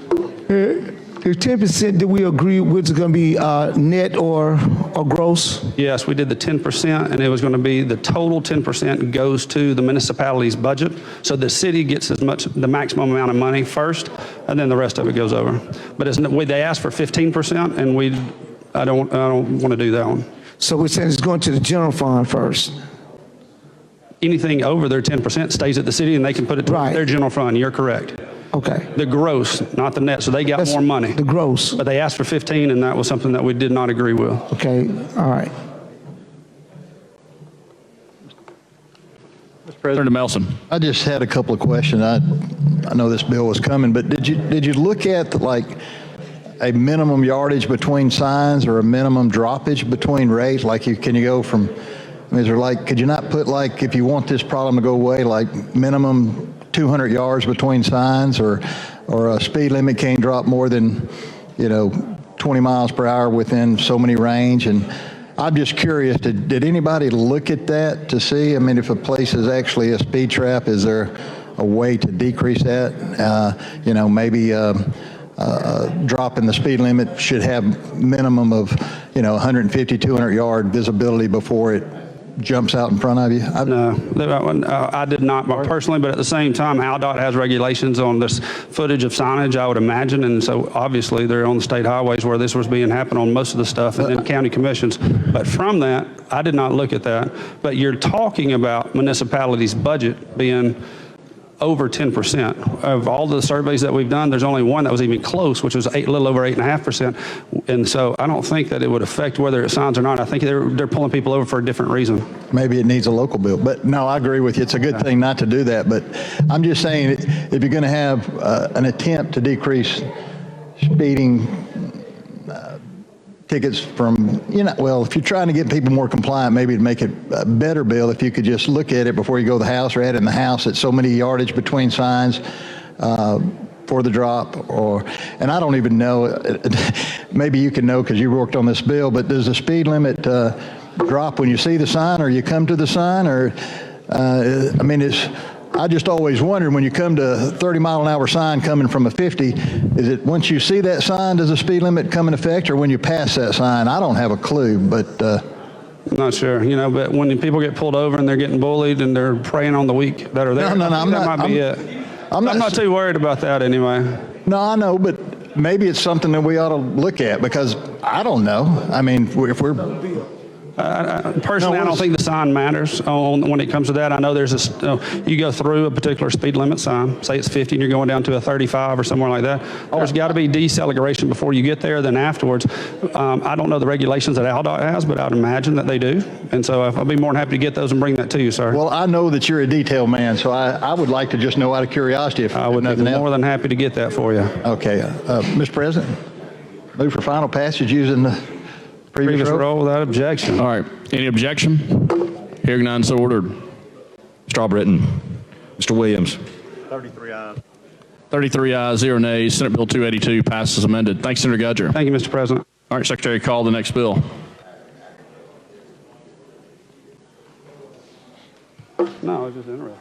Q: The 10%, did we agree was going to be net or gross?
G: Yes, we did the 10%, and it was going to be the total 10% goes to the municipality's budget. So the city gets as much, the maximum amount of money first, and then the rest of it goes over. But they asked for 15%, and I don't want to do that one.
Q: So we're saying it's going to the general fund first?
G: Anything over their 10% stays at the city, and they can put it to their general fund. You're correct.
Q: Okay.
G: The gross, not the net. So they got more money.
Q: The gross.
G: But they asked for 15, and that was something that we did not agree with.
Q: Okay. All right.
A: Senator Melson.
H: I just had a couple of questions. I know this bill was coming, but did you look at like a minimum yardage between signs or a minimum droppage between rates? Like can you go from, is there like, could you not put like, if you want this problem to go away, like minimum 200 yards between signs, or a speed limit can't drop more than 20 miles per hour within so many range? And I'm just curious, did anybody look at that to see, I mean, if a place is actually a speed trap, is there a way to decrease that? Maybe dropping the speed limit should have minimum of 150, 200 yard visibility before it jumps out in front of you?
G: No, I did not personally, but at the same time, ALDOT has regulations on this footage of signage, I would imagine, and so obviously they're on the state highways where this was being happening on most of the stuff, and then county commissions. But from that, I did not look at that. But you're talking about municipalities' budget being over 10%. Of all the surveys that we've done, there's only one that was even close, which was a little over 8.5%. And so I don't think that it would affect whether it signs or not. I think they're pulling people over for a different reason.
H: Maybe it needs a local bill. But no, I agree with you. It's a good thing not to do that. But I'm just saying, if you're going to have an attempt to decrease speeding tickets from, if you're trying to get people more compliant, maybe it'd make it a better bill if you could just look at it before you go to the house, or add it in the house at so many yardage between signs for the drop. And I don't even know, maybe you can know because you worked on this bill, but does the speed limit drop when you see the sign or you come to the sign? Or, I just always wondered, when you come to a 30-mile-an-hour sign coming from a 50, is it once you see that sign, does the speed limit come in effect, or when you pass that sign? I don't have a clue, but...
G: I'm not sure, but when people get pulled over and they're getting bullied and they're preying on the weak that are there, that might be it. I'm not too worried about that anyway.
H: No, I know, but maybe it's something that we ought to look at, because I don't know. I mean, if we're...
G: Personally, I don't think the sign matters when it comes to that. I know there's you go through a particular speed limit sign, say it's 50 and you're going down to a 35 or somewhere like that. There's got to be deceleration before you get there, then afterwards. I don't know the regulations that ALDOT has, but I'd imagine that they do. And so I'll be more than happy to get those and bring that to you, sir.
H: Well, I know that you're a detail man, so I would like to just know out of curiosity if
G: I would be more than happy to get that for you.
H: Okay. Mr. President, move for final passage using the previous
G: roll without objection.
A: All right. Any objection? Hearing none, so ordered.
C: Mr. Albritton. Mr. Williams.
A: 33 ayes. 33 ayes, 0 nays. Senate Bill 282 passes amended. Thanks, Senator Gudger.
G: Thank you, Mr. President.
A: All right, Secretary, call the next bill.
G: No, I was just interested.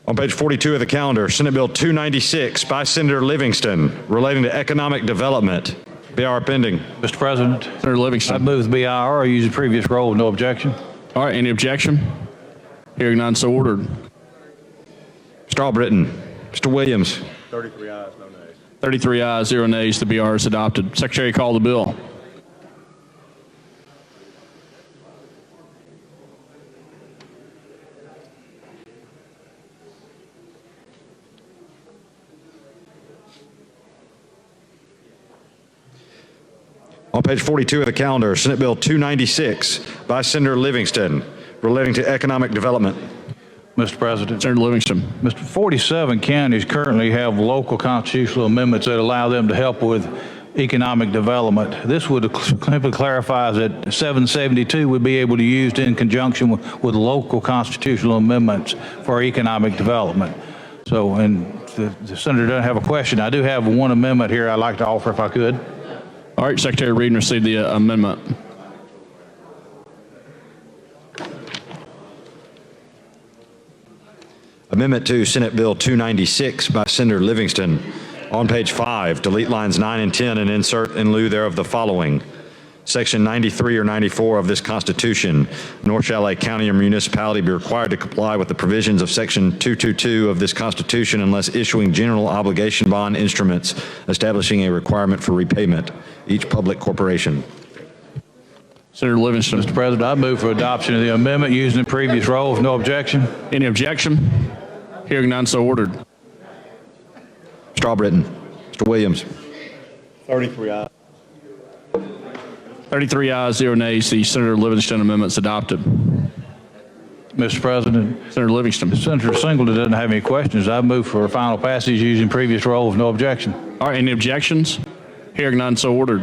C: On page 42 of the calendar, Senate Bill 296 by Senator Livingston relating to economic development. BR pending.
E: Mr. President.
A: Senator Livingston.
E: I move the BIR, use the previous role, no objection.
A: All right, any objection? Hearing none, so ordered.
C: Mr. Albritton. Mr. Williams.
P: 33 ayes, no nays.
A: 33 ayes, 0 nays. The BR is adopted. Secretary, call the bill.
C: On page 42 of the calendar, Senate Bill 296 by Senator Livingston relating to economic development.
E: Mr. President.
A: Senator Livingston.
E: Mr. 47 counties currently have local constitutional amendments that allow them to help with economic development. This would simply clarify that 772 would be able to be used in conjunction with local constitutional amendments for economic development. So, and the senator doesn't have a question. I do have one amendment here I'd like to offer if I could.
A: All right, Secretary Reed, receive the amendment.
C: Amendment to Senate Bill 296 by Senator Livingston. On page 5, delete lines 9 and 10 and insert in lieu thereof the following. Section 93 or 94 of this Constitution, nor shall a county or municipality be required to comply with the provisions of Section 222 of this Constitution unless issuing general obligation bond instruments establishing a requirement for repayment. Each public corporation.
A: Senator Livingston.
E: Mr. President, I move for adoption of the amendment using the previous role with no objection.
A: Any objection? Hearing none, so ordered.
C: Mr. Albritton. Mr. Williams.
P: 33 ayes.
A: 33 ayes, 0 nays. The Senator Livingston amendment is adopted.
E: Mr. President.
A: Senator Livingston.
E: Senator Singleton doesn't have any questions. I move for final passage using previous role with no objection.
A: All right, any objections? Hearing none, so ordered.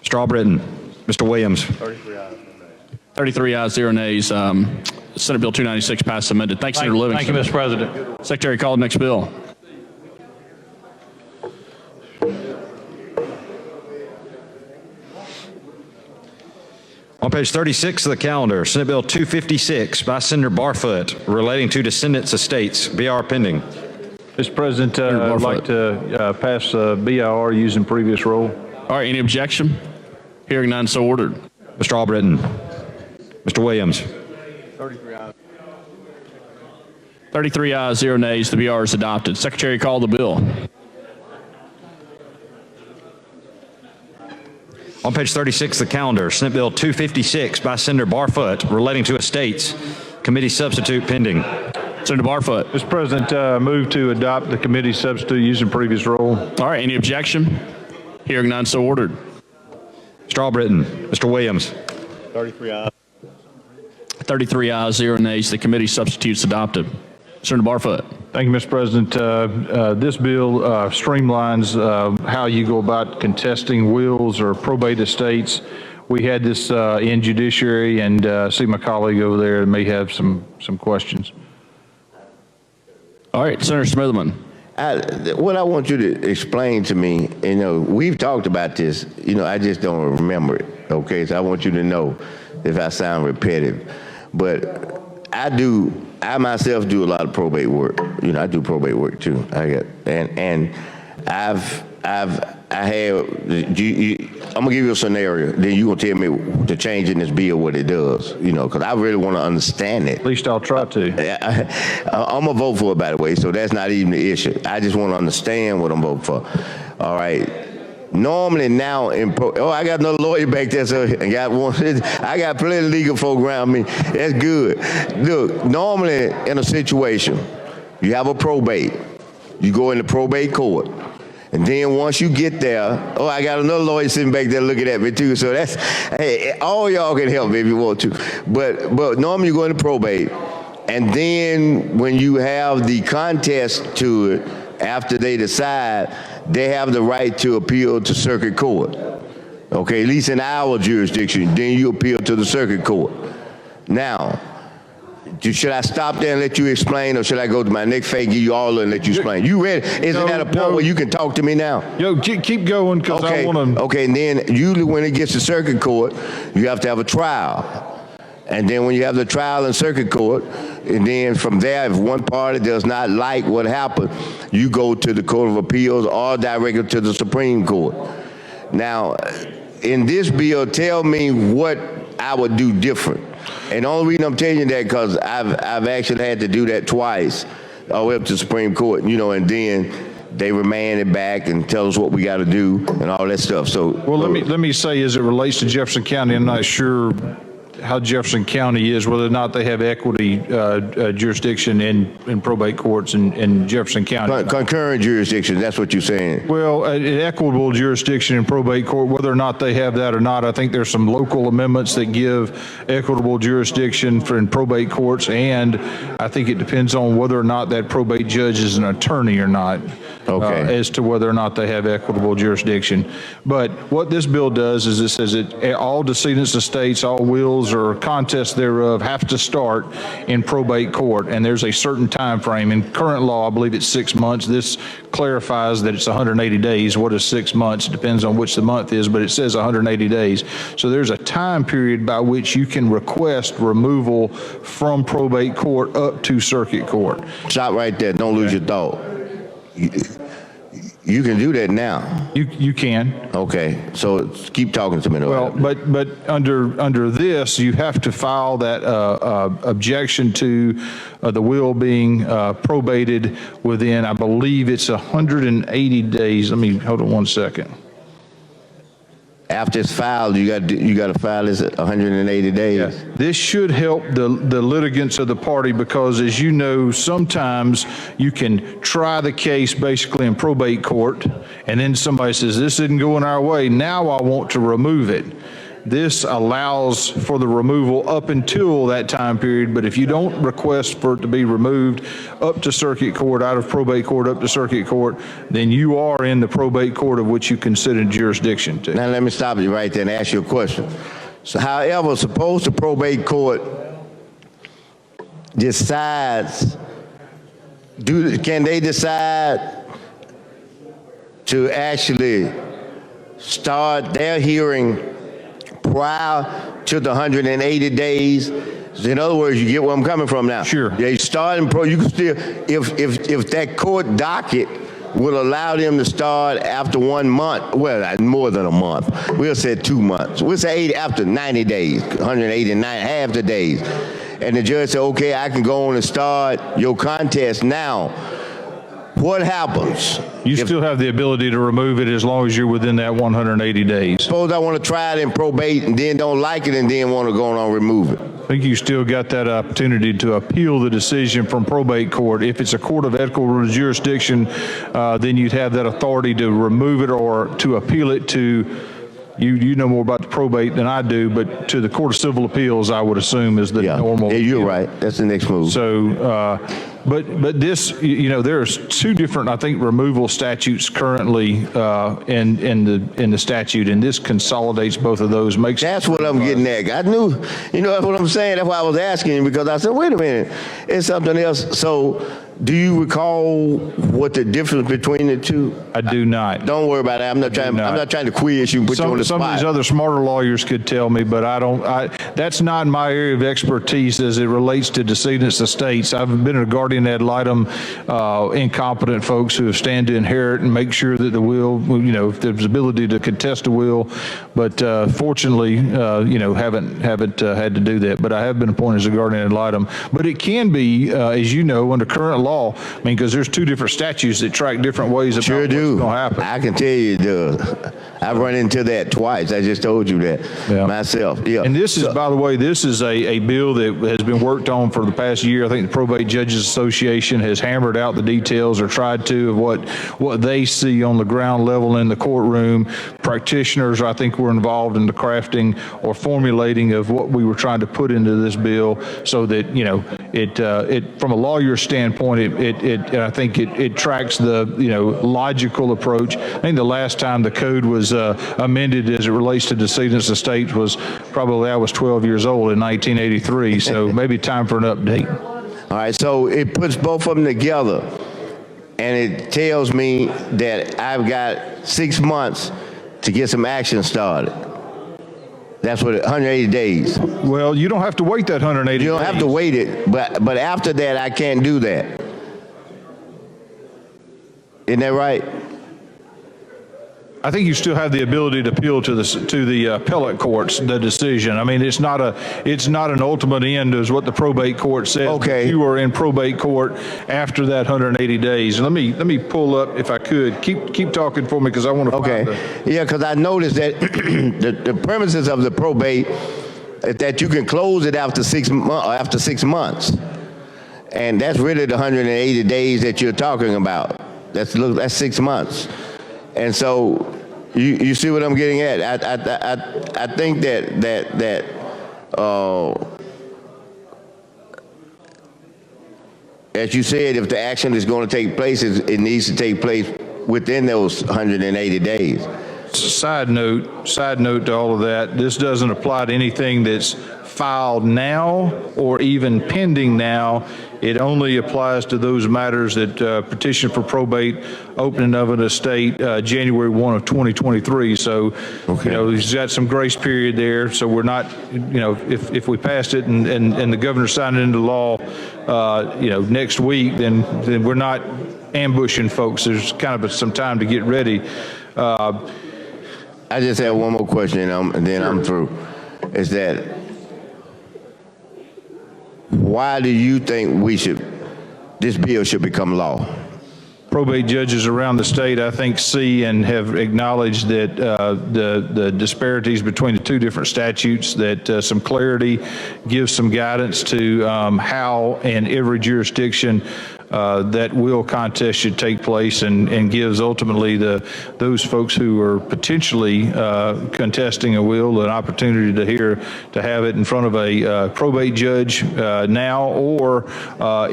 C: Mr. Albritton. Mr. Williams.
P: 33 ayes, no nays.
A: 33 ayes, 0 nays. Senate Bill 296 passed amended. Thanks, Senator Livingston.
E: Thank you, Mr. President.
A: Secretary, call the next bill.
C: On page 36 of the calendar, Senate Bill 256 by Senator Barfoot relating to descendants' estates. BR pending.
D: Mr. President, I'd like to pass BIR using previous role.
A: All right, any objection? Hearing none, so ordered.
C: Mr. Albritton. Mr. Williams.
P: 33 ayes.
A: 33 ayes, 0 nays. The BR is adopted. Secretary, call the bill.
C: On page 36 of the calendar, Senate Bill 256 by Senator Barfoot relating to estates. Committee substitute pending.
A: Senator Barfoot.
D: Mr. President, move to adopt the committee substitute using previous role.
A: All right, any objection? Hearing none, so ordered.
C: Mr. Albritton. Mr. Williams.
P: 33 ayes.
A: 33 ayes, 0 nays. The committee substitutes adopted. Senator Barfoot.
D: Thank you, Mr. President. This bill streamlines how you go about contesting wills or probate estates. We had this in judiciary, and see my colleague over there may have some questions.
A: All right, Senator Smitherman.
U: What I want you to explain to me, we've talked about this, I just don't remember it, okay? So I want you to know if I sound repetitive. But I myself do a lot of probate work. I do probate work too. I'm gonna give you a scenario. Then you gonna tell me to change in this bill what it does. Because I really want to understand it.
D: At least I'll try to.
U: I'm gonna vote for it, by the way. So that's not even the issue. I just want to understand what I'm voting for. All right. Normally now I got another lawyer back there, so I got plenty of legal folk around me. That's good. Look, normally in a situation, you have a probate. You go into probate court. And then once you get there, I got another lawyer sitting back there looking at me too. So that's, hey, all y'all can help me if you want to. But normally you go into probate. And then when you have the contest to it, after they decide, they have the right to appeal to circuit court. Okay, at least in our jurisdiction, then you appeal to the circuit court. Now, Should I stop there and let you explain, or should I go to my next phase, give you all and let you explain? You ready? Isn't that a point where you can talk to me now?
D: Yo, keep going, because I want to.
U: Okay, and then usually when it gets to circuit court, you have to have a trial. And then when you have the trial in circuit court, and then from there, if one party does not like what happened, you go to the Court of Appeals or directly to the Supreme Court. Now, in this bill, tell me what I would do different. And the only reason I'm telling you that because I've actually had to do that twice, all the way up to the Supreme Court, you know, and then they remand it back and tell us what we got to do and all that stuff. So,
D: well, let me say, as it relates to Jefferson County, I'm not sure how Jefferson County is, whether or not they have equity jurisdiction in probate courts in Jefferson County.
U: Concurrent jurisdiction, that's what you're saying.
D: Well, an equitable jurisdiction in probate court, whether or not they have that or not, I think there's some local amendments that give equitable jurisdiction in probate courts, and I think it depends on whether or not that probate judge is an attorney or not, as to whether or not they have equitable jurisdiction. But what this bill does is it says that all decedents' estates, all wills or contests thereof have to start in probate court, and there's a certain time frame. In current law, I believe it's 6 months. This clarifies that it's 180 days. What is 6 months? It depends on which the month is, but it says 180 days. So there's a time period by which you can request removal from probate court up to circuit court.
U: Stop right there. Don't lose your thought. You can do that now.
D: You can.
U: Okay, so keep talking to me.
D: Well, but under this, you have to file that objection to the will being probated within, I believe it's 180 days. Let me hold on one second.
U: After it's filed, you got to file this at 180 days.
D: Yeah. This should help the litigants of the party, because, as you know, sometimes you can try the case basically in probate court, and then somebody says, this isn't going our way, now I want to remove it. This allows for the removal up until that time period, but if you don't request for it to be removed up to circuit court, out of probate court up to circuit court, then you are in the probate court of which you consider jurisdiction to.
U: Now let me stop you right there and ask you a question. So however, suppose the probate court decides, can they decide to actually start their hearing prior to the 180 days? In other words, you get where I'm coming from now.
D: Sure.
U: They start in you can still, if that court docket will allow them to start after 1 month, well, more than a month. We'll say 2 months. We'll say after 90 days, 189, half the days. And the judge said, okay, I can go on and start your contest now. What happens?
D: You still have the ability to remove it as long as you're within that 180 days.
U: Suppose I want to try it in probate and then don't like it and then want to go on and remove it.
D: I think you still got that opportunity to appeal the decision from probate court. If it's a court of equitable jurisdiction, then you'd have that authority to remove it or to appeal it to, you know more about the probate than I do, but to the Court of Civil Appeals, I would assume, is the normal.
U: Yeah, you're right. That's the next move.
D: So, but this, you know, there's two different, I think, removal statutes currently in the statute, and this consolidates both of those.
U: That's what I'm getting at. I knew, you know, that's what I'm saying. That's why I was asking you, because I said, wait a minute, it's something else. So, do you recall what the difference between the two?
D: I do not.
U: Don't worry about it. I'm not trying to quiz you and put you on the spot.
D: Some of these other smarter lawyers could tell me, but I don't. That's not my area of expertise as it relates to decedents' estates. I've been a guardian ad litem, incompetent folks who have stand to inherit and make sure that the will, you know, if there's ability to contest a will, but fortunately, you know, haven't had to do that. But I have been appointed as a guardian ad litem. But it can be, as you know, under current law. I mean, because there's two different statutes that track different ways about what's going to happen.
U: I can tell you, I've run into that twice. I just told you that myself. Yeah.
D: And this is, by the way, this is a bill that has been worked on for the past year. I think the Probate Judges Association has hammered out the details, or tried to, of what they see on the ground level in the courtroom. Practitioners, I think, were involved in the crafting or formulating of what we were trying to put into this bill, so that, you know, it from a lawyer standpoint, I think it tracks the, logical approach. I think the last time the code was amended as it relates to decedents of estates was probably I was 12 years old in 1983, so maybe time for an update.
U: All right, so it puts both of them together, and it tells me that I've got 6 months to get some action started. That's what 180 days.
D: Well, you don't have to wait that 180 days.
U: You don't have to wait it, but after that, I can't do that. Isn't that right?
D: I think you still have the ability to appeal to the appellate courts, the decision. I mean, it's not an ultimate end as what the probate court said.
U: Okay.
D: You are in probate court after that 180 days. And let me pull up, if I could. Keep talking for me because I want to find
U: Yeah, because I noticed that the premises of the probate is that you can close it after 6 months. And that's really the 180 days that you're talking about. That's 6 months. And so you see what I'm getting at. I think that as you said, if the action is going to take place, it needs to take place within those 180 days.
D: Side note to all of that, this doesn't apply to anything that's filed now or even pending now. It only applies to those matters that petition for probate, opening of an estate, January 1 of 2023. So, he's got some grace period there. So we're not, if we passed it and the governor signed it into law, next week, then we're not ambushing folks. There's kind of some time to get ready.
U: I just have one more question, and then I'm through. Is that why do you think this bill should become law?
D: Probate judges around the state, I think, see and have acknowledged that the disparities between the two different statutes, that some clarity gives some guidance to how in every jurisdiction that will contest should take place, and gives ultimately those folks who are potentially contesting a will an opportunity to have it in front of a probate judge now, or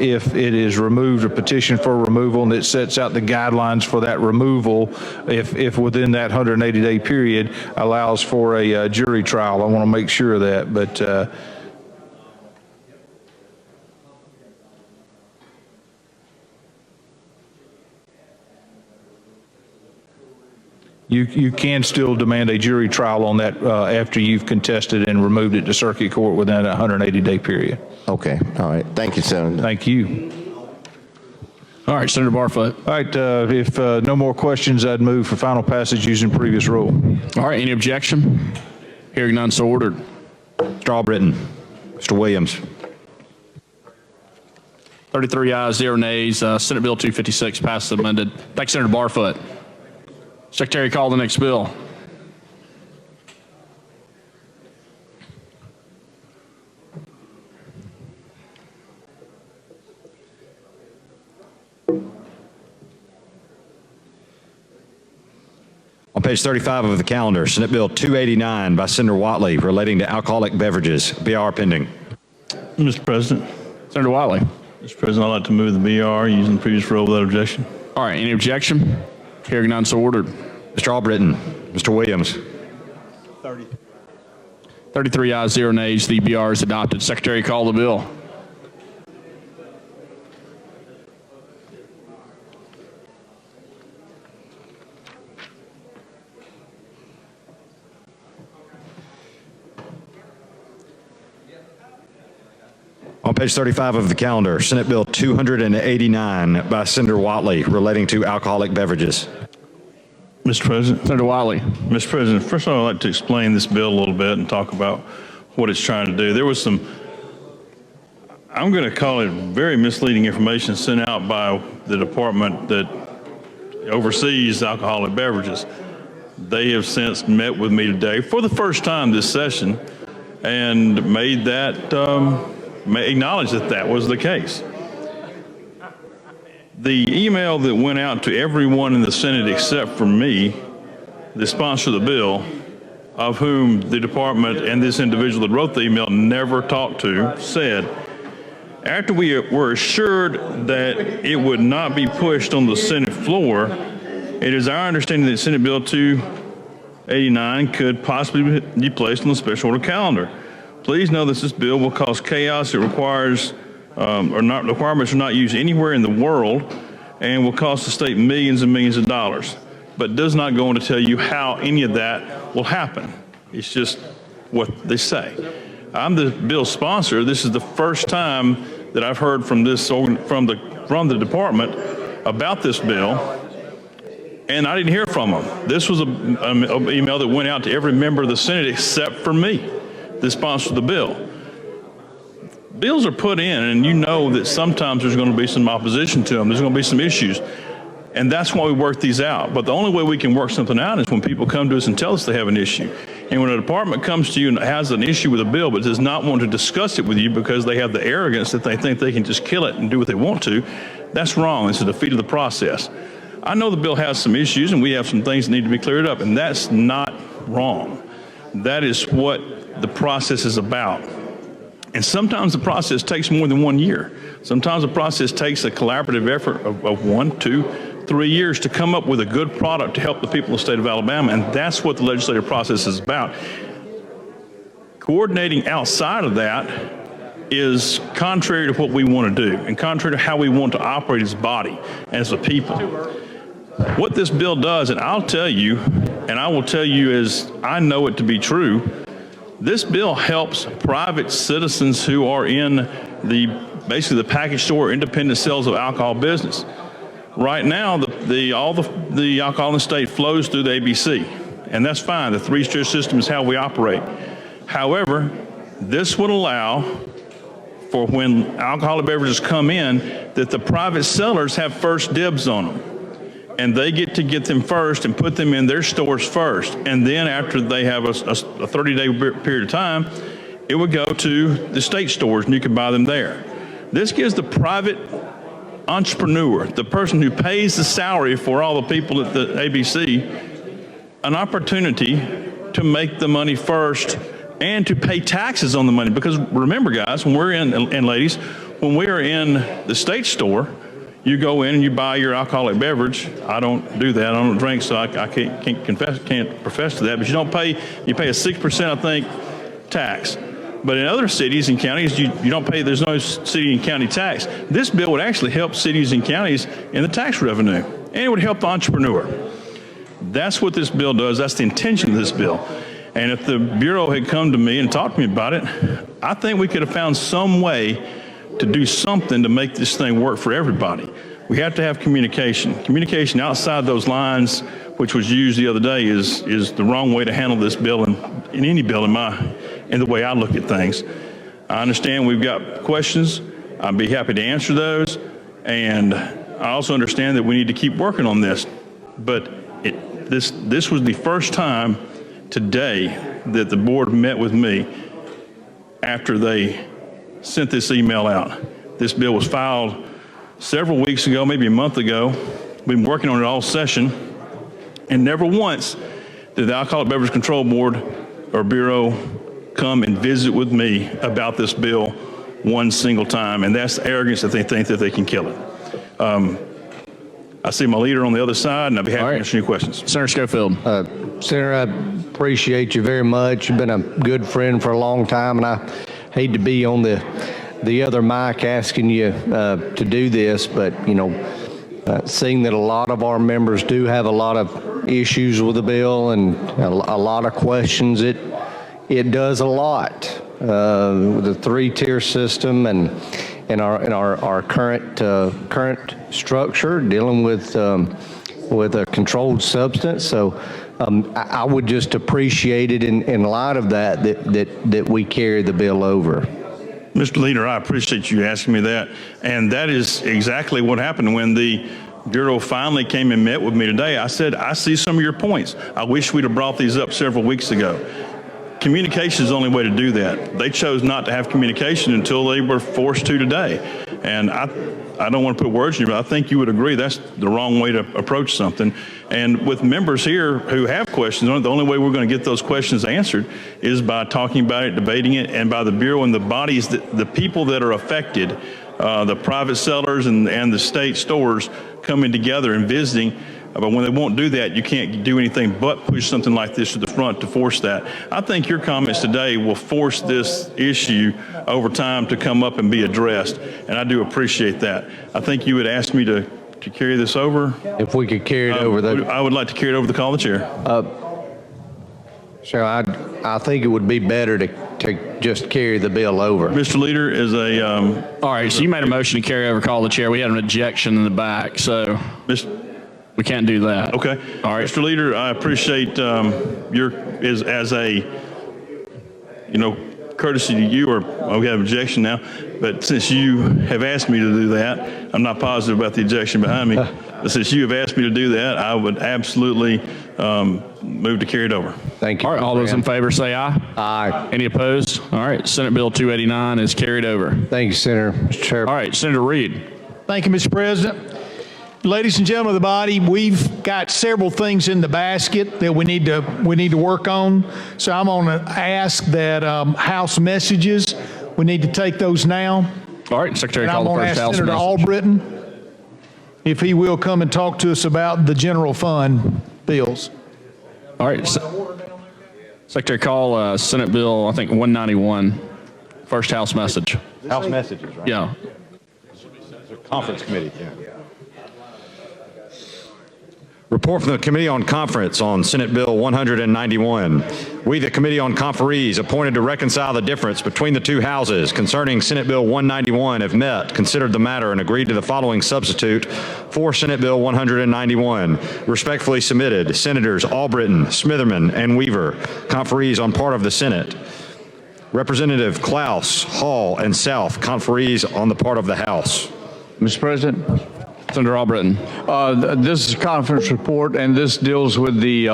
D: if it is removed, a petition for removal, and it sets out the guidelines for that removal, if within that 180-day period allows for a jury trial. I want to make sure of that, but You can still demand a jury trial on that after you've contested and removed it to circuit court within a 180-day period.
U: Okay. All right. Thank you, Senator.
D: Thank you.
A: All right, Senator Barfoot.
D: All right. If no more questions, I'd move for final passage using previous rule.
A: All right. Any objection? Hearing none, so ordered.
C: Mr. Albritton. Mr. Williams.
A: 33 ayes, 0 nays. Senate Bill 256 passes amended. Thanks, Senator Barfoot. Secretary, call the next bill.
C: On page 35 of the calendar, Senate Bill 289 by Senator Whatley relating to alcoholic beverages. BR pending.
J: Mr. President.
A: Senator Whatley.
J: Mr. President, I'd like to move the BR using the previous rule without objection.
A: All right. Any objection? Hearing none, so ordered.
C: Mr. Albritton. Mr. Williams.
A: 33 ayes, 0 nays. The BR is adopted. Secretary, call the bill.
C: On page 35 of the calendar, Senate Bill 289 by Senator Whatley relating to alcoholic beverages.
J: Mr. President.
A: Senator Wiley.
J: Mr. President, first of all, I'd like to explain this bill a little bit and talk about what it's trying to do. There was some, I'm going to call it very misleading information sent out by the department that oversees alcoholic beverages. They have since met with me today for the first time this session and made that, acknowledged that that was the case. The email that went out to everyone in the Senate except for me, the sponsor of the bill, of whom the department and this individual that wrote the email never talked to, said, After we were assured that it would not be pushed on the Senate floor, it is our understanding that Senate Bill 289 could possibly be placed on the special order calendar. Please know that this bill will cause chaos. It requires requirements are not used anywhere in the world and will cost the state millions and millions of dollars, but does not go on to tell you how any of that will happen. It's just what they say. I'm the bill sponsor. This is the first time that I've heard from the department about this bill, and I didn't hear from them. This was an email that went out to every member of the Senate except for me, that sponsored the bill. Bills are put in, and you know that sometimes there's going to be some opposition to them. There's going to be some issues, and that's why we work these out. But the only way we can work something out is when people come to us and tell us they have an issue. And when a department comes to you and has an issue with a bill but does not want to discuss it with you because they have the arrogance that they think they can just kill it and do what they want to, that's wrong. It's a defeat of the process. I know the bill has some issues and we have some things that need to be cleared up, and that's not wrong. That is what the process is about. And sometimes the process takes more than 1 year. Sometimes the process takes a collaborative effort of 1, 2, 3 years to come up with a good product to help the people of the state of Alabama, and that's what the legislative process is about. Coordinating outside of that is contrary to what we want to do and contrary to how we want to operate as a body, as a people. What this bill does, and I'll tell you, and I will tell you as I know it to be true, this bill helps private citizens who are in basically the package store, independent sales of alcohol business. Right now, all the alcohol in the state flows through the ABC, and that's fine. The three-tier system is how we operate. However, this would allow for when alcoholic beverages come in that the private sellers have first dibs on them, and they get to get them first and put them in their stores first. And then after they have a 30-day period of time, it would go to the state stores and you can buy them there. This gives the private entrepreneur, the person who pays the salary for all the people at the ABC, an opportunity to make the money first and to pay taxes on the money. Because remember, guys, when we're in, and ladies, when we are in the state store, you go in and you buy your alcoholic beverage. I don't do that. I don't drink, so I can't profess to that. But you pay a 6%, I think, tax. But in other cities and counties, you don't pay. There's no city and county tax. This bill would actually help cities and counties in the tax revenue, and it would help the entrepreneur. That's what this bill does. That's the intention of this bill. And if the Bureau had come to me and talked to me about it, I think we could have found some way to do something to make this thing work for everybody. We have to have communication. Communication outside those lines, which was used the other day, is the wrong way to handle this bill in any bill in the way I look at things. I understand we've got questions. I'd be happy to answer those. And I also understand that we need to keep working on this. But this was the first time today that the board met with me after they sent this email out. This bill was filed several weeks ago, maybe a month ago. We've been working on it all session, and never once did the Alcoholic Beverage Control Board or Bureau come and visit with me about this bill one single time, and that's arrogance that they think that they can kill it. I see my leader on the other side, and I'd be happy to answer any questions.
A: Senator Schofield.
N: Senator, I appreciate you very much. You've been a good friend for a long time, and I hate to be on the other mic asking you to do this, but, seeing that a lot of our members do have a lot of issues with the bill and a lot of questions, it does a lot with the three-tier system and our current structure dealing with a controlled substance. So I would just appreciate it in light of that we carry the bill over.
J: Mr. Leader, I appreciate you asking me that. And that is exactly what happened when the Bureau finally came and met with me today. I said, I see some of your points. I wish we'd have brought these up several weeks ago. communication is the only way to do that. They chose not to have communication until they were forced to today. And I don't want to put words in your mouth. I think you would agree that's the wrong way to approach something. And with members here who have questions, the only way we're going to get those questions answered is by talking about it, debating it, and by the Bureau and the bodies, the people that are affected, the private sellers and the state stores coming together and visiting. But when they won't do that, you can't do anything but push something like this to the front to force that. I think your comments today will force this issue over time to come up and be addressed, and I do appreciate that. I think you would ask me to carry this over.
N: If we could carry it over.
J: I would like to carry it over the call of the chair.
N: Sir, I think it would be better to just carry the bill over.
J: Mr. Leader is a...
A: All right, so you made a motion to carry over call of the chair. We had an objection in the back, so... We can't do that.
J: Okay.
A: All right.
J: Mr. Leader, I appreciate your, as a, courtesy to you, or we have objection now, but since you have asked me to do that, I'm not positive about the objection behind me, but since you have asked me to do that, I would absolutely move to carry it over.
N: Thank you.
A: All right, all those in favor say aye.
N: Aye.
A: Any opposed? All right, Senate Bill 289 is carried over.
N: Thank you, Senator. Mr. Chair.
A: All right, Senator Reed.
L: Thank you, Mr. President. Ladies and gentlemen of the body, we've got several things in the basket that we need to work on. So I'm going to ask that House messages, we need to take those now.
A: All right, Secretary,
L: and
A: call the first House
L: Senator
A: message.
L: Albritton, if he will come and talk to us about the general fund bills.
A: All right, Secretary, call Senate Bill, I think 191, first House message.
C: House messages, right?
A: Yeah.
C: Conference committee, yeah. Report from the Committee on Conference on Senate Bill 191. We, the Committee on Conferees, appointed to reconcile the difference between the two houses concerning Senate Bill 191, have met, considered the matter, and agreed to the following substitute for Senate Bill 191. Respectfully submitted, Senators Albritton, Smitherman, and Weaver, conferees on part of the Senate. Representative Klaus, Hall, and South, conferees on the part of the House.
F: Mr. President.
A: Senator Albritton.
F: This is a conference report, and this deals with the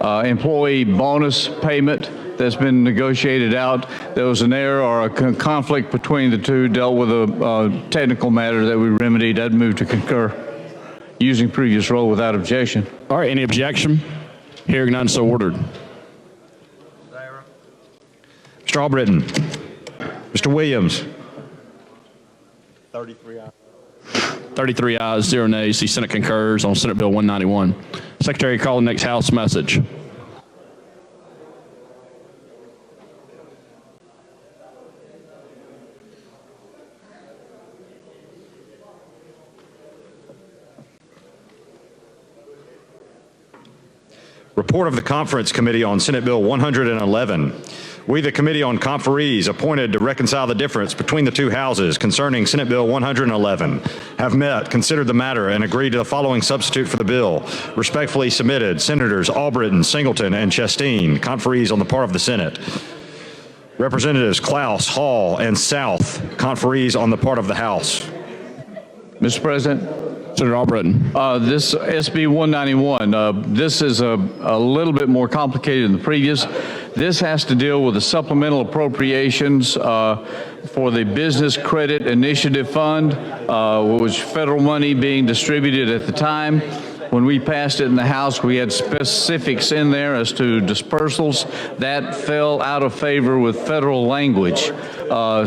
F: employee bonus payment that's been negotiated out. There was an error or a conflict between the two, dealt with a technical matter that we remedied. I'd move to concur using previous role without objection.
A: All right, any objection? Hearing none, so ordered.
C: Mr. Albritton. Mr. Williams.
A: 33 ayes, 0 nays. The Senate concurs on Senate Bill 191. Secretary, call the next House message.
C: Report of the Conference Committee on Senate Bill 111. We, the Committee on Conferees, appointed to reconcile the difference between the two houses concerning Senate Bill 111, have met, considered the matter, and agreed to the following substitute for the bill. Respectfully submitted, Senators Albritton, Singleton, and Chasteen, conferees on the part of the Senate. Representatives Klaus, Hall, and South, conferees on the part of the House.
F: Mr. President.
A: Senator Albritton.
F: This SB 191, this is a little bit more complicated than the previous. This has to deal with the supplemental appropriations for the Business Credit Initiative Fund, which federal money being distributed at the time. When we passed it in the House, we had specifics in there as to dispersals. That fell out of favor with federal language.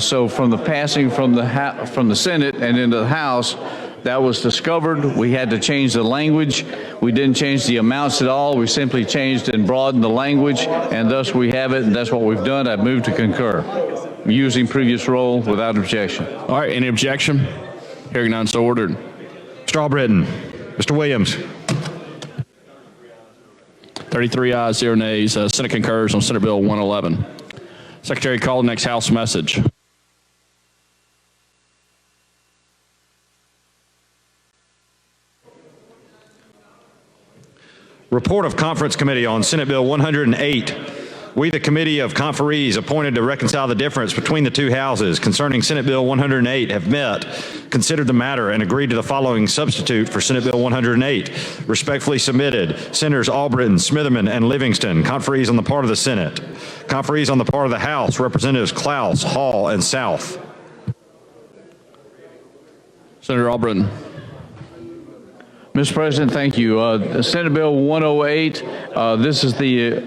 F: So from the passing from the Senate and into the House, that was discovered. We had to change the language. We didn't change the amounts at all. We simply changed and broadened the language, and thus we have it, and that's what we've done. I've moved to concur, using previous role without objection.
A: All right, any objection? Hearing none, so ordered.
C: Mr. Albritton. Mr. Williams.
A: 33 ayes, 0 nays. Senate concurs on Senate Bill 111. Secretary, call the next House message.
C: Report of Conference Committee on Senate Bill 108. We, the Committee of Conferees, appointed to reconcile the difference between the two houses concerning Senate Bill 108, have met, considered the matter and agreed to the following substitute for Senate Bill 108. Respectfully submitted, Senators Albritton, Smitherman, and Livingston. Conferees on the part of the Senate. Conferees on the part of the House, Representatives Klaus, Hall, and South.
A: Senator Albritton.
F: Mr. President, thank you. Senate Bill 108, this is the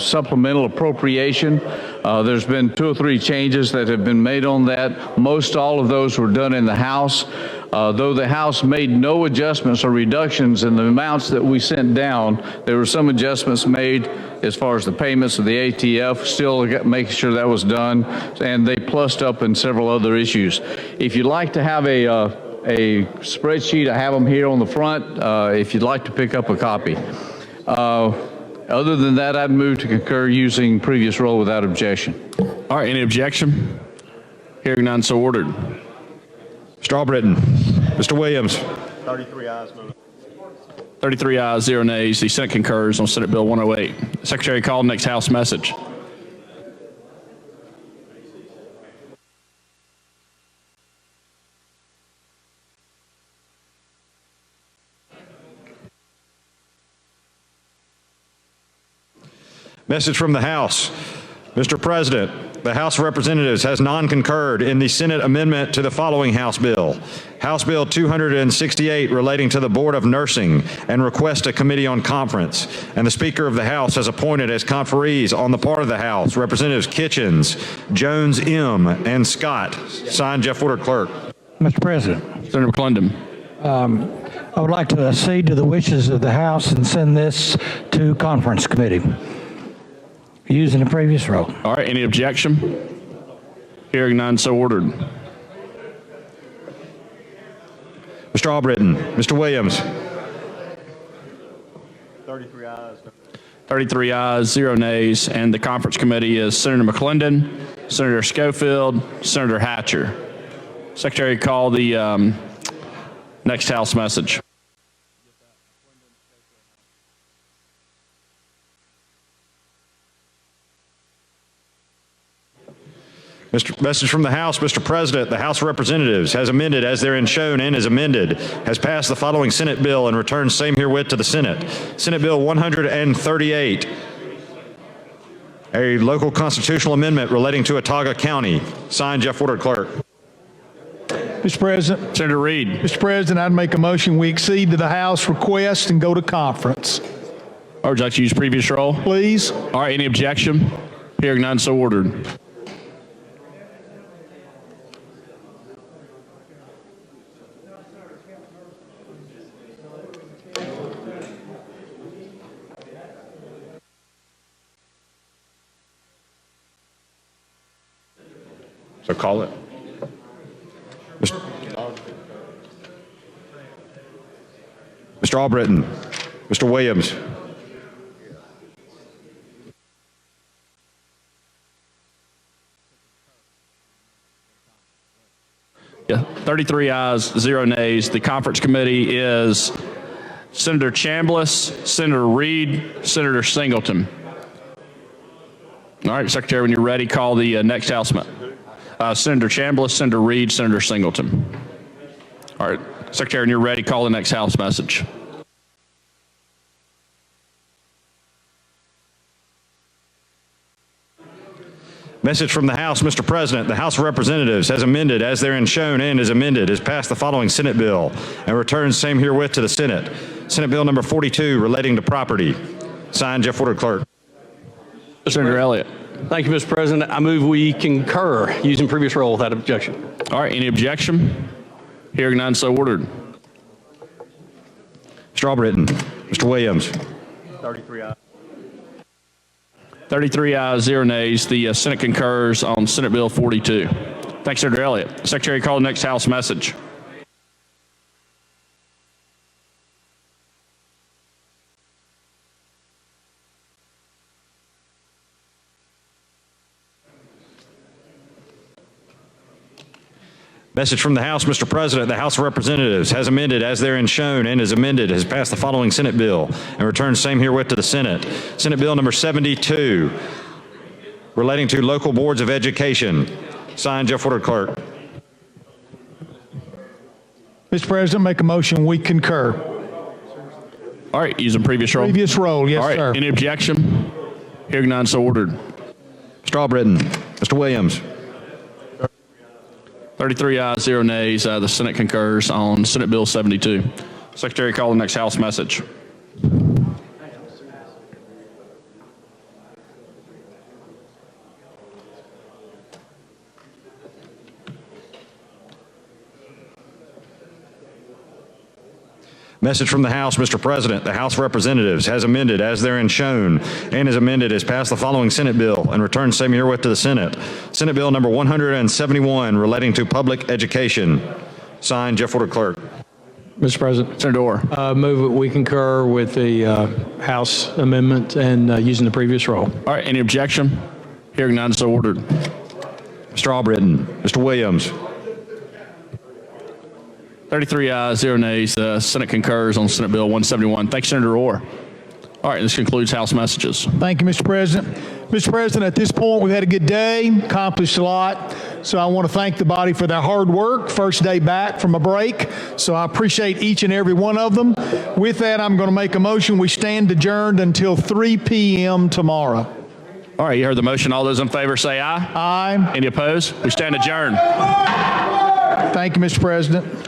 F: supplemental appropriation. There's been 2 or 3 changes that have been made on that. Most all of those were done in the House. Though the House made no adjustments or reductions in the amounts that we sent down, there were some adjustments made as far as the payments of the ATF, still making sure that was done, and they plussed up in several other issues. If you'd like to have a spreadsheet, I have them here on the front if you'd like to pick up a copy. Other than that, I'd move to concur using previous rule without objection.
A: All right, any objection? Hearing none, so ordered.
C: Mr. Albritton. Mr. Williams.
J: 33 ayes.
A: 33 ayes, 0 nays. The Senate concurs on Senate Bill 108. Secretary, call next House message.
C: Message from the House. Mr. President, the House of Representatives has non-concurred in the Senate amendment to the following House bill. House Bill 268 relating to the Board of Nursing and request a committee on conference. And the Speaker of the House has appointed as conferees on the part of the House Representatives Kitchens, Jones M., and Scott. Signed, Jeff Woodard, Clerk.
S: Mr. President.
A: Senator McClendon.
S: I would like to accede to the wishes of the House and send this to conference committee using the previous rule.
A: All right, any objection? Hearing none, so ordered.
C: Mr. Albritton. Mr. Williams.
J: 33 ayes.
A: 33 ayes, 0 nays, and the conference committee is Senator McClendon, Senator Schofield, Senator Hatcher. Secretary, call the next House message.
C: Message from the House. Mr. President, the House of Representatives has amended as therein shown and is amended, has passed the following Senate bill and returns same herewith to the Senate. Senate Bill 138, a local constitutional amendment relating to Otago County. Signed, Jeff Woodard, Clerk.
L: Mr. President.
A: Senator Reed.
L: Mr. President, I'd make a motion we accede to the House request and go to conference.
A: Or would you like to use previous rule?
L: Please.
A: All right, any objection? Hearing none, so ordered. So call it.
C: Mr. Albritton. Mr. Williams.
A: Yeah, 33 ayes, 0 nays. The conference committee is Senator Chambliss, Senator Reed, Senator Singleton. All right, Secretary, when you're ready, call the next House. Senator Chambliss, Senator Reed, Senator Singleton. All right, Secretary, when you're ready, call the next House message.
C: Message from the House. Mr. President, the House of Representatives has amended as therein shown and is amended, has passed the following Senate bill and returns same herewith to the Senate. Senate Bill number 42 relating to property. Signed, Jeff Woodard, Clerk.
A: Senator Elliott.
M: Thank you, Mr. President. I move we concur using previous rule without objection.
A: All right, any objection? Hearing none, so ordered.
C: Mr. Albritton. Mr. Williams.
J: 33 ayes.
A: 33 ayes, 0 nays. The Senate concurs on Senate Bill 42. Thanks, Senator Elliott. Secretary, call the next House message.
C: Message from the House. Mr. President, the House of Representatives has amended as therein shown and is amended, has passed the following Senate bill and returns same herewith to the Senate. Senate Bill number 72 relating to local boards of education. Signed, Jeff Woodard, Clerk.
L: Mr. President, make a motion, we concur.
A: All right, using previous roll.
L: Previous roll, yes,
A: All right,
L: sir.
A: any objection? Hearing none, so ordered.
C: Mr. Albritton. Mr. Williams.
A: 33 ayes, 0 nays. The Senate concurs on Senate Bill 72. Secretary, call the next House message.
C: Message from the House, Mr. President. The House of Representatives has amended as therein shown and is amended as passed the following Senate bill and returned same herewith to the Senate. Senate Bill number 171 relating to public education. Signed, Jeff Woodard Clerk.
T: Mr. President.
A: Senator Orr.
T: Move that we concur with the House amendment and using the previous roll.
A: All right, any objection? Hearing none, so ordered.
C: Mr. Albritton. Mr. Williams.
A: 33 ayes, 0 nays. The Senate concurs on Senate Bill 171. Thank you, Senator Orr. All right, this concludes House messages.
L: Thank you, Mr. President. Mr. President, at this point, we've had a good day, accomplished a lot. So I want to thank the body for their hard work, first day back from a break. So I appreciate each and every one of them. With that, I'm going to make a motion. We stand adjourned until 3 p.m. tomorrow.
A: All right, you heard the motion. All those in favor say aye.
L: Aye.
A: Any opposed? We stand adjourned.
L: Thank you, Mr. President.